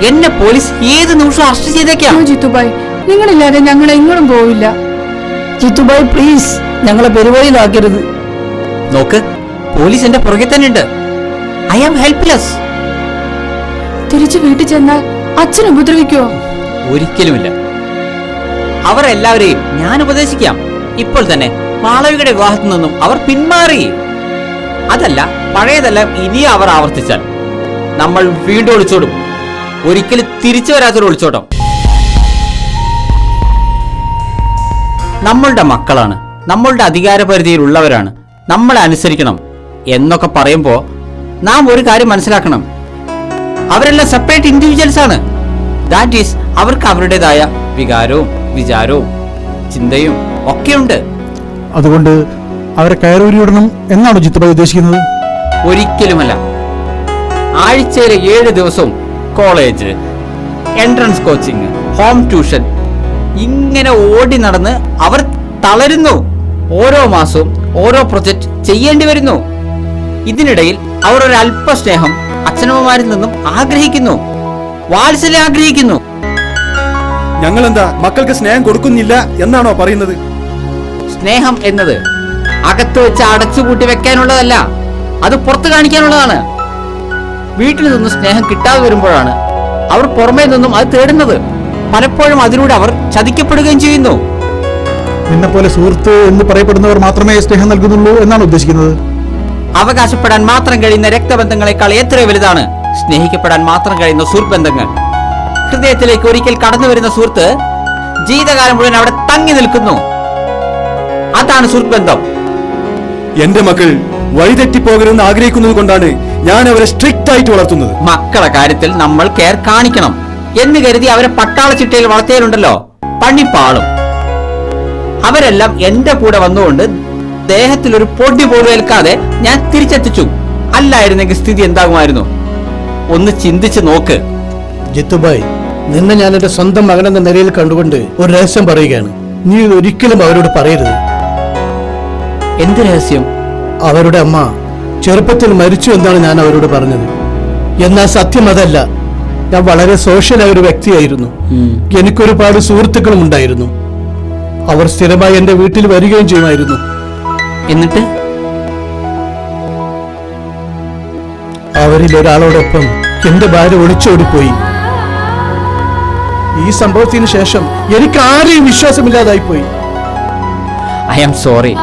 എന്നെ പോലീസ് ഏത് നിമിഷം അറസ്റ്റ് ചെയ്തേക്കാം. ജിത്തുഭായ്, നിങ്ങളില്ലാതെ ഞങ്ങൾ എങ്ങോട്ടും പോവില്ല. ജിത്തുഭായ് പ്ലീസ്, ഞങ്ങളെ പരിപാടിയിലാക്കരുത്. നോക്ക്, പോലീസ് എന്റെ പുറകെ തന്നെ ഉണ്ട്. I am helpless. തിരിച്ചു വീട്ടിൽ ചെന്നാൽ അച്ഛൻ ഉപദ്രവിക്കോ? ഒരിക്കലുമില്ല. അവർ എല്ലാവരെയും ഞാൻ ഉപദേശിക്കാം. ഇപ്പോൾ തന്നെ മാളവികയുടെ വിവാഹത്തിൽ നിന്നും അവർ പിന്മാറി. അതല്ല, പഴയതെല്ലാം ഇനിയും അവർ ആവർത്തിച്ചാൽ നമ്മൾ വീണ്ടും ഒളിച്ചോടും. ഒരിക്കലും തിരിച്ചു വരാത്തൊരു ഒളിച്ചോട്ടം. നമ്മളുടെ മക്കളാണ്, നമ്മളുടെ അധികാരപരിധിയിലുള്ളവരാണ്, നമ്മളെ അനുസരിക്കണം എന്നൊക്കെ പറയുമ്പോ നാം ഒരു കാര്യം മനസ്സിലാക്കണം. അവരെല്ലാം സെപ്പറേറ്റ് ഇൻഡിവിജ്വൽസ് ആണ്. ദാറ്റ് ഈസ്, അവർക്ക് അവരുടേതായ വികാരവും വിചാരവും ചിന്തയും ഒക്കെയുണ്ട്. അതുകൊണ്ട് അവരെ കയറൂരി വിടണം എന്നാണോ ജിത്തുഭായ് ഉദ്ദേശിക്കുന്നത്? ഒരിക്കലുമല്ല. ആഴ്ചയിലെ 7 ദിവസവും college, entrance coaching, home tuition, ഇങ്ങനെ ഓടി നടന്ന് അവർ തളരുന്നു. ഓരോ മാസവും ഓരോ പ്രൊജക്ട് ചെയ്യേണ്ടി വരുന്നു. ഇതിനിടയിൽ അവർ ഒരു അല്പ സ്നേഹം അച്ഛനമ്മമാരിൽ നിന്നും ആഗ്രഹിക്കുന്നു, വാത്സല്യം ആഗ്രഹിക്കുന്നു. ഞങ്ങളെന്താ മക്കൾക്ക് സ്നേഹം കൊടുക്കുന്നില്ല എന്നാണോ പറയുന്നത്? സ്നേഹം എന്നത് അകത്ത് വെച്ച് അടച്ചുപൂട്ടി വെക്കാനുള്ളതല്ല, അത് പുറത്ത് കാണിക്കാനുള്ളതാണ്. വീട്ടിൽ നിന്നും സ്നേഹം കിട്ടാതെ വരുമ്പോഴാണ് അവർ പുറമേ നിന്നും അത് തേടുന്നത്. പലപ്പോഴും അതിലൂടെ അവർ ചതിക്കപ്പെടുകയും ചെയ്യുന്നു. നിന്നെ പോലെ സുഹൃത്ത് എന്ന് പറയപ്പെടുന്നവർ മാത്രമേ സ്നേഹം നൽകുന്നുള്ളൂ എന്നാണ് ഉദ്ദേശിക്കുന്നത്? അവകാശപ്പെടാൻ മാത്രം കഴിയുന്ന രക്തബന്ധങ്ങളെക്കാൾ എത്രയോ വലുതാണ് സ്നേഹിക്കപ്പെടാൻ മാത്രം കഴിയുന്ന സുഹൃത്ത് ബന്ധങ്ങൾ. ഹൃദയത്തിലേക്ക് ഒരിക്കൽ കടന്നു വരുന്ന സുഹൃത്ത് ജീവിതകാലം മുഴുവൻ അവിടെ തങ്ങി നിൽക്കുന്നു. അതാണ് സുഹൃത്ത് ബന്ധം. എന്റെ മക്കൾ വഴിതെറ്റിപ്പോകരുതെന്ന് ആഗ്രഹിക്കുന്നത് കൊണ്ടാണ് ഞാൻ അവരെ സ്ട്രിക്റ്റ് ആയിട്ട് വളർത്തുന്നത്. മക്കളെ കാര്യത്തിൽ നമ്മൾ കെയർ കാണിക്കണം എന്ന് കരുതി അവരെ പട്ടാള ചിട്ടയിൽ വളർത്തിയാലുണ്ടല്ലോ പണിപ്പാളും. അവരെല്ലാം എന്റെ കൂടെ വന്നുകൊണ്ട് ദേഹത്തിൽ ഒരു പൊടി പോലും ഏൽക്കാതെ ഞാൻ തിരിച്ചെത്തിച്ചു. അല്ലായിരുന്നെങ്കിൽ സ്ഥിതി എന്താകുമായിരുന്നു? ഒന്ന് ചിന്തിച്ച് നോക്ക്. ജിത്തുബായ്, നിന്നെ ഞാൻ എന്റെ സ്വന്തം മകനെന്ന നിലയിൽ കണ്ടുകൊണ്ട് ഒരു രഹസ്യം പറയുകയാണ്. നീ ഒരിക്കലും അവരോട് പറയരുത്. എന്ത് രഹസ്യം? അവരുടെ അമ്മ ചെറുപ്പത്തിൽ മരിച്ചു എന്നാണ് ഞാൻ അവരോട് പറഞ്ഞത്. എന്നാൽ സത്യം അതല്ല. ഞാൻ വളരെ സോഷ്യലായ ഒരു വ്യക്തിയായിരുന്നു. എനിക്കൊരുപാട് സുഹൃത്തുക്കളും ഉണ്ടായിരുന്നു. അവർ സ്ഥിരമായി എന്റെ വീട്ടിൽ വരികയും ചെയ്യുമായിരുന്നു. എന്നിട്ട് അവരിൽ ഒരാളോടൊപ്പം എന്റെ ഭാര്യ ഒളിച്ചോടിപ്പോയി. ഈ സംഭവത്തിന് ശേഷം എനിക്ക് ആരെയും വിശ്വാസമില്ലാതായിപ്പോയി. I am sorry.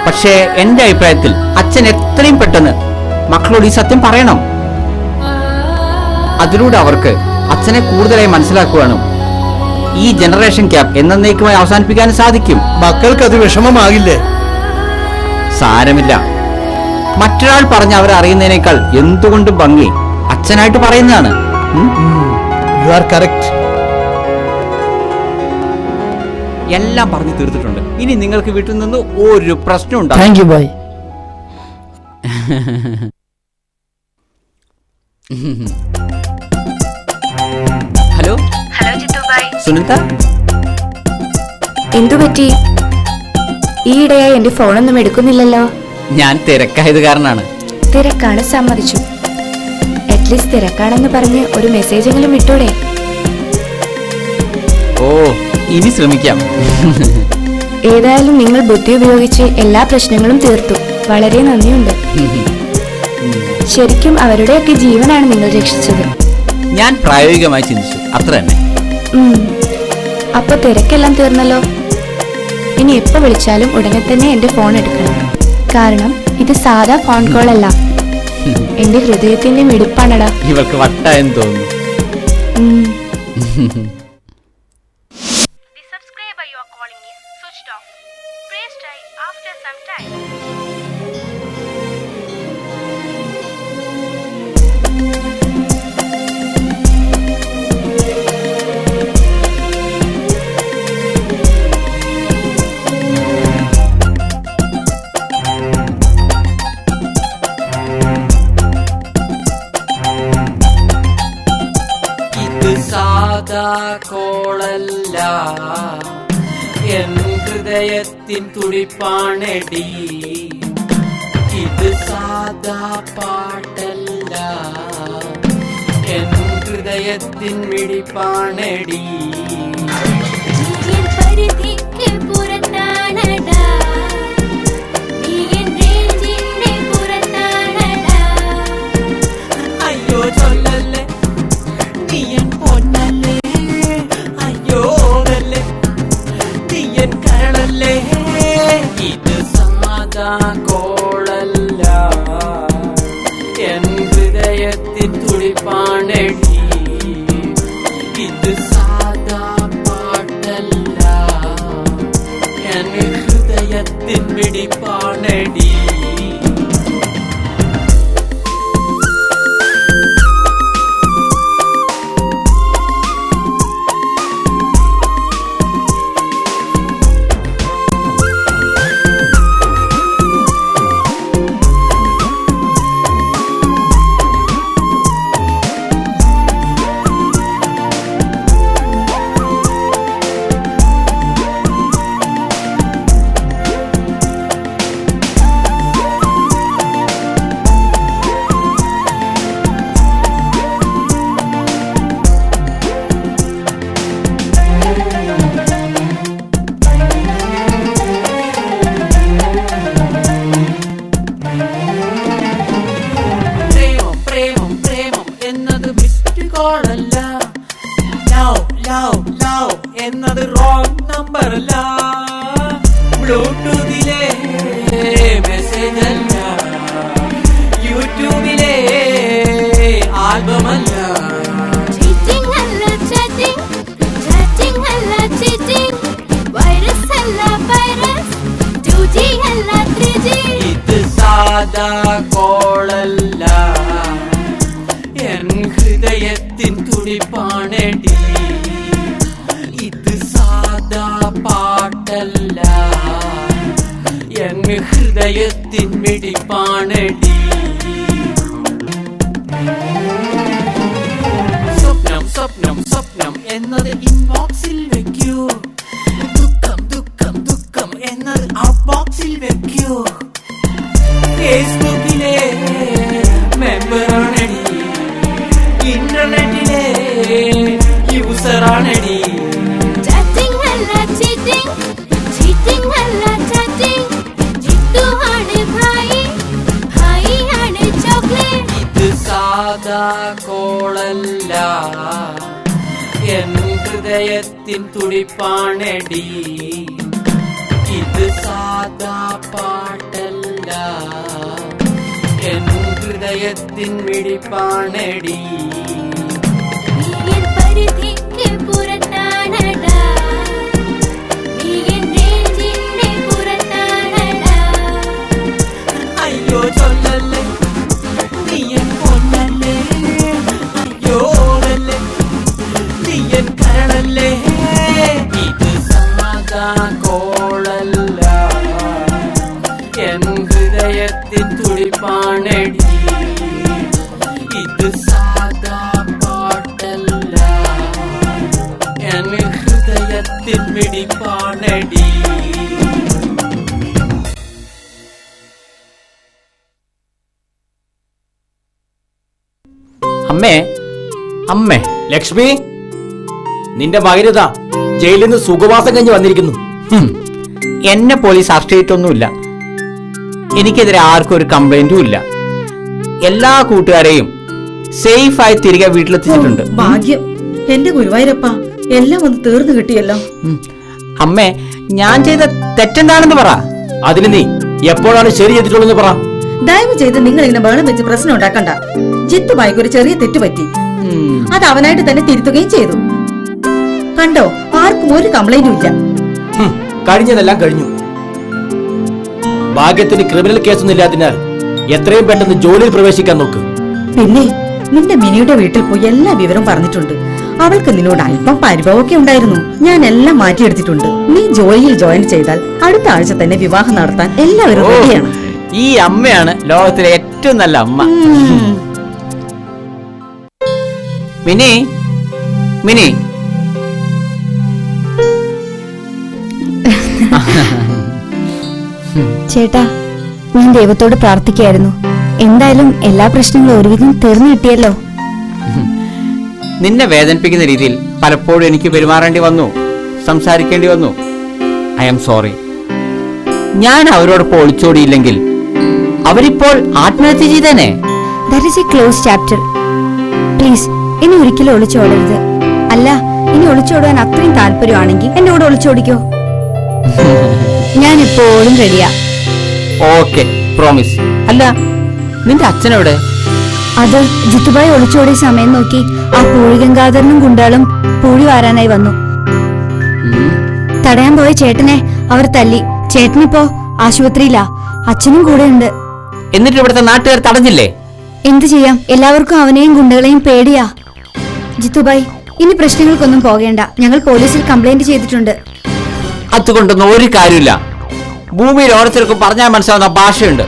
പക്ഷേ എന്റെ അഭിപ്രായത്തിൽ അച്ഛൻ എത്രയും പെട്ടെന്ന് മക്കളോട് ഈ സത്യം പറയണം. അതിലൂടെ അവർക്ക് അച്ഛനെ കൂടുതലായി മനസ്സിലാക്കുവാനും ഈ ജനറേഷൻ ഗ്യാപ്പ് എന്നേക്കുമായി അവസാനിപ്പിക്കാൻ സാധിക്കും. മക്കൾക്ക് അത് വിഷമമാകില്ലേ? സാരമില്ല. മറ്റൊരാൾ പറഞ്ഞ് അവരെ അറിയുന്നതിനേക്കാൾ എന്തുകൊണ്ടും ഭംഗി അച്ഛനായിട്ട് പറയുന്നതാണ്. You are correct. എല്ലാം പറഞ്ഞു തീർത്തിട്ടുണ്ട്. ഇനി നിങ്ങൾക്ക് വീട്ടിൽ നിന്ന് ഒരു പ്രശ്നം ഉണ്ടാവും. Thank you boy. Hello hello Jithubhai. Sunitha, എന്തു പറ്റി? ഈയിടെയായി എന്റെ ഫോണൊന്നും എടുക്കുന്നില്ലല്ലോ. ഞാൻ തിരക്കായത് കാരണമാണ്. തിരക്കാണ്, സമ്മതിച്ചു. അറ്റ്ലീസ്റ്റ് തിരക്കാണെന്ന് പറഞ്ഞ് ഒരു മെസ്സേജെങ്കിലും വിട്ടൂടെ? ഓ, ഇനി ശ്രമിക്കാം. ഏതായാലും നിങ്ങൾ ബുദ്ധി ഉപയോഗിച്ച് എല്ലാ പ്രശ്നങ്ങളും തീർത്തു. വളരെ നന്ദിയുണ്ട്. ശരിക്കും അവരുടെയൊക്കെ ജീവനാണ് നിങ്ങൾ രക്ഷിച്ചത്. ഞാൻ പ്രായോഗികമായി ചിന്തിച്ചു, അത്ര തന്നെ. അപ്പൊ തിരക്കെല്ലാം തീർന്നല്ലോ. ഇനി എപ്പോ വിളിച്ചാലും ഉടനെ തന്നെ എന്റെ ഫോൺ എടുക്കണം. കാരണം ഇത് സാധാ ഫോൺ കോൾ അല്ല, എന്റെ ഹൃദയത്തിന്റെ മിടിപ്പാണടാ. ഇവൾക്ക് വട്ടായെന്ന് തോന്നുന്നു. കോളല്ല, എൻ ഹൃദയത്തിൻ തുടിപ്പാണെടി. ഇത് സാധാ പാട്ടല്ല, എൻ ഹൃദയത്തിൻ മിടിപ്പാണെടി. പരിധിക്ക് പുറത്താണടാ, നീ എൻ റേഞ്ചിന്റെ പുറത്താണടാ. അയ്യോ ചൊല്ലല്ലേ, നീ എൻ പൊന്നല്ലേ. അയ്യോ ഓടല്ലേ, നീ എൻ കരളല്ലേ. ഇത് സാധാ കോളല്ല, എൻ ഹൃദയത്തിൻ തുടിപ്പാണെടി. ഇത് സാധാ പാട്ടല്ല, എൻ ഹൃദയത്തിൻ മിടിപ്പാണെടി. സാദാ കോളല്ല, എൻ ഹൃദയത്തിൻ തുടിപ്പാണടി. ഇത് സാദാ പാട്ടല്ല, എൻ ഹൃദയത്തിൻ മിടിപ്പാണടി. സ്വപ്നം സ്വപ്നം സ്വപ്നം എന്നത് ഇൻബോക്സിൽ വെക്കൂ, ദുഃഖം ദുഃഖം ദുഃഖം എന്നത് ഔട്ട് ബോക്സിൽ വെക്കൂ. ഫേസ്ബുക്കിലെ മെമ്പറാണടി, ഇന്റർനെറ്റിലെ യൂസറാണടി. Chatting അല്ല cheating, cheating അല്ല chatting. ജിത്തു ആണ് ഭായി, ഭായി ആണ് ചോക്ലേറ്റ്. ഇത് സാദാ കോളല്ല, എൻ ഹൃദയത്തിൻ തുടിപ്പാണടി. ഇത് സാദാ പാട്ടല്ല, എൻ ഹൃദയത്തിൻ മിടിപ്പാണടി. നീ എൻ പരിധിക്ക് പുറത്താണടാ, നീ എൻ രേഞ്ചിന്റെ പുറത്താണടാ. അയ്യോ ചൊല്ലല്ലേ, നീ എൻ പൊന്നല്ലേ, അയ്യോ ഓടല്ലേ, നീ എൻ കരളല്ലേ. ഇത് സാദാ കോളല്ല, എൻ ഹൃദയത്തിൻ തുടിപ്പാണടി. ഇത് സാദാ പാട്ടല്ല, എൻ ഹൃദയത്തിൻ മിടിപ്പാണടി. അമ്മേ അമ്മേ ലക്ഷ്മി, നിന്റെ മകനിതാ ജയിലിൽ നിന്ന് സുഖവാസം കഴിഞ്ഞ് വന്നിരിക്കുന്നു. എന്നെ പോലീസ് അറസ്റ്റ് ചെയ്തിട്ടൊന്നുമില്ല. എനിക്കെതിരെ ആർക്കും ഒരു കംപ്ലൈന്റും ഇല്ല. എല്ലാ കൂട്ടുകാരെയും സേഫായി തിരികെ വീട്ടിലെത്തിച്ചിട്ടുണ്ട്. ഭാഗ്യം. എന്റെ ഗുരുവായൂരപ്പ, എല്ലാം ഒന്ന് തീർന്നു കിട്ടിയല്ലോ. അമ്മേ, ഞാൻ ചെയ്ത തെറ്റെന്താണെന്ന് പറ. അതിന് നീ എപ്പോഴാണ് ശരി ചെയ്തിട്ടുള്ളതെന്ന് പറ. ദയവ് ചെയ്ത് നിങ്ങൾ ഇങ്ങനെ ബഹളം വെച്ച് പ്രശ്നം ഉണ്ടാക്കണ്ട. ജിത്തുബായിക്ക് ഒരു ചെറിയ തെറ്റ് പറ്റി, അത് അവനായിട്ട് തന്നെ തിരുത്തുകയും ചെയ്തു. കണ്ടോ, ആർക്കും ഒരു കംപ്ലൈന്റും ഇല്ല. കഴിഞ്ഞതെല്ലാം കഴിഞ്ഞു. ഭാഗ്യത്തിന് ക്രിമിനൽ കേസൊന്നും ഇല്ലാത്തതിനാൽ എത്രയും പെട്ടെന്ന് ജോലിയിൽ പ്രവേശിക്കാൻ നോക്ക്. പിന്നെ നിന്റെ മിനിയുടെ വീട്ടിൽ പോയി എല്ലാ വിവരവും പറഞ്ഞിട്ടുണ്ട്. അവൾക്ക് നിന്നോട് അല്പം പരിഭവമൊക്കെ ഉണ്ടായിരുന്നു. ഞാൻ എല്ലാം മാറ്റിയെടുത്തിട്ടുണ്ട്. നീ ജോലിയിൽ ജോയിൻ ചെയ്താൽ അടുത്ത ആഴ്ച തന്നെ വിവാഹം നടത്താൻ എല്ലാവരും റെഡിയാണ്. ഈ അമ്മയാണ് ലോകത്തിലെ ഏറ്റവും നല്ല അമ്മ. മിനി, മിനി, ചേട്ടാ, ഞാൻ ദൈവത്തോട് പ്രാർത്ഥിക്കായിരുന്നു. എന്തായാലും എല്ലാ പ്രശ്നങ്ങളും ഒരുവിധം തീർന്നു കിട്ടിയല്ലോ. നിന്നെ വേദനിപ്പിക്കുന്ന രീതിയിൽ പലപ്പോഴും എനിക്ക് പെരുമാറേണ്ടി വന്നു, സംസാരിക്കേണ്ടി വന്നു. I am sorry. ഞാൻ അവരോടൊപ്പം ഒളിച്ചോടിയില്ലെങ്കിൽ അവരിപ്പോൾ ആത്മഹത്യ ചെയ്തേനെ. That is a close chapter. Please, ഇനി ഒരിക്കലും ഒളിച്ചോടരുത്. അല്ല, ഇനി ഒളിച്ചോടാൻ അത്രയും താല്പര്യമാണെങ്കിൽ എന്റെ കൂടെ ഒളിച്ചോടിക്കോ. ഞാൻ എപ്പോഴും റെഡിയാ. Okay, promise. അല്ല, നിന്റെ അച്ഛനെവിടെ? അത് ജിത്തുബായി ഒളിച്ചോടിയ സമയം നോക്കി ആ പൂഴിഗംഗാധരനും ഗുണ്ടകളും പൂഴി വാരാനായി വന്നു. തടയാൻ പോയ ചേട്ടനെ അവർ തല്ലി. ചേട്ടനിപ്പോ ആശുപത്രിയിലാ. അച്ഛനും കൂടെ ഉണ്ട്. എന്നിട്ട് ഇവിടുത്തെ നാട്ടുകാർ തടഞ്ഞില്ലേ? എന്ത് ചെയ്യാം, എല്ലാവർക്കും അവനെയും ഗുണ്ടകളെയും പേടിയാ. ജിത്തുബായി, ഇനി പ്രശ്നങ്ങൾക്കൊന്നും പോകേണ്ട. ഞങ്ങൾ പോലീസിൽ കംപ്ലൈന്റ് ചെയ്തിട്ടുണ്ട്. അതുകൊണ്ടൊന്നും ഒരു കാര്യമില്ല. ഭൂമിയിൽ ഓരോരുത്തർക്കും പറഞ്ഞാൽ മനസ്സിലാവുന്ന ഭാഷയുണ്ട്.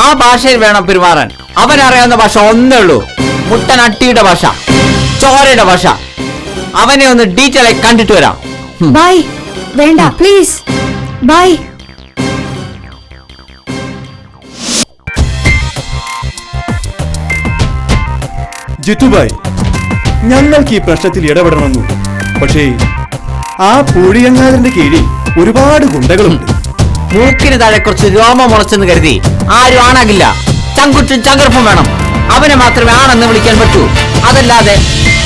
ആ ഭാഷയിൽ വേണം പെരുമാറാൻ. അവനറിയാവുന്ന ഭാഷ ഒന്നേ ഉള്ളൂ, മുട്ടനട്ടിയുടെ ഭാഷ, ചോരയുടെ ഭാഷ. അവനെ ഒന്ന് ഡീറ്റെയിൽ ആയി കണ്ടിട്ട് വരാം. ബൈ. വേണ്ട, പ്ലീസ്. ബൈ. ജിത്തുബായ്, ഞങ്ങൾക്ക് ഈ പ്രശ്നത്തിൽ ഇടപെടണമെന്നു. പക്ഷേ ആ പൂഴിയങ്ങാതിന്റെ കീഴിൽ ഒരുപാട് ഗുണ്ടകളുണ്ട്. മൂക്കിന് താഴെ കുറച്ച് രോമം മുളച്ചെന്ന് കരുതി ആരും ആണാകില്ല. ചങ്കുറ്റും ചങ്കർപ്പും വേണം. അവനെ മാത്രമേ ആണെന്ന് വിളിക്കാൻ പറ്റൂ. അതല്ലാതെ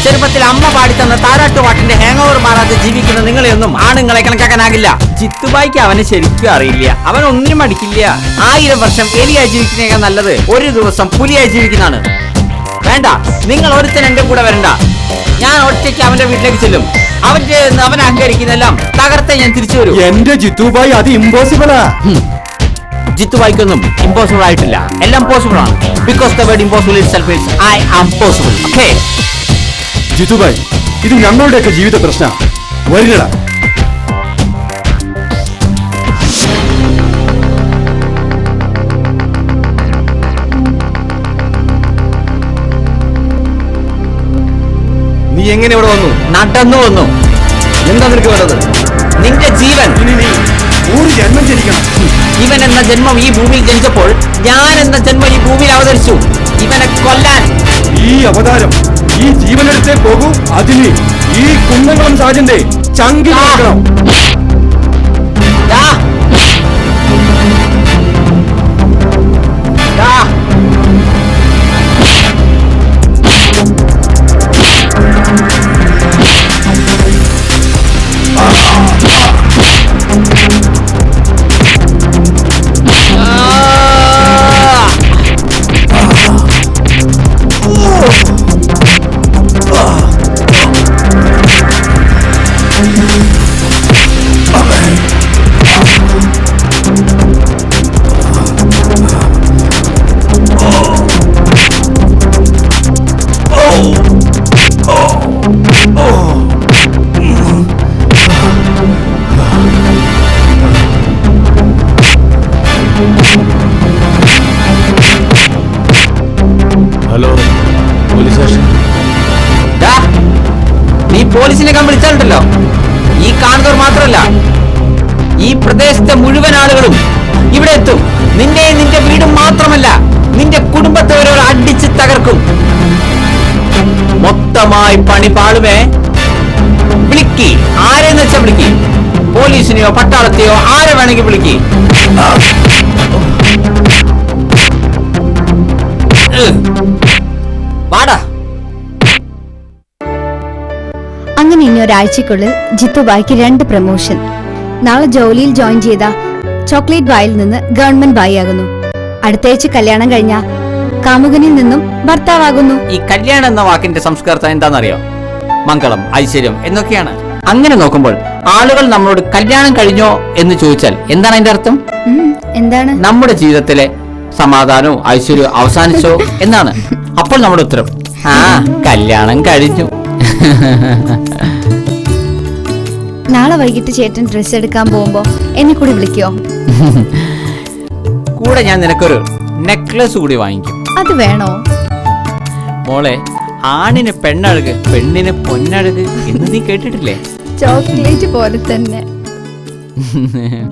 ചെറുപ്പത്തിൽ അമ്മ പാടിത്തന്ന താരാട്ടുപാട്ടിന്റെ ഹാങ് ഓവർ മാറാതെ ജീവിക്കുന്ന നിങ്ങളെയൊന്നും ആണുങ്ങളെ കണക്കാക്കാനാകില്ല. ജിത്തുബായിക്ക് അവനെ ശരിക്കും അറിയില്ല. അവൻ ഒന്നിനും അടിക്കില്ല. 1000 വർഷം എലിയായി ജീവിക്കുന്നതിനേക്കാൾ നല്ലത് ഒരു ദിവസം പുലിയായി ജീവിക്കുന്നതാണ്. വേണ്ട, നിങ്ങൾ ഒരുത്തൻ എന്റെ കൂടെ വരണ്ട. ഞാൻ ഒറ്റയ്ക്ക് അവന്റെ വീട്ടിലേക്ക് ചെല്ലും. അവൻ അഹങ്കരിക്കുന്നെല്ലാം തകർത്തെ ഞാൻ തിരിച്ചു വരും. എന്റെ ജിത്തുബായ്, അത് ഇമ്പോസിബിളാ. ജിത്തുബായിക്കൊന്നും ഇമ്പോസിബിൾ ആയിട്ടില്ല, എല്ലാം പോസിബിൾ ആണ്. Because the word impossible itself is I am possible. Okay Jithubhai, ഇത് ഞങ്ങളുടെയൊക്കെ ജീവിത പ്രശ്നം. വരികടാ. നീ എങ്ങനെ ഇവിടെ വന്നു? നടന്നു വന്നു. എന്താ നിനക്ക് വേണ്ടത്? നിന്റെ ജീവൻ. ഇനി നീ ഒരു ജന്മം ജനിക്കണം. ഇവൻ എന്ന ജന്മം ഈ ഭൂമിയിൽ ജനിച്ചപ്പോൾ ഞാൻ എന്ന ജന്മം ഈ ഭൂമിയിൽ അവതരിച്ചു ഇവനെ കൊല്ലാൻ. ഈ അവതാരം ഈ ജീവനെടുത്തേ പോകൂ. അതിന് ഈ കുന്നംകുളം സാജന്റെ ചങ്കി നോക്കണം. Hello, police station. നീ പോലീസിനെ വിളിച്ചാലുണ്ടല്ലോ, ഈ കാണുന്നവർ മാത്രമല്ല ഈ പ്രദേശത്തെ മുഴുവൻ ആളുകളും ഇവിടെ എത്തും. നിന്റെ വീടും മാത്രമല്ല നിന്റെ കുടുംബത്തെ അടിച്ച് തകർക്കും. മൊത്തമായി പണി പാളുമേ. വിളിക്കി, ആരെന്ന് വെച്ചാ വിളിക്കി. പോലീസിനെയോ പട്ടാളത്തെയോ ആരെ വേണമെങ്കിൽ വിളിക്കി. വാടാ. അങ്ങനെ ഇനി ഒരാഴ്ചക്കുള്ളിൽ ജിത്തുബായിക്ക് 2 പ്രമോഷൻ. നാളെ ജോലിയിൽ ജോയിൻ ചെയ്ത ചോക്ലേറ്റ് ബായിൽ നിന്ന് ഗവൺമെന്റ് ബായി ആകുന്നു. അടുത്തയാഴ്ച കല്യാണം കഴിഞ്ഞ കാമുകനിൽ നിന്നും ഭർത്താവാകുന്നു. ഈ കല്യാണം എന്ന വാക്കിന്റെ സംസ്കാരം എന്താണെന്നറിയോ? മംഗളം, ഐശ്വര്യം എന്നൊക്കെയാണ്. അങ്ങനെ നോക്കുമ്പോൾ ആളുകൾ നമ്മളോട് കല്യാണം കഴിഞ്ഞോ എന്ന് ചോദിച്ചാൽ എന്താണ് അതിന്റെ അർത്ഥം? എന്താണ്? നമ്മുടെ ജീവിതത്തിലെ സമാധാനവും ഐശ്വര്യവും അവസാനിച്ചോ എന്നാണ്. അപ്പോൾ നമ്മുടെ ഉത്തരം കല്യാണം കഴിഞ്ഞു. നാളെ വൈകിട്ട് ചേട്ടൻ ഡ്രസ് എടുക്കാൻ പോകുമ്പോ എന്നെ കൂടി വിളിക്കോ? കൂടെ ഞാൻ നിനക്കൊരു നെക്ലസ് കൂടി വാങ്ങിക്കും. അത് വേണോ? മോളെ, ആണിന് പെണ്ണഴക്, പെണ്ണിന് പൊന്നഴക് എന്ന് നീ കേട്ടിട്ടില്ലേ? ചോക്ലേറ്റ് പോലെ തന്നെ.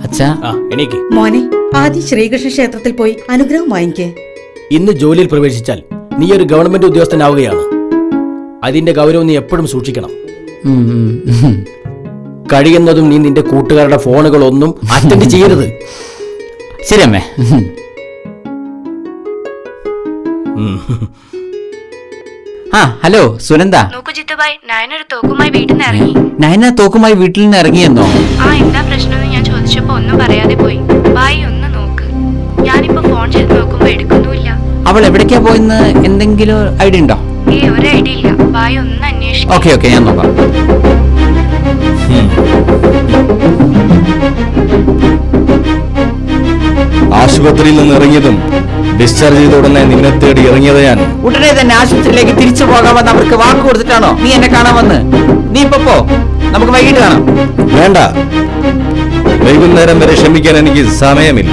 അച്ഛാ, എണീക്ക് മോനെ. ആദ്യം ശ്രീകൃഷ്ണ ക്ഷേത്രത്തിൽ പോയി അനുഗ്രഹം വാങ്ങിക്കേ. ഇന്ന് ജോലിയിൽ പ്രവേശിച്ചാൽ നീ ഒരു ഗവൺമെന്റ് ഉദ്യോഗസ്ഥനാവുകയാണ്. അതിന്റെ ഗൗരവം നീ എപ്പോഴും സൂക്ഷിക്കണം. കഴിയുന്നതും നീ നിന്റെ കൂട്ടുകാരുടെ ഫോണുകളൊന്നും അറ്റൻഡ് ചെയ്യരുത്. ശരി അമ്മേ. ഹലോ സുനന്ദ. നോക്കൂ ജിത്തുബായ്, നയനൊരു തോക്കുമായി വീട്ടിൽ നിന്ന് ഇറങ്ങി. നയന തോക്കുമായി വീട്ടിൽ നിന്ന് ഇറങ്ങിയെന്നോ? എന്താ പ്രശ്നമെന്ന് ഞാൻ ചോദിച്ചപ്പോ ഒന്നും പറയാതെ പോയി. ബായ് ഒന്ന് നോക്ക്. ഞാനിപ്പോ ഫോൺ ചെയ്ത് നോക്കുമ്പോ എടുക്കുന്നുമില്ല. അവൾ എവിടേക്കാ പോയെന്ന് എന്തെങ്കിലും ഐഡിയ ഉണ്ടോ? ഒരു ഐഡിയ ഇല്ല. ബായ് ഒന്ന് അന്വേഷിക്കും. ഓക്കെ ഞാൻ നോക്കാം. ആശുപത്രിയിൽ നിന്ന് ഇറങ്ങിയതും ഡിസ്ചാർജ് ചെയ്ത ഉടനെ നിന്നെ തേടി ഇറങ്ങിയത് ഞാൻ. ഉടനെ തന്നെ ആശുപത്രിയിലേക്ക് തിരിച്ചു പോകാമെന്ന് അവർക്ക് വാക്ക് കൊടുത്തിട്ടാണോ നീ എന്നെ കാണാൻ വന്ന്? നീ ഇപ്പൊ പോ, നമുക്ക് വൈകിട്ട് കാണാം. വേണ്ട, വൈകുന്നേരം വരെ ക്ഷമിക്കാൻ എനിക്ക് സമയമില്ല.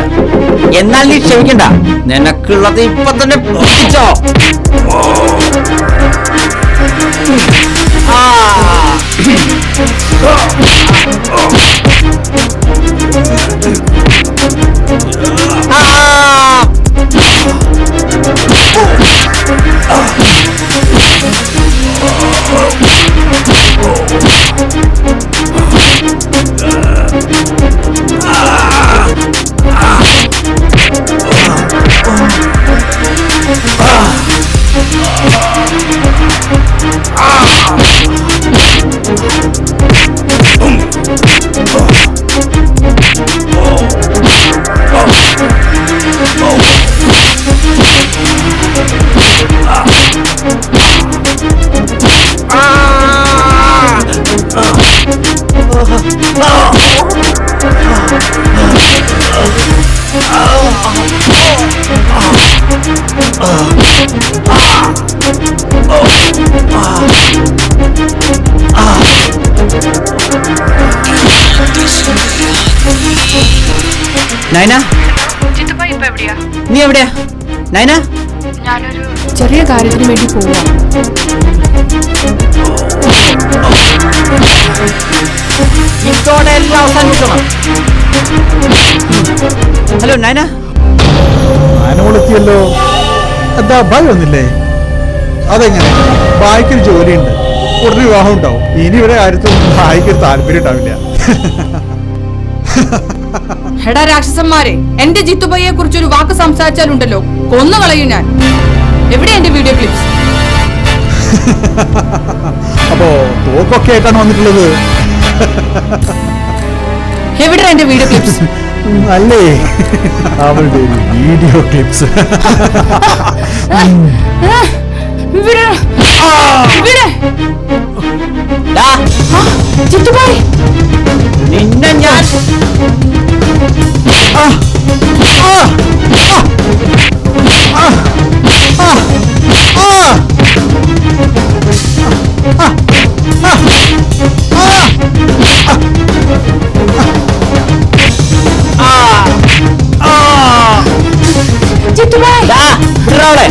എന്നാൽ നീ ക്ഷമിക്കണ്ട, നിനക്കുള്ളത് ഇപ്പൊ തന്നെ പൊട്ടിച്ചോ. നയന, നീ എവിടെയാ നയന? ഞാനൊരു ചെറിയ കാര്യത്തിന് വേണ്ടി പോവാ. ഇതോടെ എല്ലാം അവസാനിപ്പിക്കണം. ഹലോ നയന. ആനോളെത്തിയല്ലോ. എന്താ ബായ് വന്നില്ലേ? അതെങ്ങനെ? ബായ്ക്കൊരു ജോലിയുണ്ട്, ഉടനെ വിവാഹം ഉണ്ടാവും. ഇനി ഇവിടെ കാര്യത്തൊന്നും ബായ്ക്കൊരു താല്പര്യം ഉണ്ടാവില്ല. എടാ രാക്ഷസന്മാരെ, എന്റെ ജിത്തുബയ്യെ കുറിച്ച് ഒരു വാക്ക് സംസാരിച്ചാലുണ്ടല്ലോ കൊന്നു കളയും ഞാൻ. എവിടെ എന്റെ വീഡിയോ ക്ലിപ്സ്? അപ്പോ തോക്കൊക്കെ ആയിട്ടാണ് വന്നിട്ടുള്ളത്. എവിടെ എന്റെ വീഡിയോ ക്ലിപ്സ്? അല്ലേ, അവളുടെ വീഡിയോ ക്ലിപ്സ്. ജിത്തുബായ്, നിന്നെ ഞാൻ വിടറാവളെ.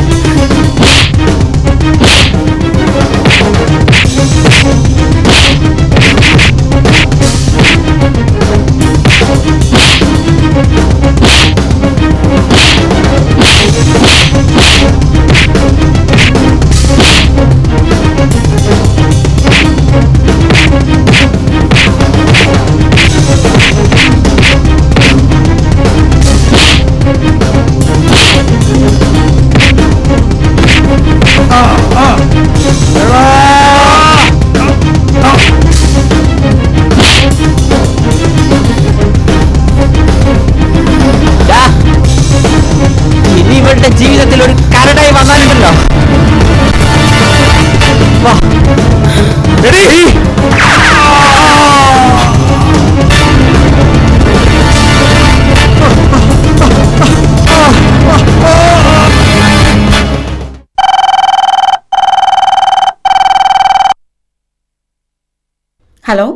ഇനി ഇവളുടെ ജീവിതത്തിൽ ഒരു കരടായി വന്നാലുണ്ടല്ലോ. ഹലോ,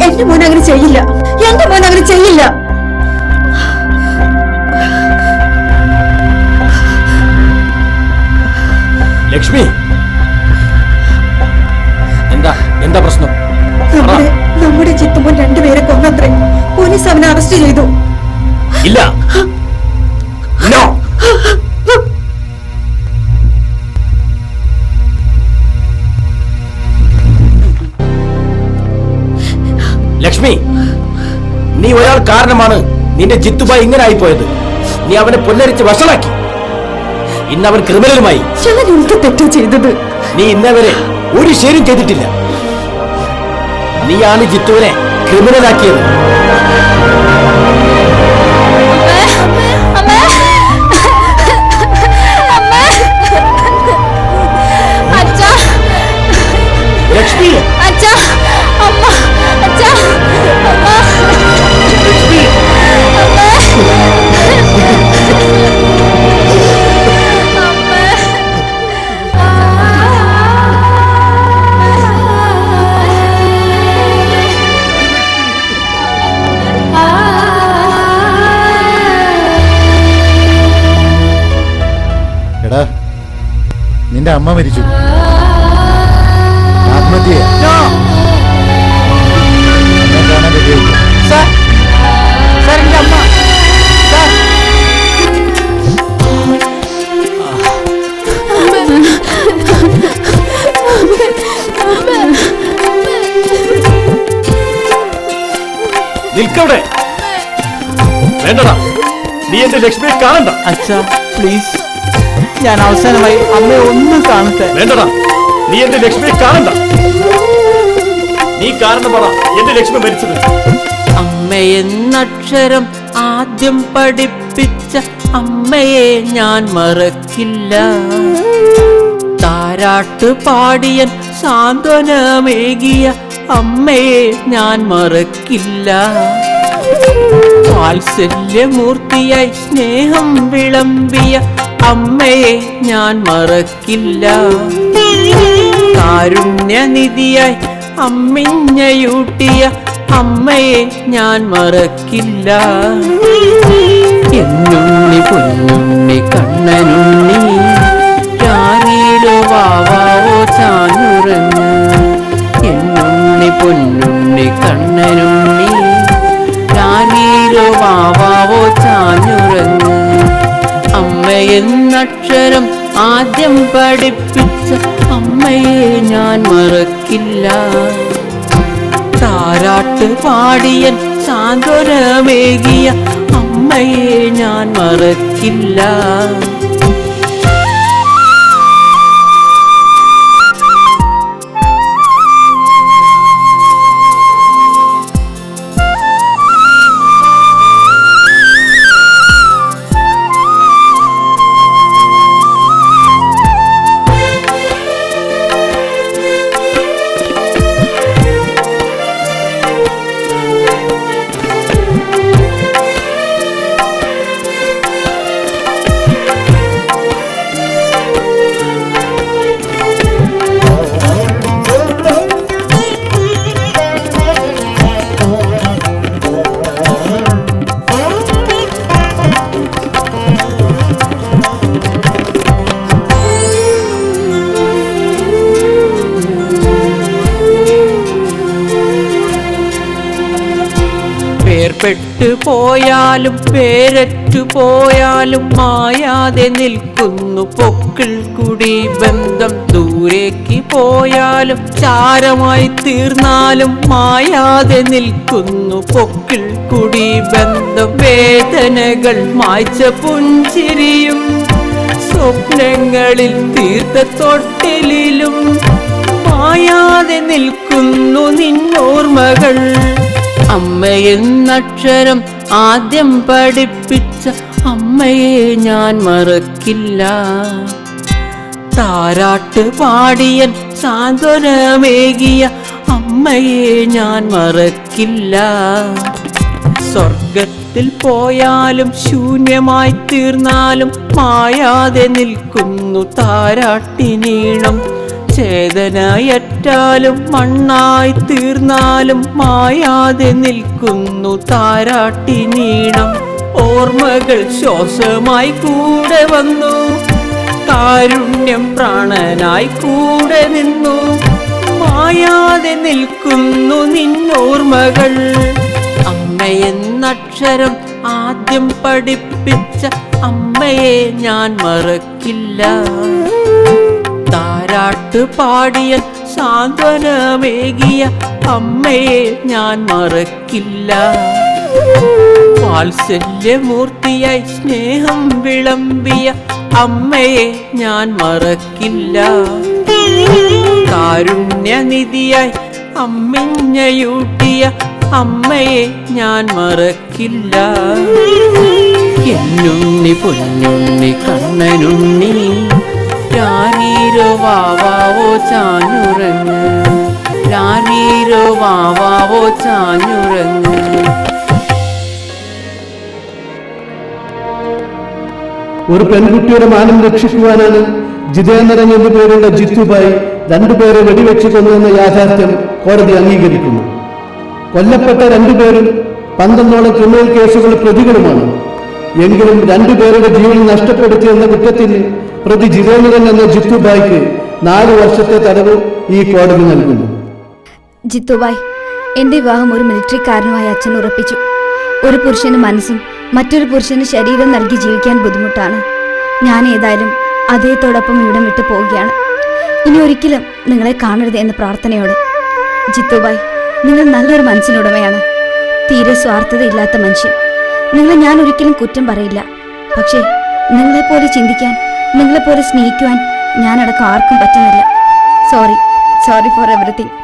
എന്റെ മോൻ അങ്ങനെ ചെയ്യില്ല. എന്റെ മോൻ അങ്ങനെ ചെയ്യില്ല. ലക്ഷ്മി, എന്താ എന്താ പ്രശ്നം? നമ്മുടെ ചിത്തുമോൻ രണ്ടുപേരെ കൊന്നത്രേ. പോലീസ് അവനെ അറസ്റ്റ് ചെയ്തു. ഇല്ല, നോ. ലക്ഷ്മി, നീ ഒരാൾ കാരണമാണ് നിന്റെ ജിത്തുബായ് ഇങ്ങനെ ആയിപ്പോയത്. നീ അവനെ പൊല്ലരിച്ച് വഷളാക്കി. ഇന്ന് അവൻ ക്രിമിനലുമായി. ഞാൻ എന്ത് തെറ്റാ ചെയ്തത്? നീ ഇന്നവരെ ഒരു ശരിയും ചെയ്തിട്ടില്ല. നീയാണ് ജിത്തുവിനെ ക്രിമിനലാക്കിയത്. ലക്ഷ്മി, എടാ, നിന്റെ അമ്മ മരിച്ചു. ആത്മഹത്യ കാണാൻ പറ്റിയില്ല. നിൽക്കവിടെ. വേണ്ടടാ, നീ എന്റെ ലക്ഷ്മിയെ കാണണ്ട. അച്ഛാ പ്ലീസ്, ഞാൻ അവസാനമായി അമ്മയെ ഒന്ന് കാണട്ടെ. വേണ്ടടാ, നീ എന്റെ ലക്ഷ്മിയെ കാണണ്ട. നീ കാരണം പറ എന്റെ ലക്ഷ്മി മരിച്ചത്. അമ്മയെന്നക്ഷരം ആദ്യം പഠിപ്പിച്ച അമ്മയെ ഞാൻ മറക്കില്ല. താരാട്ട് പാടിയൻ സാന്ത്വനമേകിയ അമ്മയെ ഞാൻ മറക്കില്ല. വാത്സല്യമൂർത്തിയായി സ്നേഹം വിളമ്പിയ അമ്മയെ ഞാൻ മറക്കില്ല. കാരുണ്യനിധിയായി അമ്മിഞ്ഞയൂട്ടിയ അമ്മയെ ഞാൻ മറക്കില്ല. എന്നുണ്ണി പൊന്നുണ്ണി കണ്ണനുണ്ണി ചാരിയിലോ വാവാവോ ചാഞ്ഞുറങ്ങ്. എന്നുണ്ണി പൊന്നുണ്ണി കണ്ണനുണ്ണി ചാരിയിലോ വാവാവോ ചാഞ്ഞുറങ്ങ്. അമ്മയെന്നക്ഷരം ആദ്യം പഠിപ്പിച്ച അമ്മയെ ഞാൻ മറക്കില്ല. താരാട്ട് പാടിയൻ സാന്ത്വനമേകിയ അമ്മയെ ഞാൻ മറക്കില്ല. പേർപ്പെട്ടു പോയാലും പേരറ്റു പോയാലും മായാതെ നിൽക്കുന്നു പൊക്കിൾ കുടി ബന്ധം. ദൂരേക്ക് പോയാലും ചാരമായി തീർന്നാലും മായാതെ നിൽക്കുന്നു പൊക്കിൾ കുടി ബന്ധം. വേദനകൾ മായ്ച്ച പുഞ്ചിരിയും സ്വപ്നങ്ങളിൽ തീർത്ത തൊട്ടിലും മായാതെ നിൽക്കുന്നു നിന്നോർമ്മകൾ. അമ്മയെന്നക്ഷരം ആദ്യം പഠിപ്പിച്ച അമ്മയെ ഞാൻ മറക്കില്ല. താരാട്ട് പാടിയൻ സാന്ത്വനമേകിയ അമ്മയെ ഞാൻ മറക്കില്ല. സ്വർഗത്തിൽ പോയാലും ശൂന്യമായി തീർന്നാലും മായാതെ നിൽക്കുന്നു താരാട്ടിനീണം. ചേതനയറ്റാലും മണ്ണായി തീർന്നാലും മായാതെ നിൽക്കുന്നു താരാട്ടിനീണം. ഓർമ്മകൾ ശ്വാസമായി കൂടെ വന്നു, കാരുണ്യം പ്രാണനായി കൂടെ നിന്നു. മായാതെ നിൽക്കുന്നു നിന്നോർമ്മകൾ. അമ്മയെന്നക്ഷരം ആദ്യം പഠിപ്പിച്ച അമ്മയെ ഞാൻ മറക്കില്ല. താരാട്ട് പാടിയ സാന്ത്വനമേകിയ അമ്മയെ ഞാൻ മറക്കില്ല. വാത്സല്യമൂർത്തിയായി സ്നേഹം വിളമ്പിയ അമ്മയെ ഞാൻ മറക്കില്ല. കാരുണ്യനിധിയായി അമ്മിഞ്ഞയൂട്ടിയ അമ്മയെ ഞാൻ മറക്കില്ല. എന്നുണ്ണി പൊന്നുണ്ണി കണ്ണനുണ്ണി ചാരീരോ വാവാവോ ചാഞ്ഞുറങ്ങ്. ചാരീരോ വാവാവോ ചാഞ്ഞുറങ്ങ്. ഒരു പെൺകുട്ടിയുടെ മാനം രക്ഷിക്കുവാനാണ് ജിതേന്ദ്രൻ എന്നു പേരുള്ള ജിത്തുബായി രണ്ടുപേരെ വെടിവെച്ച് കൊന്നുവെന്ന യാഥാർത്ഥ്യം കോടതി അംഗീകരിക്കുന്നു. കൊല്ലപ്പെട്ട രണ്ടുപേരും 12ഓളം ക്രിമിനൽ കേസുകൾ പ്രതികളുമാണ്. എങ്കിലും രണ്ടുപേരുടെ ജീവൻ നഷ്ടപ്പെടുത്തിയെന്ന കുറ്റത്തിന് പ്രതി ജിതേന്ദ്രൻ എന്ന ജിത്തുബായിക്ക് 4 വർഷത്തെ തടവ് ഈ കോടതി നൽകുന്നു. ജിത്തുബായ്, എന്റെ വിവാഹം ഒരു മിലിറ്ററിക്കാരനുമായി അച്ഛൻ ഉറപ്പിച്ചു. ഒരു പുരുഷന് മനസ്സും മറ്റൊരു പുരുഷന് ശരീരം നൽകി ജീവിക്കാൻ ബുദ്ധിമുട്ടാണ്. ഞാൻ ഏതായാലും അദ്ദേഹത്തോടൊപ്പം ഇവിടം വിട്ടു പോവുകയാണ്. ഇനി ഒരിക്കലും നിങ്ങളെ കാണരുത് എന്ന പ്രാർത്ഥനയോടെ. ജിത്തുബായ്, നിങ്ങൾ നല്ലൊരു മനസ്സിനുടമയാണ്, തീരെ സ്വാർത്ഥതയില്ലാത്ത മനുഷ്യൻ. നിങ്ങളെ ഞാൻ ഒരിക്കലും കുറ്റം പറയില്ല. പക്ഷേ നിങ്ങളെപ്പോലെ ചിന്തിക്കാൻ, നിങ്ങളെപ്പോലെ സ്നേഹിക്കുവാൻ ഞാനടക്കം ആർക്കും പറ്റുന്നില്ല. Sorry for everything.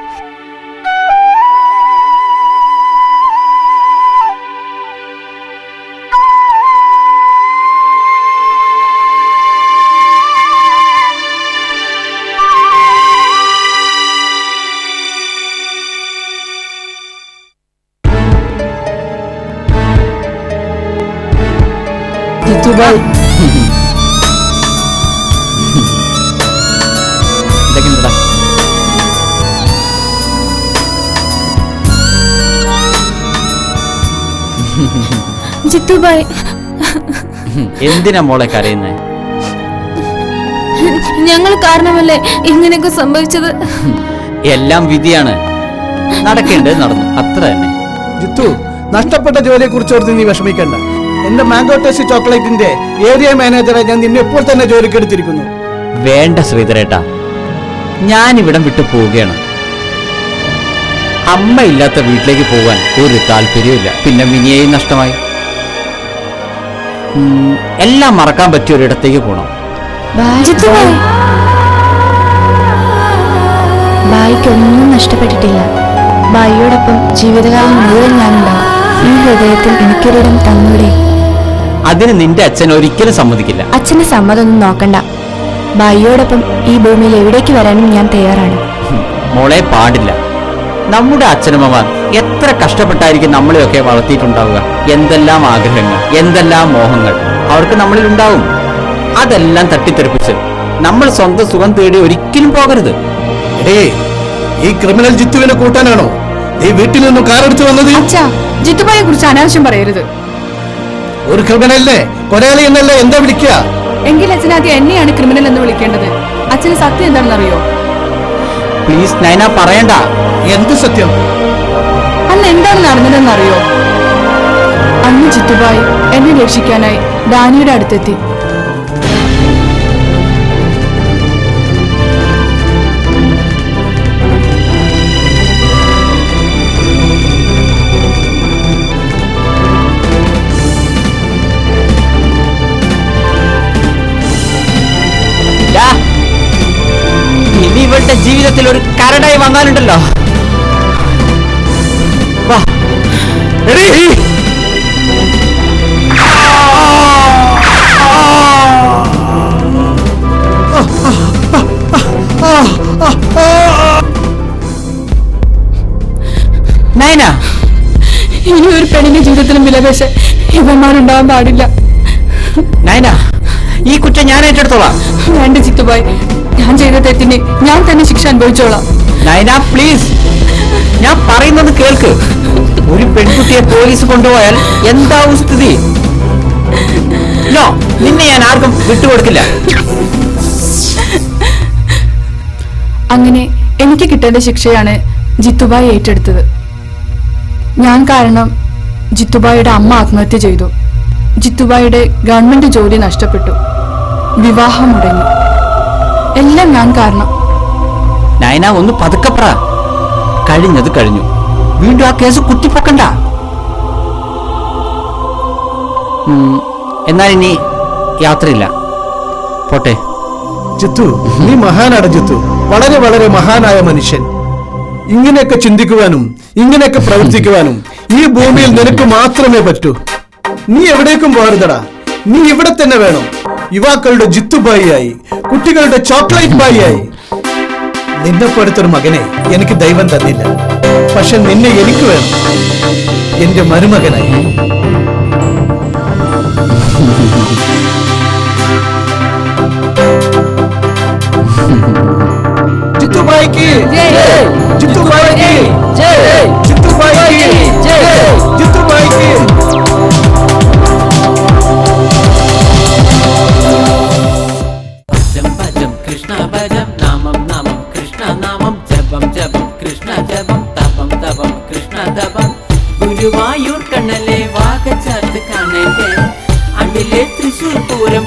ജിത്തുഭായ് ഇതൊക്കെയുണ്ടെടാ. ജിത്തുഭായ്, എന്തിനാ മോളെ കരയുന്നേ? ഞങ്ങൾ കാരണമല്ലേ ഇങ്ങനെയൊക്കെ സംഭവിച്ചത്? എല്ലാം വിധിയാണ്. നടക്കേണ്ടത് നടന്നു, അത്ര തന്നെ. ജിത്തു, നഷ്ടപ്പെട്ട ജോലിയെ കുറിച്ച് ഓർത്ത് നീ വിഷമിക്കണ്ട. എന്റെ മാംഗോ ടേസ്റ്റ് ചോക്ലേറ്റിന്റെ ഏരിയ മാനേജറെ ഞാൻ നിന്നെ ഇപ്പോൾ തന്നെ ജോലിക്ക് എടുത്തിരിക്കുന്നു. വേണ്ട ശ്രീധരേട്ടാ, ഞാൻ ഇവിടം വിട്ടു പോവുകയാണ്. അമ്മ ഇല്ലാത്ത വീട്ടിലേക്ക് പോകാൻ ഒരു താല്പര്യമില്ല. പിന്നെ മിനിയെയും നഷ്ടമായി. എല്ലാം മറക്കാൻ പറ്റിയ ഒരിടത്തേക്ക് പോകണം. ബായിക്കൊന്നും നഷ്ടപ്പെട്ടിട്ടില്ല. ബായിയോടൊപ്പം ജീവിതകാലം മുഴുവൻ ഞാനുണ്ടാവും. ഈ ഹൃദയത്തിൽ എനിക്കൊരിടം തന്നൂടെ? അതിന് നിന്റെ അച്ഛൻ ഒരിക്കലും സമ്മതിക്കില്ല. അച്ഛന്റെ സമ്മതമൊന്നും നോക്കണ്ട. ബായിയോടൊപ്പം ഈ ഭൂമിയിൽ എവിടേക്ക് വരാനും ഞാൻ തയ്യാറാണ്. മോളെ, പാടില്ല. നമ്മുടെ അച്ഛനമ്മമാർ എത്ര കഷ്ടപ്പെട്ടായിരിക്കും നമ്മളെയൊക്കെ വളർത്തിയിട്ടുണ്ടാവുക. എന്തെല്ലാം ആഗ്രഹങ്ങൾ, എന്തെല്ലാം മോഹങ്ങൾ അവർക്ക് നമ്മളിൽ ഉണ്ടാവും. അതെല്ലാം തട്ടിത്തെറിപ്പിച്ച് നമ്മൾ സ്വന്തം സുഖം തേടി ഒരിക്കലും പോകരുത്. ഈ ക്രിമിനൽ ജിത്തുവിനെ കൂട്ടാനാണോ ഈ വീട്ടിൽ നിന്നും കാറെടുത്ത് വന്നത്? ജിത്തുബായെ കുറിച്ച് അനാവശ്യം പറയരുത്. ഒരു ക്രിമിനലിനെ കൊലയാളി എന്നല്ലേ എന്താ വിളിക്കുക? എങ്കിൽ അച്ഛനാദ്യം എന്നെയാണ് ക്രിമിനൽ എന്ന് വിളിക്കേണ്ടത്. അച്ഛന് സത്യം എന്താണെന്ന് അറിയോ? പ്ലീസ് നൈന, പറയണ്ട. എന്ത് സത്യം? അന്ന് എന്താണ് നടന്നതെന്ന് അറിയോ? അന്ന് ജിത്തുബായി എന്നെ രക്ഷിക്കാനായി ഡാനിയുടെ അടുത്തെത്തി. ഇനി ഇവളുടെ ജീവിതത്തിൽ ഒരു കരടായി വന്നാലുണ്ടല്ലോ. വാ. എടീ. നൈന, ഇനി ഒരു പെണ്ണിന്റെ ജീവിതത്തിലും വിലപേശ ഇവന്മാരുണ്ടാവാൻ പാടില്ല. നൈന, ഈ കുറ്റം ഞാൻ ഏറ്റെടുത്തോളാം. വേണ്ട ജിത്തുബായ്, ഞാൻ ചെയ്ത തെറ്റിന് ഞാൻ തന്നെ ശിക്ഷ അനുഭവിച്ചോളാം. നൈന പ്ലീസ്, ഞാൻ പറയുന്നത് കേൾക്ക്. ഒരു പെൺകുട്ടിയെ പോലീസ് കൊണ്ടുപോയാൽ എന്താവും സ്ഥിതി? നോ, നിന്നെ ഞാൻ ആർക്കും വിട്ടുകൊടുക്കില്ല. അങ്ങനെ എനിക്ക് കിട്ടേണ്ട ശിക്ഷയാണ് ജിത്തുബായ് ഏറ്റെടുത്തത്. ഞാൻ കാരണം ജിത്തുബായിയുടെ അമ്മ ആത്മഹത്യ ചെയ്തു. ജിത്തുബായിയുടെ ഗവൺമെന്റ് ജോലി നഷ്ടപ്പെട്ടു. വിവാഹം മുടങ്ങി. എല്ലാം ഞാൻ കാരണം. നൈന, ഒന്ന് പതുക്കെ പറ. കഴിഞ്ഞത് കഴിഞ്ഞു. വീണ്ടും ആ കേസ് കുത്തിപ്പൊക്കണ്ട. എന്നാൽ ഇനി യാത്രയില്ല. പോട്ടെ. ജിത്തു, നീ മഹാനാണ് ജിത്തു. വളരെ വളരെ മഹാനായ മനുഷ്യൻ. ഇങ്ങനെയൊക്കെ ചിന്തിക്കുവാനും ഇങ്ങനെയൊക്കെ പ്രവർത്തിക്കുവാനും ഈ ഭൂമിയിൽ നിനക്ക് മാത്രമേ പറ്റൂ. നീ എവിടേക്കും പോകരുതടാ. നീ ഇവിടെ തന്നെ വേണം. യുവാക്കളുടെ ജിത്തുബായിയായി, കുട്ടികളുടെ ചോക്ലേറ്റ് ബായിയായി. നിന്നെപ്പോലത്തൊരു മകനെ എനിക്ക് ദൈവം തന്നില്ല. പക്ഷെ നിന്നെ എനിക്ക് വേണം, എന്റെ മരുമകനായി. ജിത്തുബായിക്ക് ജിത്തുബായിക്ക് ജിത്തുബായിക്ക് ജിത്തുബായിക്ക്. ഭജം ഭജം കൃഷ്ണ ഭജം നാമം നാമം കൃഷ്ണ നാമം ജപം ജപം കൃഷ്ണ ജപം തപം തപം കൃഷ്ണ തപം. ഗുരുവായൂർ കണ്ണലെ വാഗച്ചാർത്ത് കാണേണ്ടേ അണ്ടിലെ തൃശൂർ പൂരം